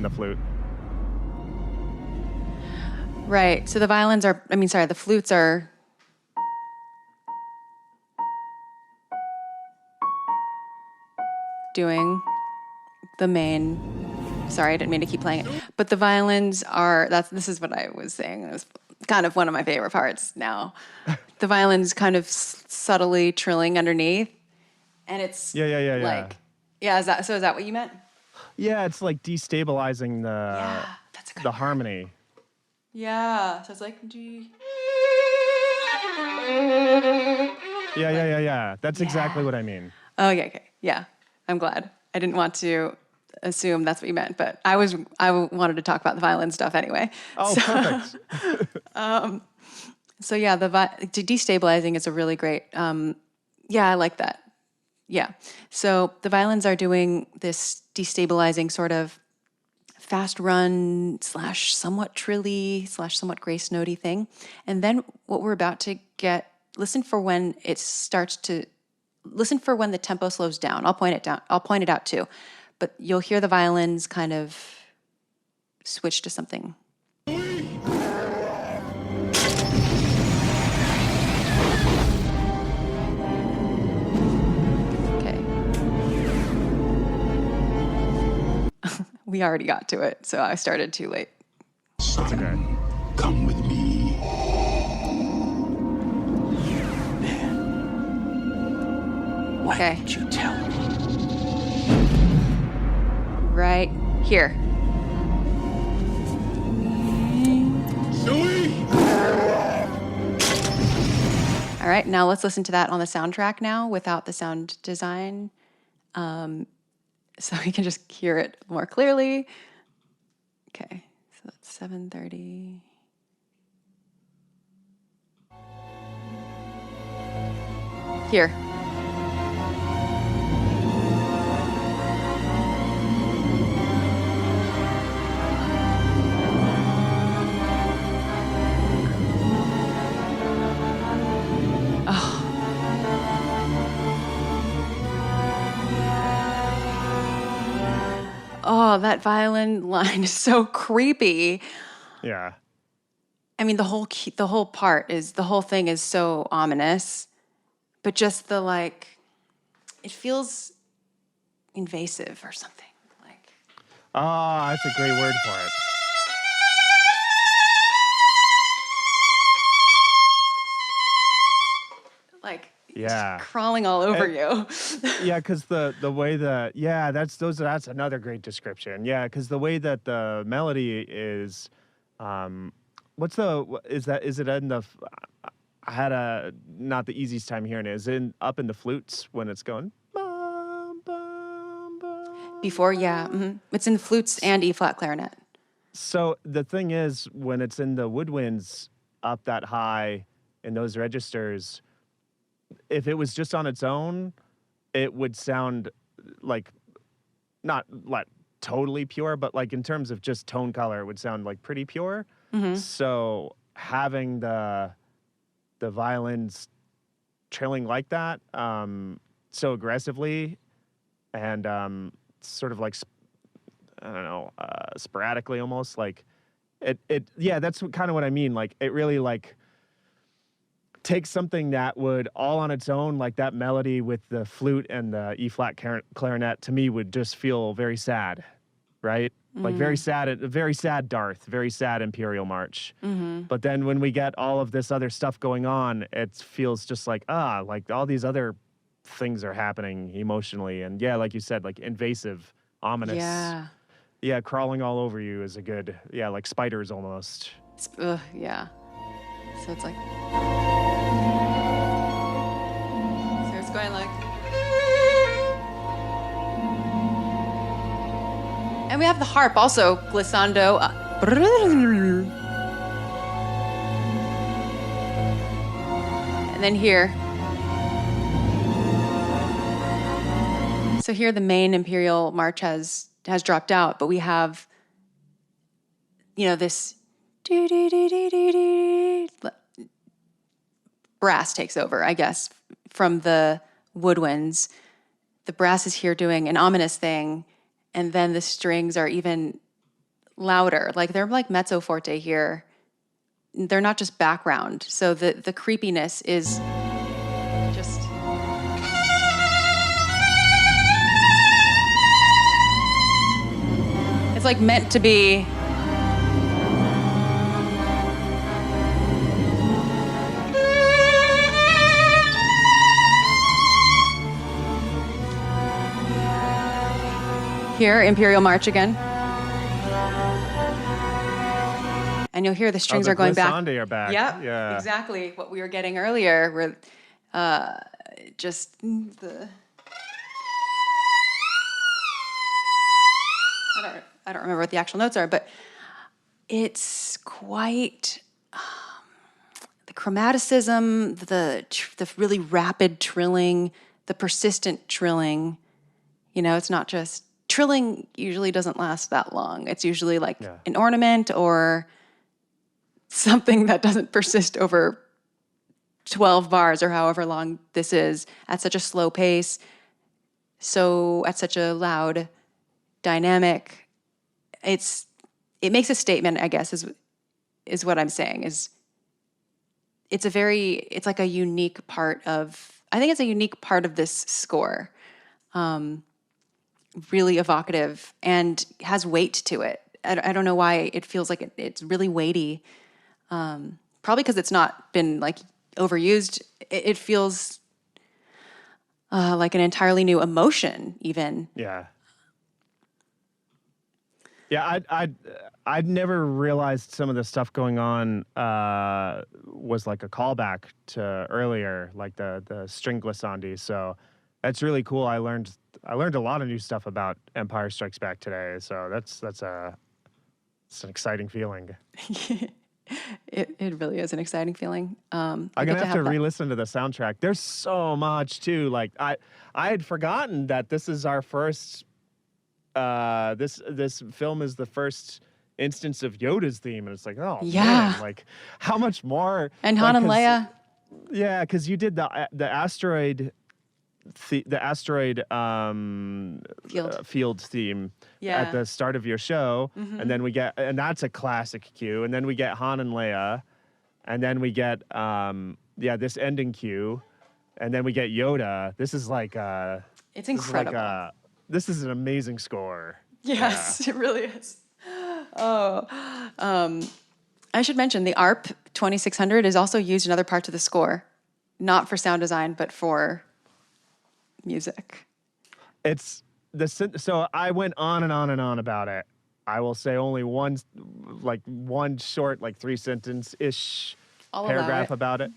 the flute. Right. So the violins are, the flutes are. Doing the main Sorry, I didn't mean to keep playing it. But the violins this is what I was saying. It was kind of one of my favorite parts now. The violins kind of subtly trilling underneath. And it's like, is that what you meant? Yeah, it's like destabilizing the harmony. Yeah, so it's like G. Yeah. That's exactly what I mean. Oh, yeah, okay. Yeah, I'm glad. I didn't want to assume that's what you meant, but I wanted to talk about the violin stuff anyway. Oh, perfect. So yeah, destabilizing is a really great, I like that. Yeah. So the violins are doing this destabilizing sort of fast run / somewhat trilly / somewhat grace notey thing. And then what we're about to get, listen for when the tempo slows down. I'll point it out too. But you'll hear the violins kind of switch to something. Okay. We already got to it, so I started too late. Son, come with me. Why Okay. didn't you tell me? Right here. All right, now let's listen to that on the soundtrack now without the sound design. So we can just hear it more clearly. Okay, so that's 7:30. Here. Oh, that violin line is so creepy. Yeah. I mean, the whole thing is so ominous, but just it feels invasive or something. Like, Oh, that's a great word for it. Yeah. just crawling all over you. Yeah, because the way that's another great description. Yeah, because the way that the melody is, is it in the? I had not the easiest time hearing it. Is it up in the flutes when it's going? Bum, bum, bum, Before, yeah, it's in flutes and E flat clarinet. So the thing is, when it's in the woodwinds up that high in those registers, if it was just on its own, it would sound like not like totally pure, but like in terms of just tone color, it would sound like pretty pure. So having the violins trilling like that, so aggressively, and sort of like I don't know, sporadically almost, like it. Yeah, that's kind of what I mean. Like it really like takes something that would all on its own, like that melody with the flute and the E flat clarinet, to me would just feel very sad, right? Like very sad Darth, very sad Imperial March. But then when we get all of this other stuff going on, it feels just like like all these other things are happening emotionally, and yeah, like you said, like invasive, ominous. Yeah, crawling all over you is a good, like spiders almost. Yeah. So it's like, so it's going like, and we have the harp also glissando. And then here. So here the main Imperial March has dropped out, but we have, this brass takes over, I guess, from the woodwinds. The brass is here doing an ominous thing, and then the strings are even louder. Like they're like mezzo forte here. They're not just background. So the creepiness is just. It's like meant to be. Here, Imperial March again. And you'll hear the strings are going back. Glissandi are back. Yep, Yeah. exactly what we were getting earlier. Where just the. I don't remember what the actual notes are, but it's quite the chromaticism, the really rapid trilling, the persistent trilling. You know, it's not just trilling. Usually doesn't last that long. It's usually like an ornament or something that doesn't persist over 12 bars or however long this is at such a slow pace. So at such a loud dynamic. It makes a statement, I guess, is what I'm saying. It's like a unique part of, I think it's a unique part of this score. Really evocative and has weight to it. I don't know why it feels like it's really weighty. Probably because it's not been like overused. It feels like an entirely new emotion, even. Yeah. Yeah, I'd never realized some of the stuff going on was like a callback to earlier, like the string glissandi. So that's really cool. I learned a lot of new stuff about Empire Strikes Back today. So it's an exciting feeling. It really is an exciting feeling. I'm gonna have to re-listen to the soundtrack. There's so much too. Like I had forgotten that this is our first. This film is the first instance of Yoda's theme, and it's like, oh man, like how much more? And Han and Leia. Yeah, because you did the asteroid field theme at the start of your show, and then and that's a classic cue, and then we get Han and Leia, and then we get this ending cue, and then we get Yoda. This is like it's incredible. This is an amazing score. Yes, it really is. Oh, I should mention the ARP 2600 is also used in other parts of the score, not for sound design, but for music. So I went on and on and on about it. I will say only one short, 3-sentence-ish paragraph about it.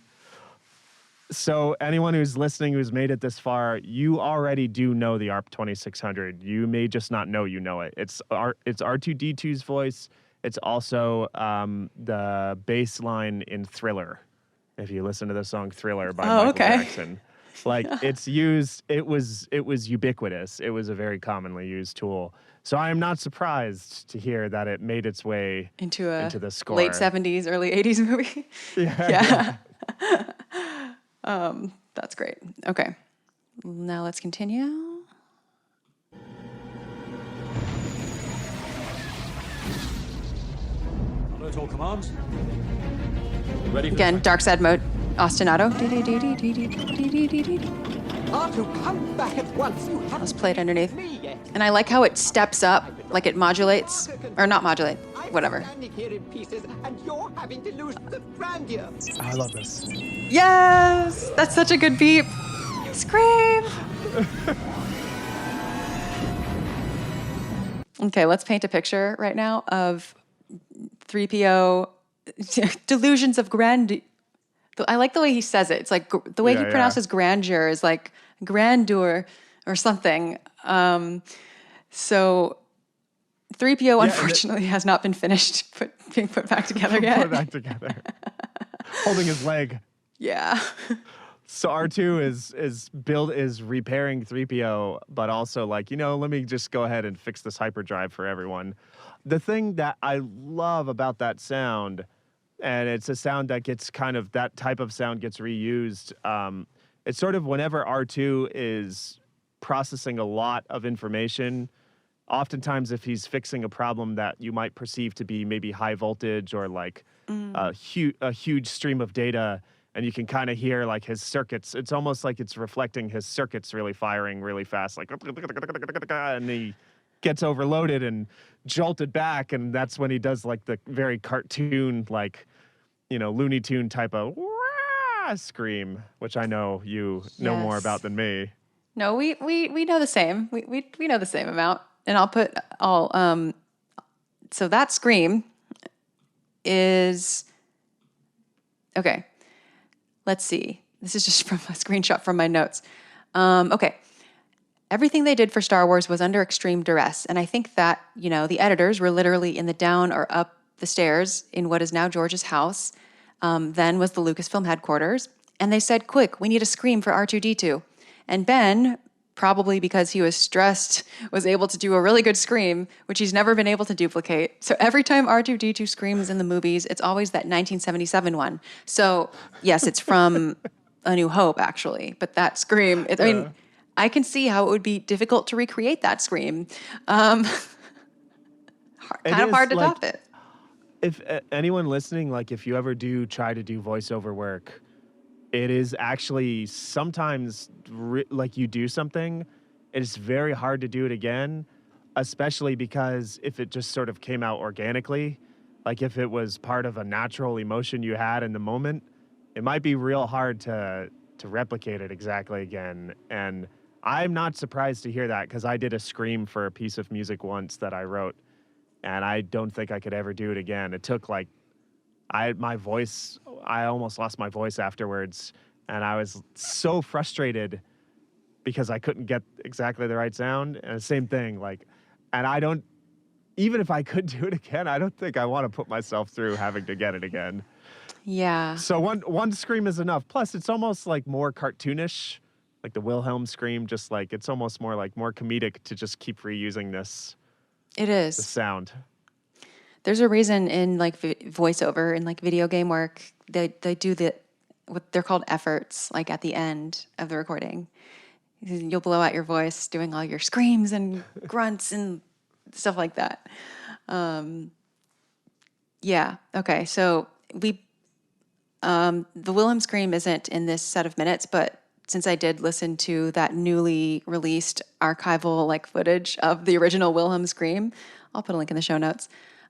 So anyone who's listening who's made it this far, you already do know the ARP 2600. You may just not know you know it. It's R2-D2's voice. It's also the bass line in Thriller. If you listen to the song Thriller by Michael Jackson. It's used, it was ubiquitous. It was a very commonly used tool. So I am not surprised to hear that it made its way into the score. Late 70s, early 80s movie. Yeah. That's great. Okay. Now let's continue. Alert all commands. Ready for Again, dark side mode. Ostinato. Artoo, come back at once. You haven't Let's play it underneath. me yet. And I like how it steps up, like it modulates, or not modulate, whatever. I'm standing here in pieces, and you're having to lose the grandeur. I love this. Yes! That's such a good beep. Scream! Okay, let's paint a picture right now of 3PO delusions of grandeur. I like the way he says it. It's like the way he pronounces grandeur is like grandeur or something. So 3PO unfortunately has not been finished being put back together yet. Put back together. Holding his leg. Yeah. So R2 is repairing 3PO, but also let me just go ahead and fix this hyperdrive for everyone. The thing that I love about that sound, and it's a sound that gets that type of sound gets reused. It's sort of whenever R2 is processing a lot of information, oftentimes if he's fixing a problem that you might perceive to be maybe high voltage or a huge stream of data, and you can kind of hear his circuits. It's almost like it's reflecting his circuits really firing really fast, and gets overloaded and jolted back, and that's when he does like the very cartoon, like, you know, Looney Tune type of wah scream, which I know you know more about than me. No, we know the same. We know the same amount. And so that scream is, okay, let's see. This is just from a screenshot from my notes. Okay. Everything they did for Star Wars was under extreme duress. And I think that, you know, the editors were literally in the down or up the stairs in what is now George's house, then was the Lucasfilm headquarters. And they said, quick, we need a scream for R2-D2. And Ben, probably because he was stressed, was able to do a really good scream, which he's never been able to duplicate. So every time R2-D2 screams in the movies, it's always that 1977 one. So yes, it's from A New Hope, actually. But that scream, I mean, I can see how it would be difficult to recreate that scream. Kind of hard to top it. If anyone listening, like if you ever do try to do voiceover work, it is actually sometimes like you do something, it's very hard to do it again, especially because if it just sort of came out organically, like if it was part of a natural emotion you had in the moment, it might be real hard to replicate it exactly again. And I'm not surprised to hear that, because I did a scream for a piece of music once that I wrote, and I don't think I could ever do it again. It took like, I almost lost my voice afterwards, and I was so frustrated because I couldn't get exactly the right sound. And the same thing, like, and even if I could do it again, I don't think I want to put myself through having to get it again. Yeah. So one scream is enough. Plus, it's almost like more cartoonish, like the Wilhelm scream, just like, it's almost more like more comedic to just keep reusing this. It is. The sound. There's a reason in like voiceover and like video game work, they do what they're called efforts, like at the end of the recording. You'll blow out your voice doing all your screams and grunts and stuff like that. Yeah. Okay. So the Wilhelm scream isn't in this set of minutes, but since I did listen to that newly released archival like footage of the original Wilhelm scream, I'll put a link in the show notes.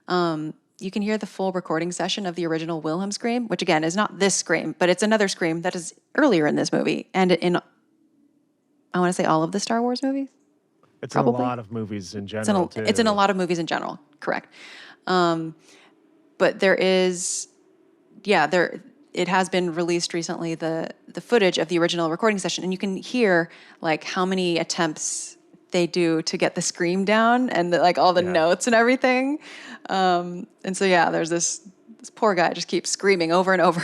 You can hear the full recording session of the original Wilhelm scream, which again is not this scream, but it's another scream that is earlier in this movie and in, I want to say, all of the Star Wars movies. It's Probably. in a lot of movies in general, too. It's in a lot of movies in general, correct. But there is, it has been released recently, the footage of the original recording session, and you can hear like how many attempts they do to get the scream down and all the notes and everything. And so, there's this poor guy just keeps screaming over and over.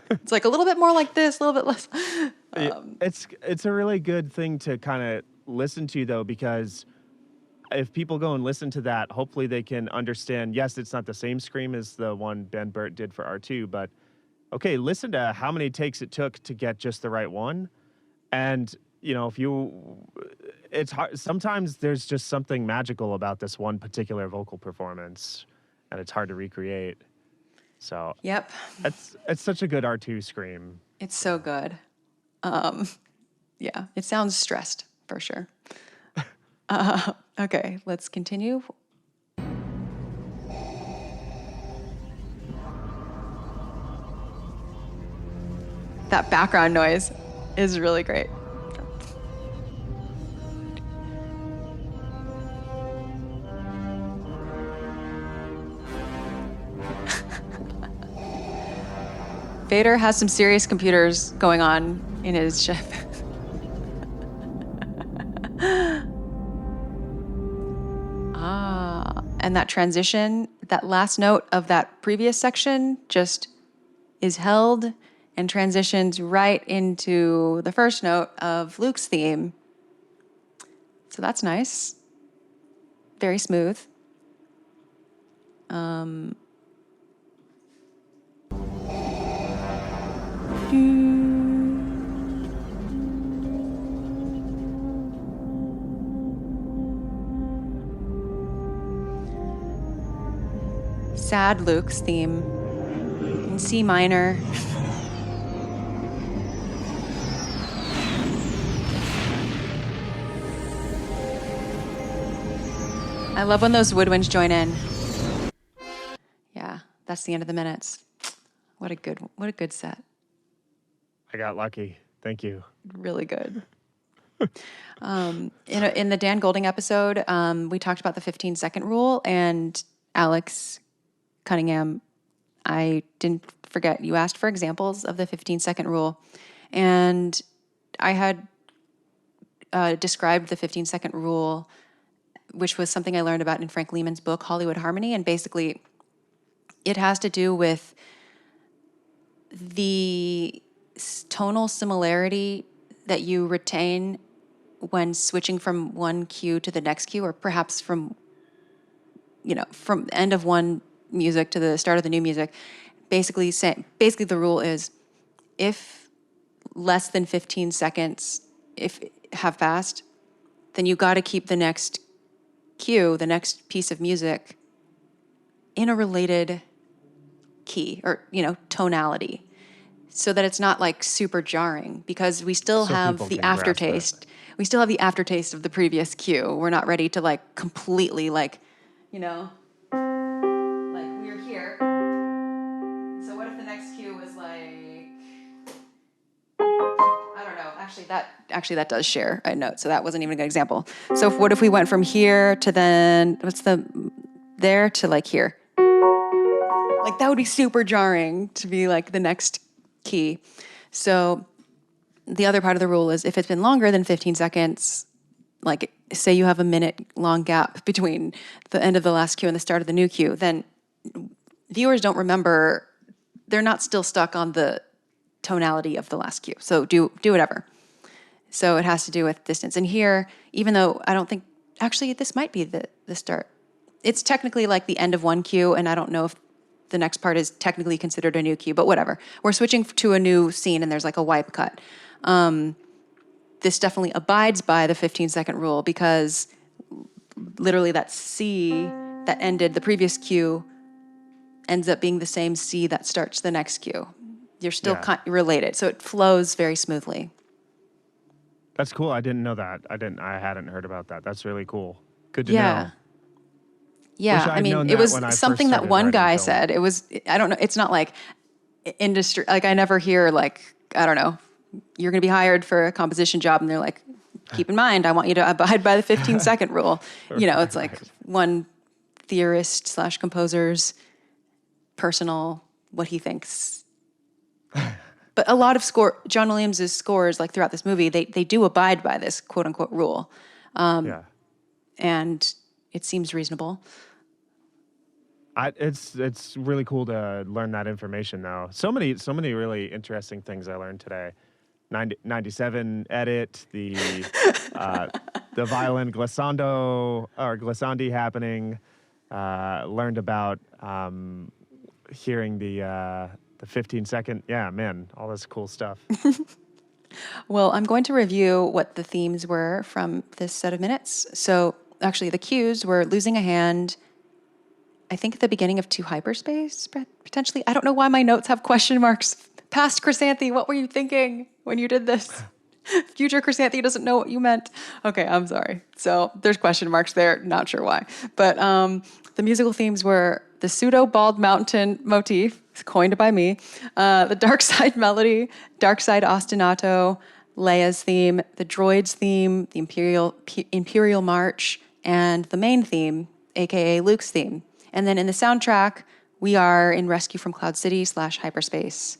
It's like a little bit more like this, a little bit less. It's a really good thing to kind of listen to, though, because if people go and listen to that, hopefully they can understand, yes, it's not the same scream as the one Ben Burtt did for R2, but okay, listen to how many takes it took to get just the right one. And, you know, it's hard. Sometimes there's just something magical about this one particular vocal performance, and it's hard to recreate. So, yep. It's such a good R2 scream. It's so good. It sounds stressed for sure. Okay, let's continue. That background noise is really great. Vader has some serious computers going on in his ship. And that transition, that last note of that previous section just is held and transitions right into the first note of Luke's theme. So that's nice. Very smooth. Sad Luke's theme in C minor. I love when those woodwinds join in. Yeah, that's the end of the minutes. What a good set. I got lucky. Thank you. Really good. In the Dan Golding episode, we talked about the 15-second rule, and Alex Cunningham, I didn't forget, you asked for examples of the 15-second rule, and I had described the 15-second rule, which was something I learned about in Frank Lehman's book, Hollywood Harmony, and basically it has to do with the tonal similarity that you retain when switching from one cue to the next cue, or perhaps from the end of one music to the start of the new music. Basically the rule is if less than 15 seconds have passed, then you got to keep the next cue, the next piece of music, in a related key or tonality, so that it's not like super jarring, because we still have the aftertaste. We still have the aftertaste of the previous cue. We're not ready to like completely like we're here. So what if the next cue was like, I don't know. Actually that does share a note. So that wasn't even a good example. So what if we went from here to then there to like here? Like that would be super jarring to be like the next key. So the other part of the rule is if it's been longer than 15 seconds, like say you have a minute long gap between the end of the last cue and the start of the new cue, then viewers don't remember, they're not still stuck on the tonality of the last cue. So do whatever. So it has to do with distance. And here, even though I don't think, actually this might be the start. It's technically like the end of one cue, and I don't know if the next part is technically considered a new cue, but whatever. We're switching to a new scene and there's like a wipe cut. This definitely abides by the 15-second rule, because literally that C that ended the previous cue ends up being the same C that starts the next cue. You're still related, so it flows very smoothly. That's cool. I didn't know that. I hadn't heard about that. That's really cool. Good to know. Yeah, I mean, it was something that one guy said. It was, I don't know, it's not like industry, like I never hear like, I don't know, you're going to be hired for a composition job and they're like, keep in mind, I want you to abide by the 15-second rule. It's like one theorist / composer's personal, what he thinks. But a lot of John Williams' scores, like throughout this movie, they do abide by this quote unquote rule. And it seems reasonable. It's really cool to learn that information, though. So many really interesting things I learned today. 97 edit, the violin glissandi happening. Learned about hearing the 15-second. Yeah, man, all this cool stuff. Well, I'm going to review what the themes were from this set of minutes. So actually, the cues were losing a hand, I think at the beginning of 2 hyperspace, potentially. I don't know why my notes have question marks. Past Chrysanthi, what were you thinking when you did this? Future Chrysanthi doesn't know what you meant. Okay, I'm sorry. So there's question marks there, not sure why. But the musical themes were the pseudo-bald mountain motif, coined by me, the Dark Side melody, Dark Side ostinato, Leia's theme, the droid's theme, the Imperial March, and the main theme, aka Luke's theme. And then in the soundtrack, we are in Rescue from Cloud City / hyperspace.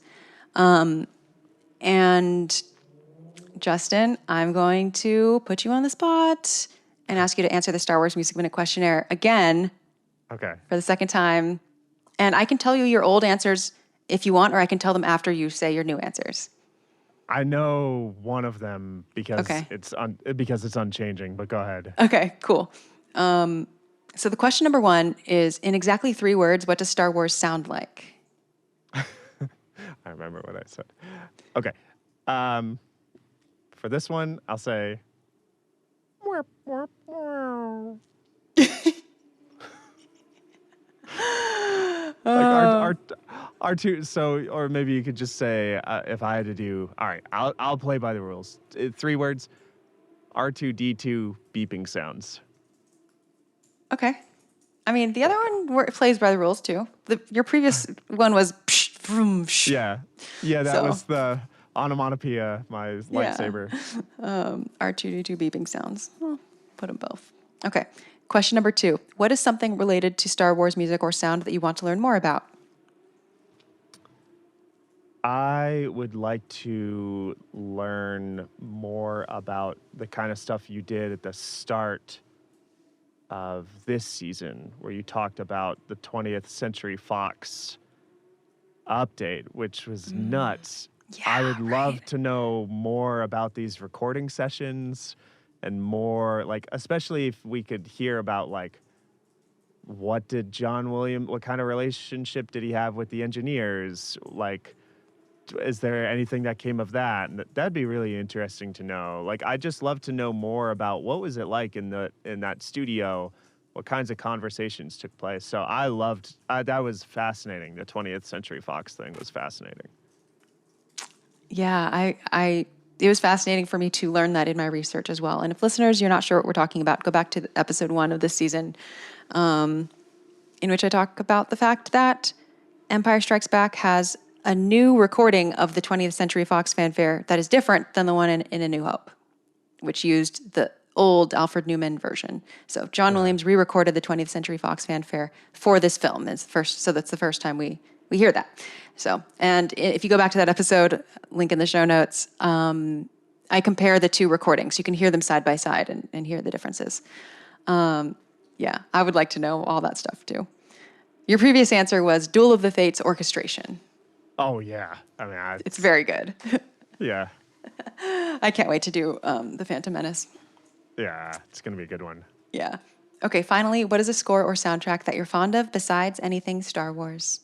And Justin, I'm going to put you on the spot and ask you to answer the Star Wars Music Minute Questionnaire again. Okay. For the second time. And I can tell you your old answers if you want, or I can tell them after you say your new answers. I know one of them because it's unchanging, but go ahead. Okay, cool. So the question number 1 is, in exactly 3 words, what does Star Wars sound like? I remember what I said. Okay. For this one, I'll say... Like Artoo, so, or maybe you could just say, if I had to do, all right, I'll play by the rules. 3 words, R2-D2 beeping sounds. Okay. I mean, the other one plays by the rules too. Your previous one was psh, vroom, psh. Yeah, that So- was the onomatopoeia, my lightsaber. R2D2 beeping sounds. Well, put them both. Okay. Question number 2. What is something related to Star Wars music or sound that you want to learn more about? I would like to learn more about the kind of stuff you did at the start of this season, where you talked about the 20th Century Fox update, which was nuts. I would love to know more about these recording sessions and more, like, especially if we could hear about, like, what kind of relationship did he have with the engineers? Like, is there anything that came of that? And that'd be really interesting to know. Like, I'd just love to know more about what was it like in that studio, what kinds of conversations took place. So I loved that. Was fascinating. The 20th Century Fox thing was fascinating. Yeah, it was fascinating for me to learn that in my research as well. And if listeners, you're not sure what we're talking about, go back to episode 1 of this season, in which I talk about the fact that Empire Strikes Back has a new recording of the 20th Century Fox fanfare that is different than the one in A New Hope, which used the old Alfred Newman version. So John Williams re-recorded the 20th Century Fox fanfare for this film. So that's the first time we hear that. So, and if you go back to that episode, link in the show notes, I compare the 2 recordings. You can hear them side by side and hear the differences. Yeah, I would like to know all that stuff too. Your previous answer was Duel of the Fates orchestration. Oh yeah, I mean, It's very good. yeah, I can't wait to do The Phantom Menace. yeah, it's gonna be a good one. Yeah. Okay, finally, what is a score or soundtrack that you're fond of besides anything Star Wars?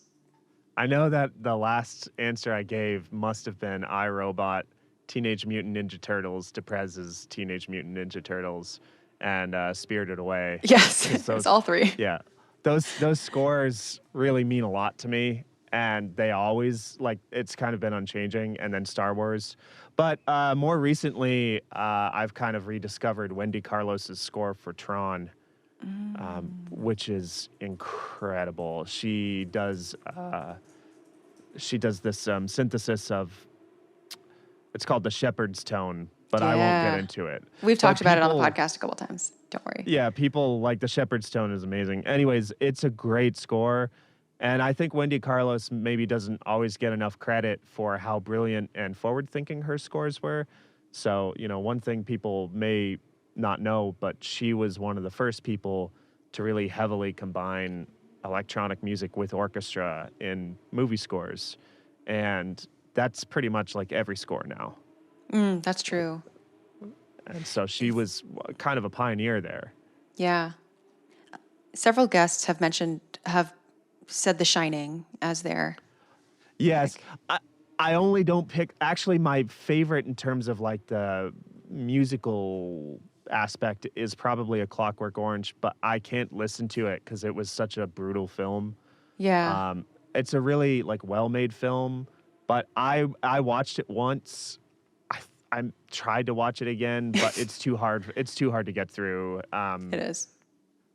I know that the last answer I gave must have been iRobot, Teenage Mutant Ninja Turtles, Deprez's Teenage Mutant Ninja Turtles, and Spirited Away. Yes, 'Cause it's all 3. Yeah, those scores really mean a lot to me, and they always, like, it's kind of been unchanging. And then Star Wars, but more recently, I've kind of rediscovered Wendy Carlos's score for Tron, which is incredible. She does this synthesis of, it's called the Shepherd's Tone, but I won't get into it. We've But talked about it on the people- podcast a couple times. Don't worry. Yeah, people like the Shepherd's Tone is amazing. Anyways, it's a great score. And I think Wendy Carlos maybe doesn't always get enough credit for how brilliant and forward-thinking her scores were. So, one thing people may not know, but she was one of the first people to really heavily combine electronic music with orchestra in movie scores. And that's pretty much like every score now. That's true. And so she was kind of a pioneer there. Yeah. Several guests have said The Shining as their Yes. I only don't pick, actually my favorite in terms of like the musical aspect is probably A Clockwork Orange, but I can't listen to it because it was such a brutal film. Yeah. It's a really like well-made film, but I watched it once. I tried to watch it again, but it's too hard. It's too hard to get through. It is.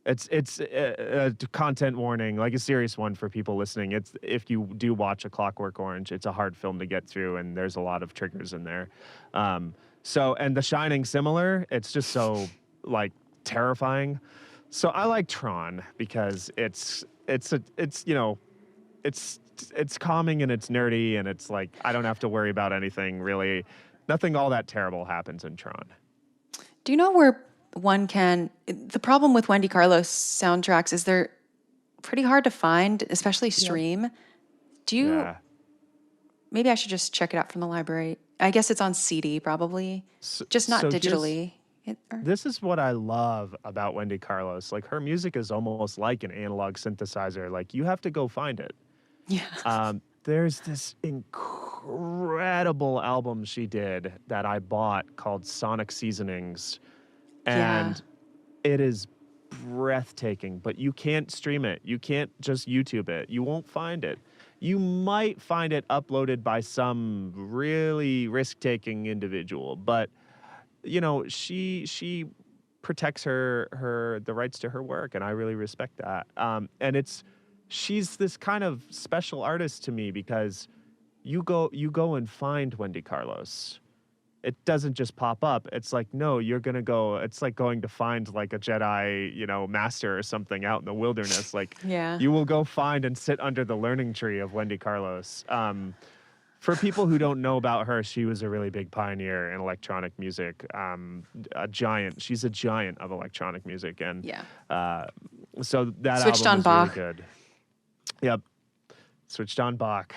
It's a content warning, like a serious one for people listening. It's, if you do watch A Clockwork Orange, it's a hard film to get through, and there's a lot of triggers in there. So, and The Shining, similar. It's just so like terrifying. So I like Tron because it's calming and it's nerdy, and it's like I don't have to worry about anything really. Nothing all that terrible happens in Tron. Do you know where one can? The problem with Wendy Carlos soundtracks is they're pretty hard to find, especially stream. Do you? Yeah. Maybe I should just check it out from the library. I guess it's on CD probably, just not so here's- digitally. This is what I love about Wendy Carlos. Like, her music is almost like an analog synthesizer. Like, you have to go find it. Yeah. There's this incredible album she did that I bought called Sonic Seasonings. And it is breathtaking, but you can't stream it. You can't just YouTube it. You won't find it. You might find it uploaded by some really risk-taking individual, but she protects the rights to her work, and I really respect that. And she's this kind of special artist to me because you go and find Wendy Carlos. It doesn't just pop up. It's like, no, you're gonna go. It's like going to find like a Jedi, master or something out in the wilderness. Like, Yeah. you will go find and sit under the learning tree of Wendy Carlos. For people who don't know about her, she was a really big pioneer in electronic music. A giant. She's a giant of electronic music, and so that Switched album on was Bach. really good. Yep, Switched on Bach,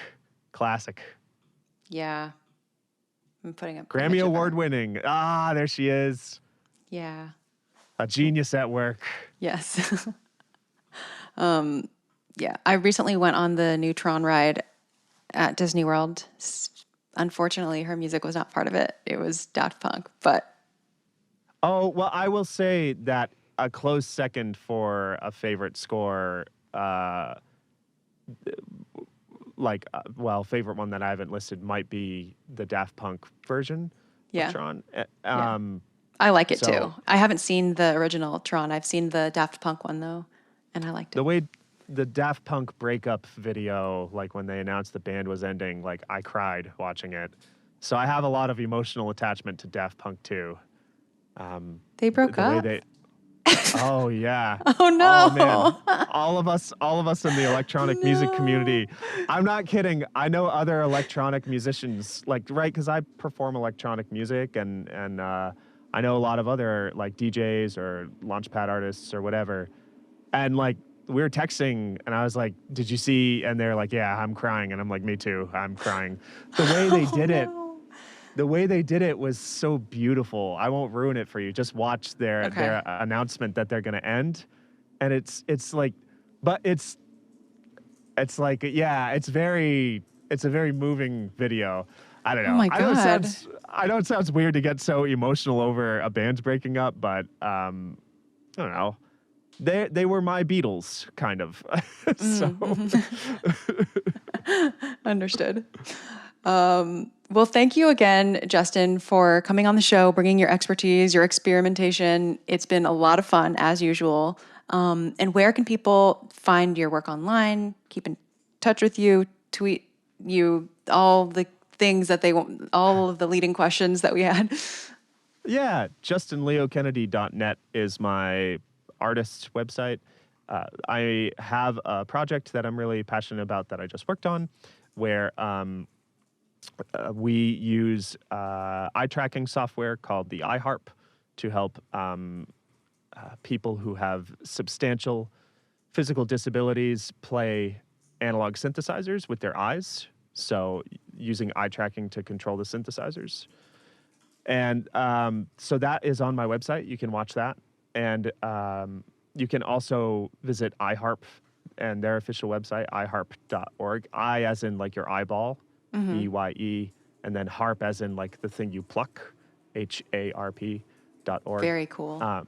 classic. Yeah. I'm putting up Grammy Award winning. Ah, there she is. Yeah. A genius at work. Yes. Yeah. I recently went on the Neutron ride at Disney World. Unfortunately, her music was not part of it. It was Daft Punk, but. Oh, well, I will say that a close second for a favorite score, favorite one that I haven't listed might be the Daft Punk version of Tron. I like it so- too. I haven't seen the original Tron. I've seen the Daft Punk one though, and I liked it. The way the Daft Punk breakup video, like when they announced the band was ending, like I cried watching it. So I have a lot of emotional attachment to Daft Punk too. They broke the way up? they- Oh yeah. Oh no. Oh man. All of us in the electronic music community. I'm not kidding. I know other electronic musicians, because I perform electronic music and I know a lot of other like DJs or launchpad artists or whatever. And like we were texting and I was like, "Did you see?" And they're like, "Yeah, I'm crying." And I'm like, "Me too. I'm crying." The way they did it. The way they did it was so beautiful. I won't ruin it for you. Just watch their announcement that they're going to end, and it's like, but it's like, yeah, it's a very moving video. I don't know. Oh my God. I know it sounds weird to get so emotional over a band breaking up, but I don't know. They were my Beatles, kind of. So Understood. Well, thank you again, Justin, for coming on the show, bringing your expertise, your experimentation. It's been a lot of fun, as usual. And where can people find your work online, keep in touch with you, tweet you, all the things that they want, all of the leading questions that we had? Yeah, justinleokennedy.net is my artist website. I have a project that I'm really passionate about that I just worked on, where we use eye tracking software called the iHarp to help people who have substantial physical disabilities play analog synthesizers with their eyes. So using eye tracking to control the synthesizers. And so that is on my website. You can watch that. And you can also visit iHarp and their official website, iharp.org. I as in like your eyeball, E-Y-E, and then harp as in like the thing you pluck, HARP.org. Very cool.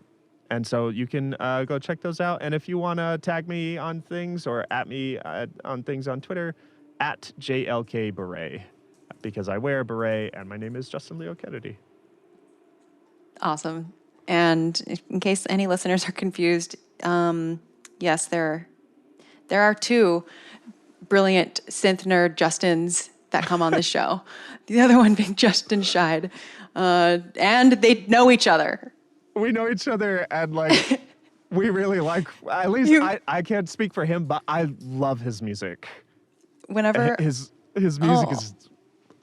And so you can go check those out. And if you want to tag me on things or at me on things on Twitter, at JLK Beret, because I wear a beret and my name is Justin Leo Kennedy. Awesome. And in case any listeners are confused, yes, there are two brilliant synth nerd Justins that come on the show. The other one being Justin Scheid. And they know each other. We know each other, and like we really like, at least I can't speak for him, but I love his music. Whenever his music is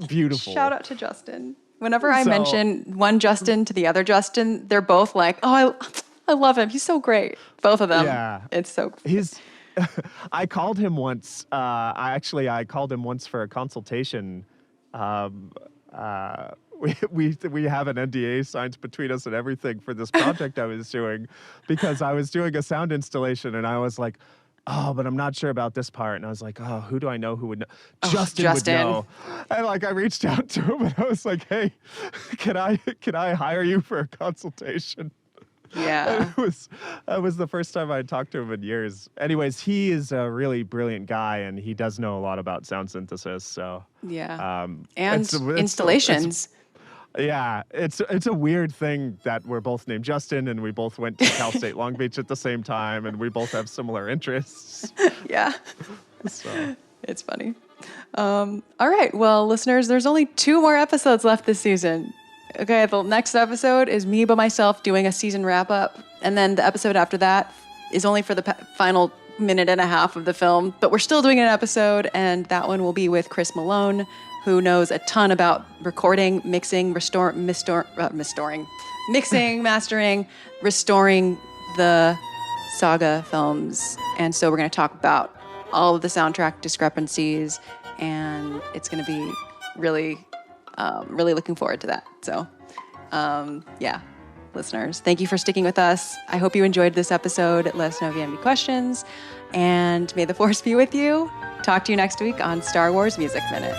beautiful. Shout out to Justin. Whenever I mention one Justin to the other Justin, they're both like, "Oh, I love him. He's so great." Both of them. Yeah. It's so I called him once. I called him once for a consultation. We have an NDA signed between us and everything for this project I was doing, because I was doing a sound installation and I was like, "Oh, but I'm not sure about this part." And I was like, "Oh, who do I know who would know?" Justin would know. And like I reached out to him and I was like, "Hey, can I hire you for a consultation?" Yeah. And that was the first time I talked to him in years. Anyways, he is a really brilliant guy and he does know a lot about sound synthesis. So yeah. And installations. Yeah, it's a weird thing that we're both named Justin and we both went to Cal State Long Beach at the same time and we both have similar interests. Yeah. So. It's funny. All right. Well, listeners, there's only 2 more episodes left this season. Okay, the next episode is me by myself doing a season wrap-up. And then the episode after that is only for the final minute and a half of the film. But we're still doing an episode, and that one will be with Chris Malone, who knows a ton about recording, mixing, mixing, mastering, restoring the saga films. And so we're going to talk about all of the soundtrack discrepancies, and it's going to be really looking forward to that. So, yeah, listeners, thank you for sticking with us. I hope you enjoyed this episode. Let us know if you have any questions, and may the Force be with you. Talk to you next week on Star Wars Music Minute.